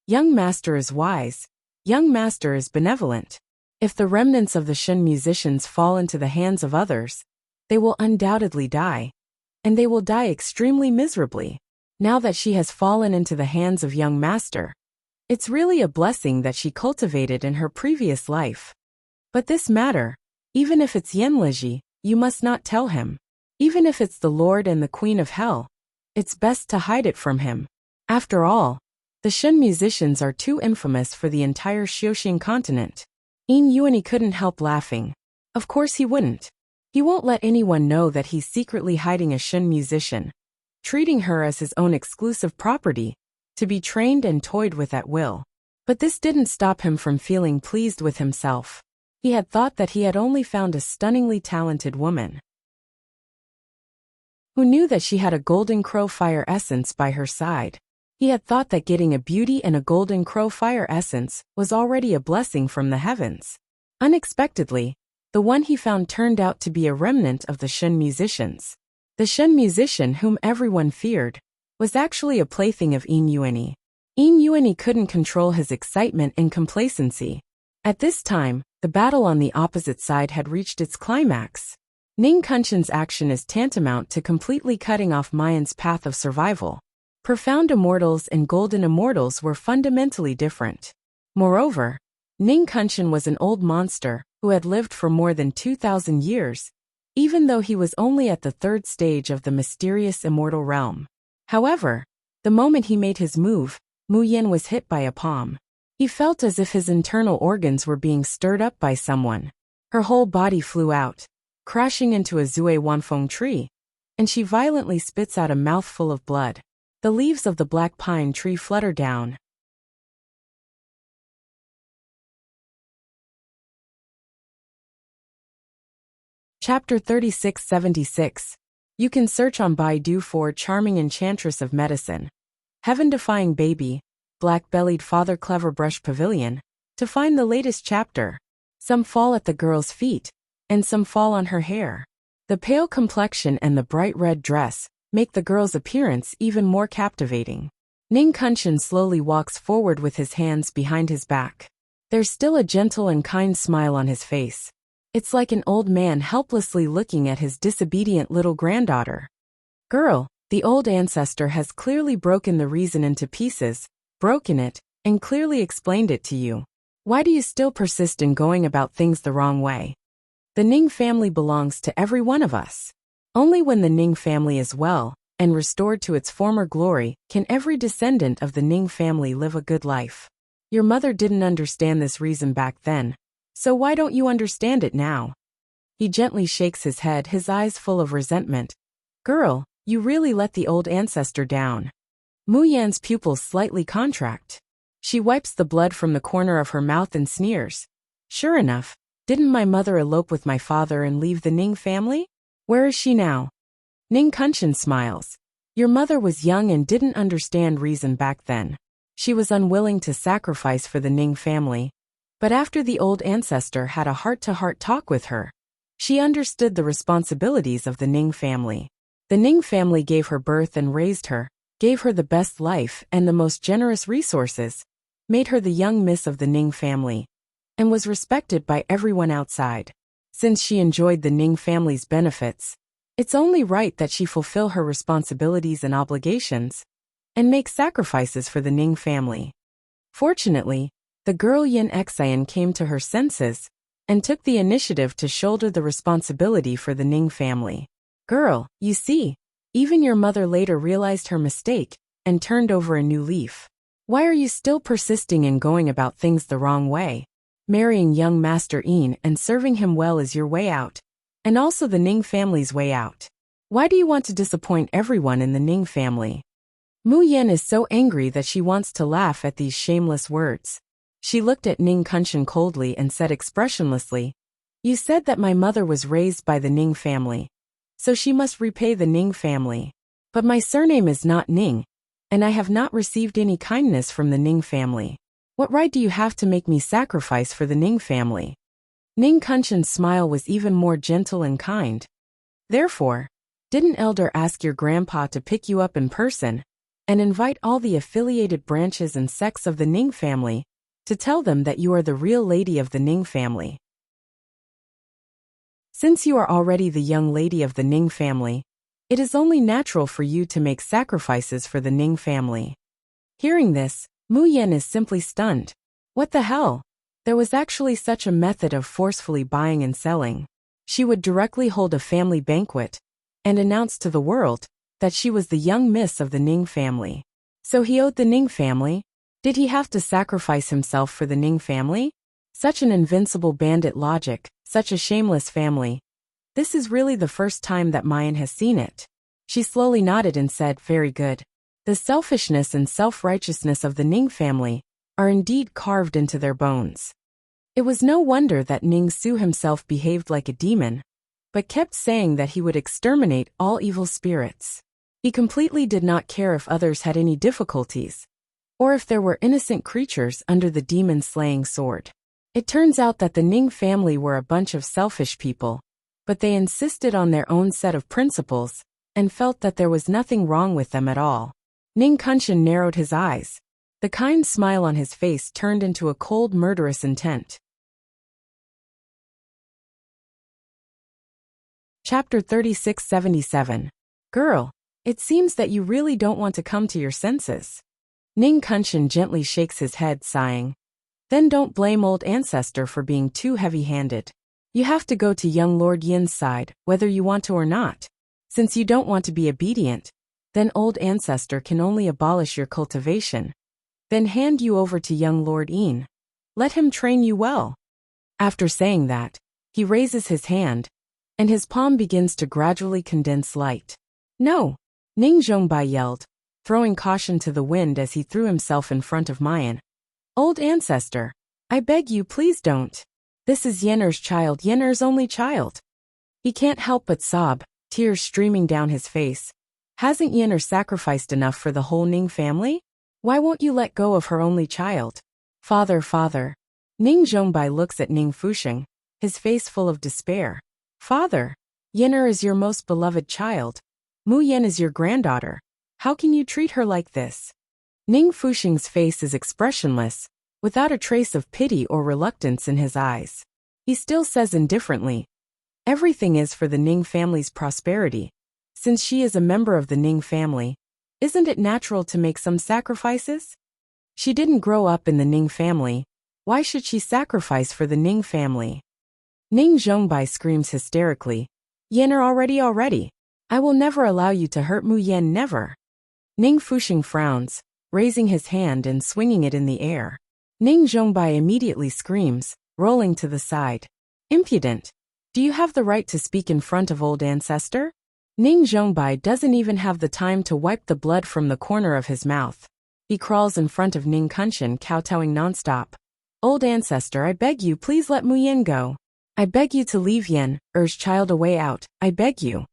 Young master is wise. Young master is benevolent. If the remnants of the Shin musicians fall into the hands of others, they will undoubtedly die, and they will die extremely miserably. Now that she has fallen into the hands of young master, it's really a blessing that she cultivated in her previous life. But this matter, even if it's Yenleji, you must not tell him. Even if it's the Lord and the Queen of Hell, it's best to hide it from him. After all, the Shin musicians are too infamous for the entire Xiuxian continent. In Yuani couldn't help laughing. Of course he wouldn't. He won't let anyone know that he's secretly hiding a Shin musician, treating her as his own exclusive property, to be trained and toyed with at will. But this didn't stop him from feeling pleased with himself. He had thought that he had only found a stunningly talented woman who knew that she had a golden crow fire essence by her side. He had thought that getting a beauty and a golden crow fire essence was already a blessing from the heavens. Unexpectedly, the one he found turned out to be a remnant of the Shin musicians. The Shin musician whom everyone feared was actually a plaything of In Yuani. In Yuani couldn't control his excitement and complacency. At this time, the battle on the opposite side had reached its climax. Ning Kunshin's action is tantamount to completely cutting off Mayan's path of survival. Profound immortals and golden immortals were fundamentally different. Moreover, Ning Kunshin was an old monster who had lived for more than 2,000 years, even though he was only at the third stage of the mysterious immortal realm. However, the moment he made his move, Mu Yin was hit by a palm. He felt as if his internal organs were being stirred up by someone. Her whole body flew out, crashing into a Zue Wanfeng tree, and she violently spits out a mouthful of blood. The leaves of the black pine tree flutter down. Chapter 3676. You can search on Baidu for Charming Enchantress of Medicine, Heaven-Defying Baby, Black-Bellied Father Clever Brush Pavilion, to find the latest chapter. Some fall at the girl's feet, and some fall on her hair. The pale complexion and the bright red dress make the girl's appearance even more captivating. Ning Kunshin slowly walks forward with his hands behind his back. There's still a gentle and kind smile on his face. It's like an old man helplessly looking at his disobedient little granddaughter. Girl, the old ancestor has clearly broken the reason into pieces, broken it, and clearly explained it to you. Why do you still persist in going about things the wrong way? The Ning family belongs to every one of us. Only when the Ning family is well and restored to its former glory can every descendant of the Ning family live a good life. Your mother didn't understand this reason back then, so why don't you understand it now? He gently shakes his head, his eyes full of resentment. Girl, you really let the old ancestor down. Mu Yan's pupils slightly contract. She wipes the blood from the corner of her mouth and sneers. Sure enough, didn't my mother elope with my father and leave the Ning family? Where is she now? Ning Kunshin smiles. Your mother was young and didn't understand reason back then. She was unwilling to sacrifice for the Ning family. But after the old ancestor had a heart-to-heart talk with her, she understood the responsibilities of the Ning family. The Ning family gave her birth and raised her, gave her the best life and the most generous resources, made her the young miss of the Ning family, and was respected by everyone outside. Since she enjoyed the Ning family's benefits, it's only right that she fulfill her responsibilities and obligations, and make sacrifices for the Ning family. Fortunately, the girl Yin Xian came to her senses, and took the initiative to shoulder the responsibility for the Ning family. Girl, you see, even your mother later realized her mistake, and turned over a new leaf. Why are you still persisting in going about things the wrong way? Marrying young Master Yin and serving him well is your way out, and also the Ning family's way out. Why do you want to disappoint everyone in the Ning family? Mu Yan is so angry that she wants to laugh at these shameless words. She looked at Ning Kunshan coldly and said expressionlessly, "You said that my mother was raised by the Ning family, so she must repay the Ning family. But my surname is not Ning, and I have not received any kindness from the Ning family. What right do you have to make me sacrifice for the Ning family?" Ning Kunshan's smile was even more gentle and kind. "Therefore, didn't Elder ask your grandpa to pick you up in person and invite all the affiliated branches and sects of the Ning family to tell them that you are the real lady of the Ning family? Since you are already the young lady of the Ning family, it is only natural for you to make sacrifices for the Ning family." Hearing this, Mu Yan is simply stunned. What the hell? There was actually such a method of forcefully buying and selling. She would directly hold a family banquet and announce to the world that she was the young miss of the Ning family. So he owed the Ning family? Did he have to sacrifice himself for the Ning family? Such an invincible bandit logic, such a shameless family. This is really the first time that Mayan has seen it. She slowly nodded and said, "Very good. The selfishness and self-righteousness of the Ning family are indeed carved into their bones." It was no wonder that Ning Su himself behaved like a demon, but kept saying that he would exterminate all evil spirits. He completely did not care if others had any difficulties, or if there were innocent creatures under the demon-slaying sword. It turns out that the Ning family were a bunch of selfish people, but they insisted on their own set of principles and felt that there was nothing wrong with them at all. Ning Kunshan narrowed his eyes. The kind smile on his face turned into a cold, murderous intent. Chapter 3677. Girl, it seems that you really don't want to come to your senses. Ning Kunshan gently shakes his head, sighing. Then don't blame old ancestor for being too heavy-handed. You have to go to young Lord Yin's side, whether you want to or not. Since you don't want to be obedient, then old ancestor can only abolish your cultivation, then hand you over to young Lord Yin. Let him train you well. After saying that, he raises his hand, and his palm begins to gradually condense light. "No!" Ning Zhongbai yelled, throwing caution to the wind as he threw himself in front of Mayan. "Old ancestor, I beg you, please don't. This is Yen'er's child, Yen'er's only child." He can't help but sob, tears streaming down his face. Hasn't Yen'er sacrificed enough for the whole Ning family? Why won't you let go of her only child? Father. Ning Zhongbai looks at Ning Fusheng, his face full of despair. "Father, Yen'er is your most beloved child. Mu Yan is your granddaughter. How can you treat her like this?" Ning Fusheng's face is expressionless, without a trace of pity or reluctance in his eyes. He still says indifferently, "Everything is for the Ning family's prosperity. Since she is a member of the Ning family, isn't it natural to make some sacrifices? She didn't grow up in the Ning family. Why should she sacrifice for the Ning family?" Ning Zhongbai screams hysterically, "Yen'er already. I will never allow you to hurt Mu Yan, never." Ning Fusheng frowns, raising his hand and swinging it in the air. Ning Zhongbai immediately screams, rolling to the side. "Impudent! Do you have the right to speak in front of old ancestor?" Ning Zhongbai doesn't even have the time to wipe the blood from the corner of his mouth. He crawls in front of Ning Kunshan, kowtowing nonstop. "Old ancestor, I beg you, please let Mu Yan go. I beg you to leave Yen'er's child a way out, I beg you."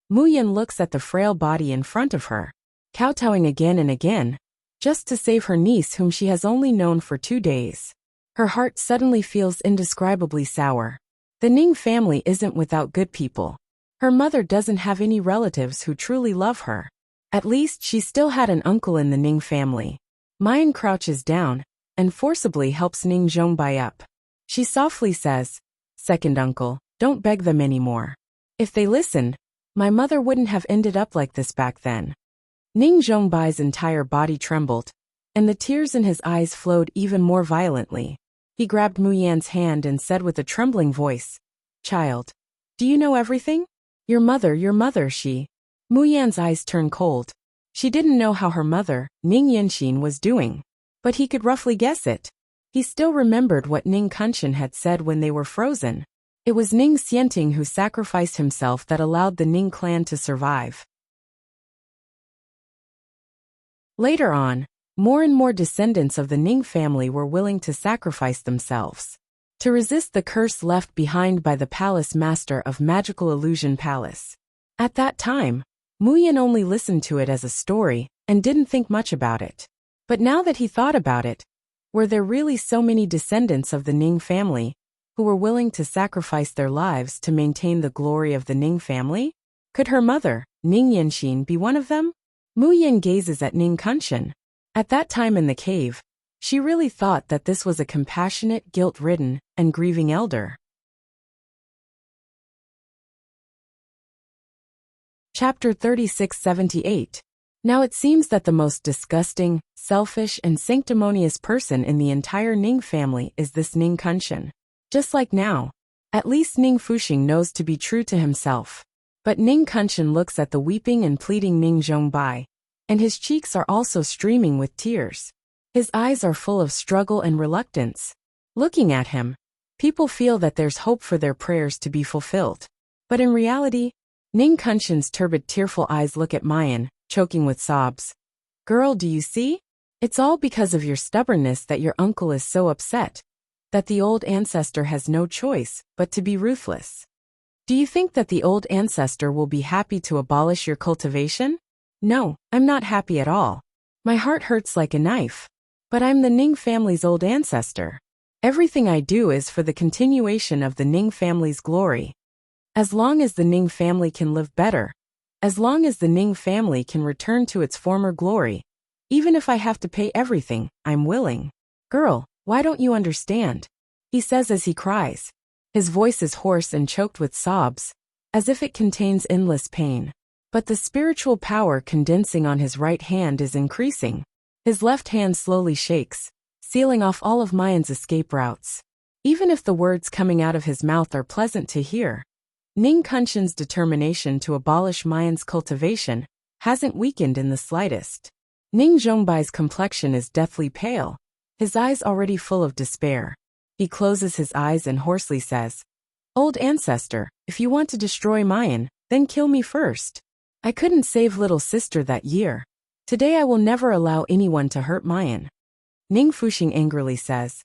Mu Yan looks at the frail body in front of her, kowtowing again and again, just to save her niece whom she has only known for 2 days. Her heart suddenly feels indescribably sour. The Ning family isn't without good people. Her mother doesn't have any relatives who truly love her. At least she still had an uncle in the Ning family. Mayan crouches down and forcibly helps Ning Zhongbai up. She softly says, "Second uncle, don't beg them anymore. If they listened, my mother wouldn't have ended up like this back then." Ning Zhongbai's entire body trembled, and the tears in his eyes flowed even more violently. He grabbed Mu Yan's hand and said with a trembling voice, "Child, do you know everything? Your mother, she." Mu Yan's eyes turned cold. She didn't know how her mother, Ning Yanxin, was doing, but he could roughly guess it. He still remembered what Ning Kunshan had said when they were frozen. It was Ning Xianting who sacrificed himself that allowed the Ning clan to survive. Later on, more and more descendants of the Ning family were willing to sacrifice themselves to resist the curse left behind by the palace master of Magical Illusion Palace. At that time, Mu Yan only listened to it as a story and didn't think much about it. But now that he thought about it, were there really so many descendants of the Ning family who were willing to sacrifice their lives to maintain the glory of the Ning family? Could her mother, Ning Yanxin, be one of them? Mu Yan gazes at Ning Kunshan. At that time in the cave, she really thought that this was a compassionate, guilt-ridden, and grieving elder. Chapter 3678. Now it seems that the most disgusting, selfish, and sanctimonious person in the entire Ning family is this Ning Kunshan. Just like now, at least Ning Fuxing knows to be true to himself. But Ning Kunshan looks at the weeping and pleading Ning Zhongbai, and his cheeks are also streaming with tears. His eyes are full of struggle and reluctance. Looking at him, people feel that there's hope for their prayers to be fulfilled. But in reality, Ning Kunshan's turbid tearful eyes look at Mayan, choking with sobs. Girl, do you see? It's all because of your stubbornness that your uncle is so upset, that the old ancestor has no choice but to be ruthless. Do you think that the old ancestor will be happy to abolish your cultivation? No, I'm not happy at all. My heart hurts like a knife. But I'm the Ning family's old ancestor. Everything I do is for the continuation of the Ning family's glory. As long as the Ning family can live better, as long as the Ning family can return to its former glory, even if I have to pay everything, I'm willing. Girl, why don't you understand? He says as he cries. His voice is hoarse and choked with sobs, as if it contains endless pain. But the spiritual power condensing on his right hand is increasing. His left hand slowly shakes, sealing off all of Mayan's escape routes. Even if the words coming out of his mouth are pleasant to hear, Ning Kunshan's determination to abolish Mayan's cultivation hasn't weakened in the slightest. Ning Zhongbai's complexion is deathly pale, his eyes already full of despair. He closes his eyes and hoarsely says, Old ancestor, if you want to destroy Mayan, then kill me first. I couldn't save little sister that year. Today I will never allow anyone to hurt Mayan. Ning Fuxing angrily says,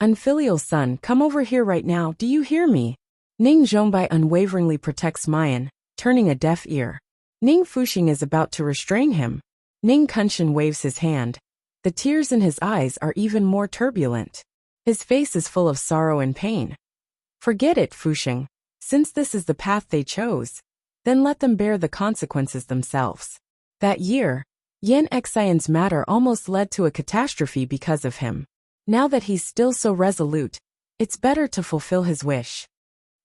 Unfilial son, come over here right now, do you hear me? Ning Zhongbai unwaveringly protects Mayan, turning a deaf ear. Ning Fuxing is about to restrain him. Ning Kunshan waves his hand. The tears in his eyes are even more turbulent. His face is full of sorrow and pain. Forget it, Fuxing. Since this is the path they chose, then let them bear the consequences themselves. That year, Yan Xian's matter almost led to a catastrophe because of him. Now that he's still so resolute, it's better to fulfill his wish.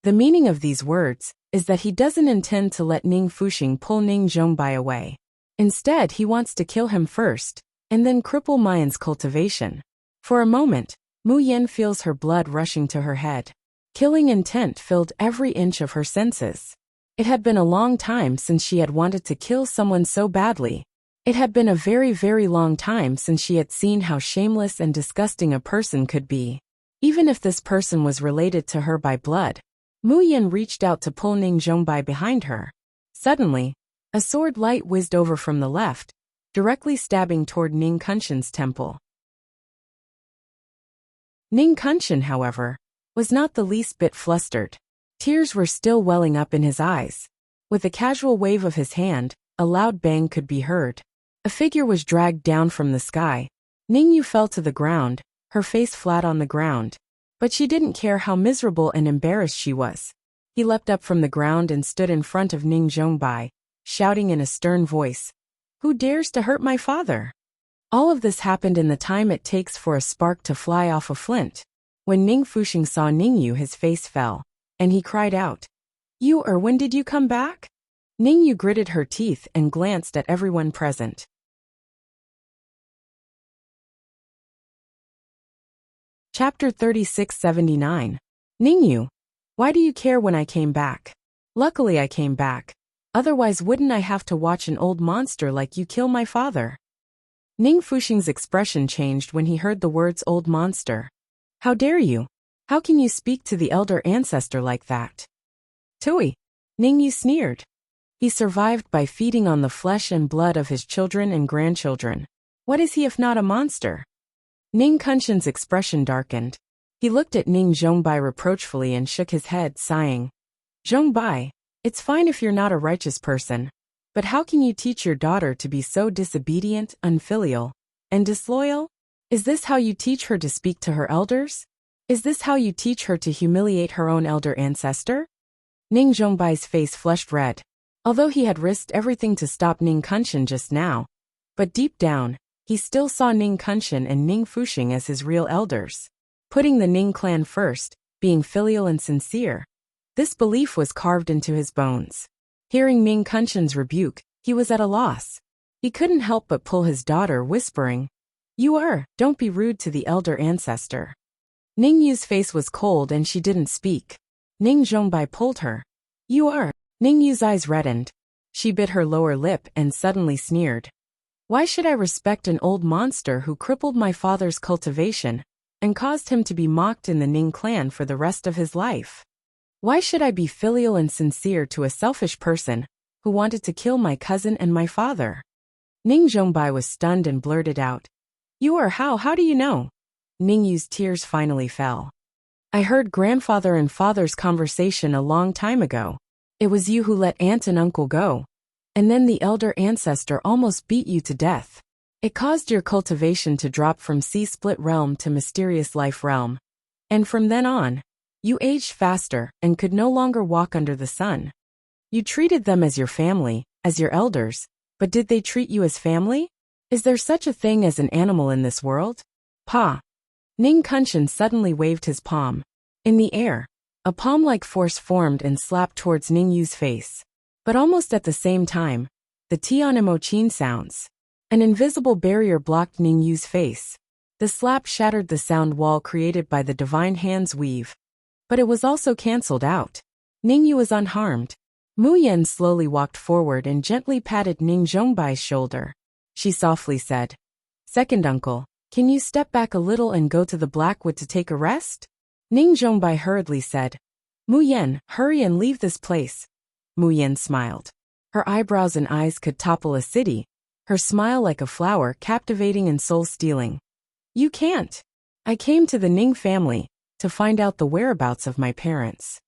The meaning of these words is that he doesn't intend to let Ning Fuxing pull Ning Zhongbai away. Instead, he wants to kill him first, and then cripple Mayan's cultivation. For a moment, Mu Yan feels her blood rushing to her head. Killing intent filled every inch of her senses. It had been a long time since she had wanted to kill someone so badly. It had been a very, very long time since she had seen how shameless and disgusting a person could be. Even if this person was related to her by blood. Mu Yan reached out to pull Ning Zhongbai behind her. Suddenly, a sword light whizzed over from the left, directly stabbing toward Ning Kunshan's temple. Ning Kunshan, however, was not the least bit flustered. Tears were still welling up in his eyes. With a casual wave of his hand, a loud bang could be heard. A figure was dragged down from the sky. Ning Yu fell to the ground, her face flat on the ground. But she didn't care how miserable and embarrassed she was. He leapt up from the ground and stood in front of Ning Zhongbai, shouting in a stern voice, Who dares to hurt my father? All of this happened in the time it takes for a spark to fly off a flint. When Ning Fuxing saw Ning Yu, his face fell, and he cried out, when did you come back? Ning Yu gritted her teeth and glanced at everyone present. Chapter 3679. Ning Yu, why do you care when I came back? Luckily I came back. Otherwise wouldn't I have to watch an old monster like you kill my father? Ning Fuxing's expression changed when he heard the words old monster. How dare you? How can you speak to the elder ancestor like that? Tui. Ningyu sneered. He survived by feeding on the flesh and blood of his children and grandchildren. What is he if not a monster? Ning Kunshin's expression darkened. He looked at Ning Zhongbai reproachfully and shook his head, sighing. Zhongbai, it's fine if you're not a righteous person. But how can you teach your daughter to be so disobedient, unfilial, and disloyal? Is this how you teach her to speak to her elders? Is this how you teach her to humiliate her own elder ancestor? Ning Zhongbai's face flushed red. Although he had risked everything to stop Ning Kunshin just now, but deep down, he still saw Ning Kunshin and Ning Fuxing as his real elders. Putting the Ning clan first, being filial and sincere. This belief was carved into his bones. Hearing Ning Kunshin's rebuke, he was at a loss. He couldn't help but pull his daughter, whispering, don't be rude to the elder ancestor. Ning Yu's face was cold and she didn't speak. Ning Zhongbai pulled her. Ning Yu's eyes reddened. She bit her lower lip and suddenly sneered. Why should I respect an old monster who crippled my father's cultivation and caused him to be mocked in the Ning clan for the rest of his life? Why should I be filial and sincere to a selfish person who wanted to kill my cousin and my father? Ning Zhongbai was stunned and blurted out. How do you know? Ning Yu's tears finally fell. I heard grandfather and father's conversation a long time ago. It was you who let aunt and uncle go. And then the elder ancestor almost beat you to death. It caused your cultivation to drop from sea-split realm to mysterious life realm. And from then on, you aged faster and could no longer walk under the sun. You treated them as your family, as your elders, but did they treat you as family? Is there such a thing as an animal in this world? Pa. Ning Kunshin suddenly waved his palm. In the air, a palm-like force formed and slapped towards Ning Yu's face. But almost at the same time, the Tian Mochin sounds. An invisible barrier blocked Ning Yu's face. The slap shattered the sound wall created by the divine hand's weave. But it was also cancelled out. Ning Yu was unharmed. Mu Yan slowly walked forward and gently patted Ning Zhongbai's shoulder. She softly said, Second uncle, can you step back a little and go to the Blackwood to take a rest? Ning Zhongbai hurriedly said, Mu Yan, hurry and leave this place. Mu Yan smiled. Her eyebrows and eyes could topple a city, her smile like a flower captivating and soul-stealing. You can't. I came to the Ning family to find out the whereabouts of my parents.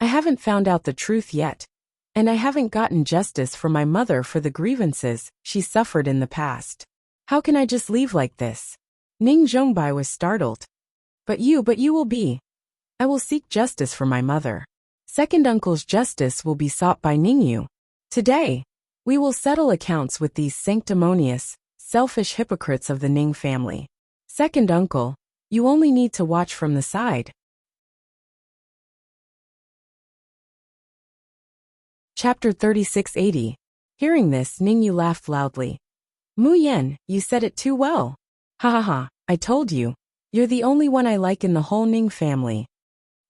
I haven't found out the truth yet, and I haven't gotten justice for my mother for the grievances she suffered in the past. How can I just leave like this? Ning Zhongbai was startled. But you will be. I will seek justice for my mother. Second uncle's justice will be sought by Ning Yu. Today, we will settle accounts with these sanctimonious, selfish hypocrites of the Ning family. Second uncle, you only need to watch from the side. Chapter 3680. Hearing this, Ning Yu laughed loudly. Mu Yan, you said it too well. Ha ha ha, I told you. You're the only one I like in the whole Ning family.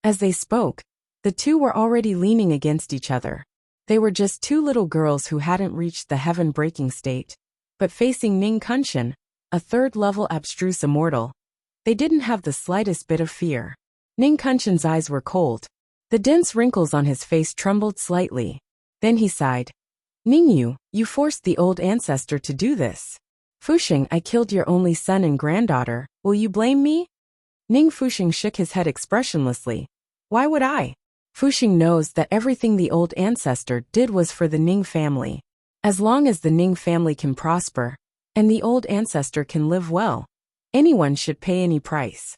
As they spoke, the two were already leaning against each other. They were just two little girls who hadn't reached the heaven-breaking state. But facing Ning Kunshin, a third-level abstruse immortal, they didn't have the slightest bit of fear. Ning Kunshin's eyes were cold. The dense wrinkles on his face trembled slightly. Then he sighed. Ningyu, you forced the old ancestor to do this. Fuxing, I killed your only son and granddaughter. Will you blame me? Ning Fuxing shook his head expressionlessly. Why would I? Fuxing knows that everything the old ancestor did was for the Ning family. As long as the Ning family can prosper, and the old ancestor can live well, anyone should pay any price.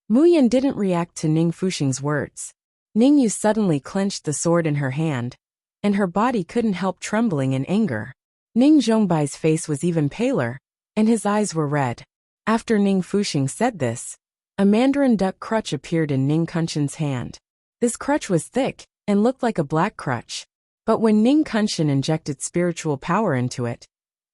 Mu Yan didn't react to Ning Fuxing's words. Ningyu suddenly clenched the sword in her hand, and her body couldn't help trembling in anger. Ning Zhongbai's face was even paler, and his eyes were red. After Ning Fuxing said this, a mandarin duck crutch appeared in Ning Kunshin's hand. This crutch was thick, and looked like a black crutch. But when Ning Kunshin injected spiritual power into it,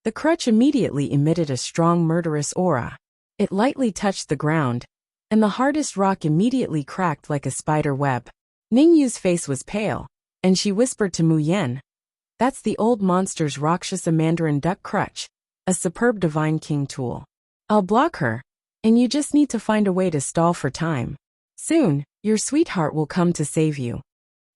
the crutch immediately emitted a strong murderous aura. It lightly touched the ground, and the hardest rock immediately cracked like a spider web. Ningyu's face was pale, and she whispered to Mu Yan, That's the old monster's Rakshasa Mandarin duck crutch, a superb divine king tool. I'll block her, and you just need to find a way to stall for time. Soon, your sweetheart will come to save you.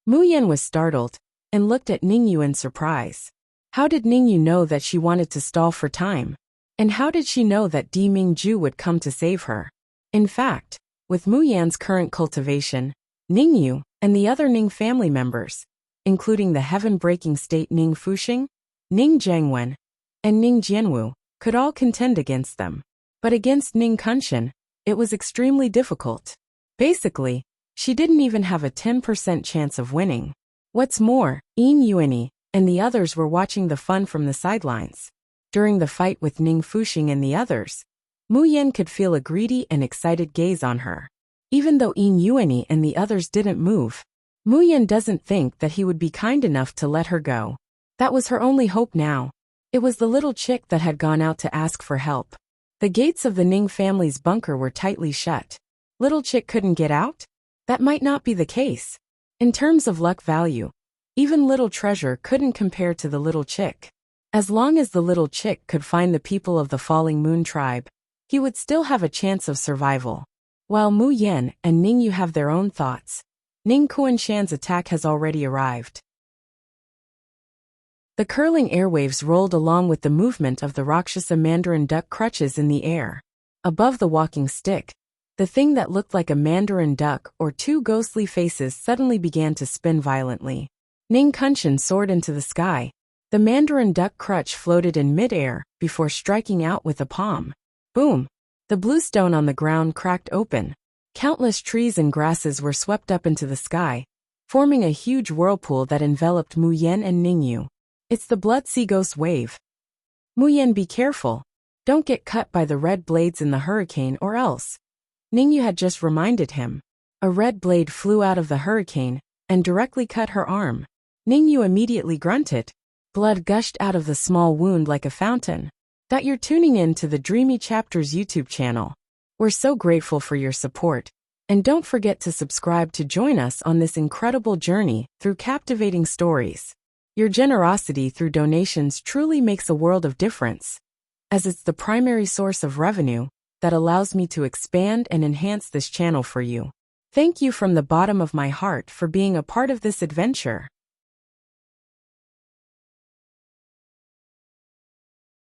Mu Yan was startled and looked at Ningyu in surprise. How did Ningyu know that she wanted to stall for time? And how did she know that Di Mingju would come to save her? In fact, with Mu Yan's current cultivation, Ningyu and the other Ning family members, including the heaven-breaking state Ning Fuxing, Ning Zhengwen, and Ning Jianwu, could all contend against them. But against Ning Kunshan, it was extremely difficult. Basically, she didn't even have a 10% chance of winning. What's more, Yin Yuani and the others were watching the fun from the sidelines. During the fight with Ning Fuxing and the others, Mu Yan could feel a greedy and excited gaze on her. Even though Yin Yuani and the others didn't move, Mu Yan doesn't think that he would be kind enough to let her go. That was her only hope now. It was the little chick that had gone out to ask for help. The gates of the Ning family's bunker were tightly shut. Little chick couldn't get out? That might not be the case. In terms of luck value, even little treasure couldn't compare to the little chick. As long as the little chick could find the people of the Falling Moon tribe, he would still have a chance of survival. While Mu Yan and Ningyu have their own thoughts, Ning Kuanshan's attack has already arrived. The curling airwaves rolled along with the movement of the Rakshasa mandarin duck crutches in the air. Above the walking stick, the thing that looked like a mandarin duck or two ghostly faces suddenly began to spin violently. Ning Kunshan soared into the sky. The mandarin duck crutch floated in mid-air before striking out with a palm. Boom! The blue stone on the ground cracked open. Countless trees and grasses were swept up into the sky, forming a huge whirlpool that enveloped Mu Yan and Ningyu. It's the Blood Sea Ghost wave. Mu Yan, be careful. Don't get cut by the red blades in the hurricane or else. Ningyu had just reminded him. A red blade flew out of the hurricane and directly cut her arm. Ningyu immediately grunted. Blood gushed out of the small wound like a fountain. You're tuning in to the Dreamy Chapters YouTube channel. We're so grateful for your support. And don't forget to subscribe to join us on this incredible journey through captivating stories. Your generosity through donations truly makes a world of difference, as it's the primary source of revenue that allows me to expand and enhance this channel for you. Thank you from the bottom of my heart for being a part of this adventure.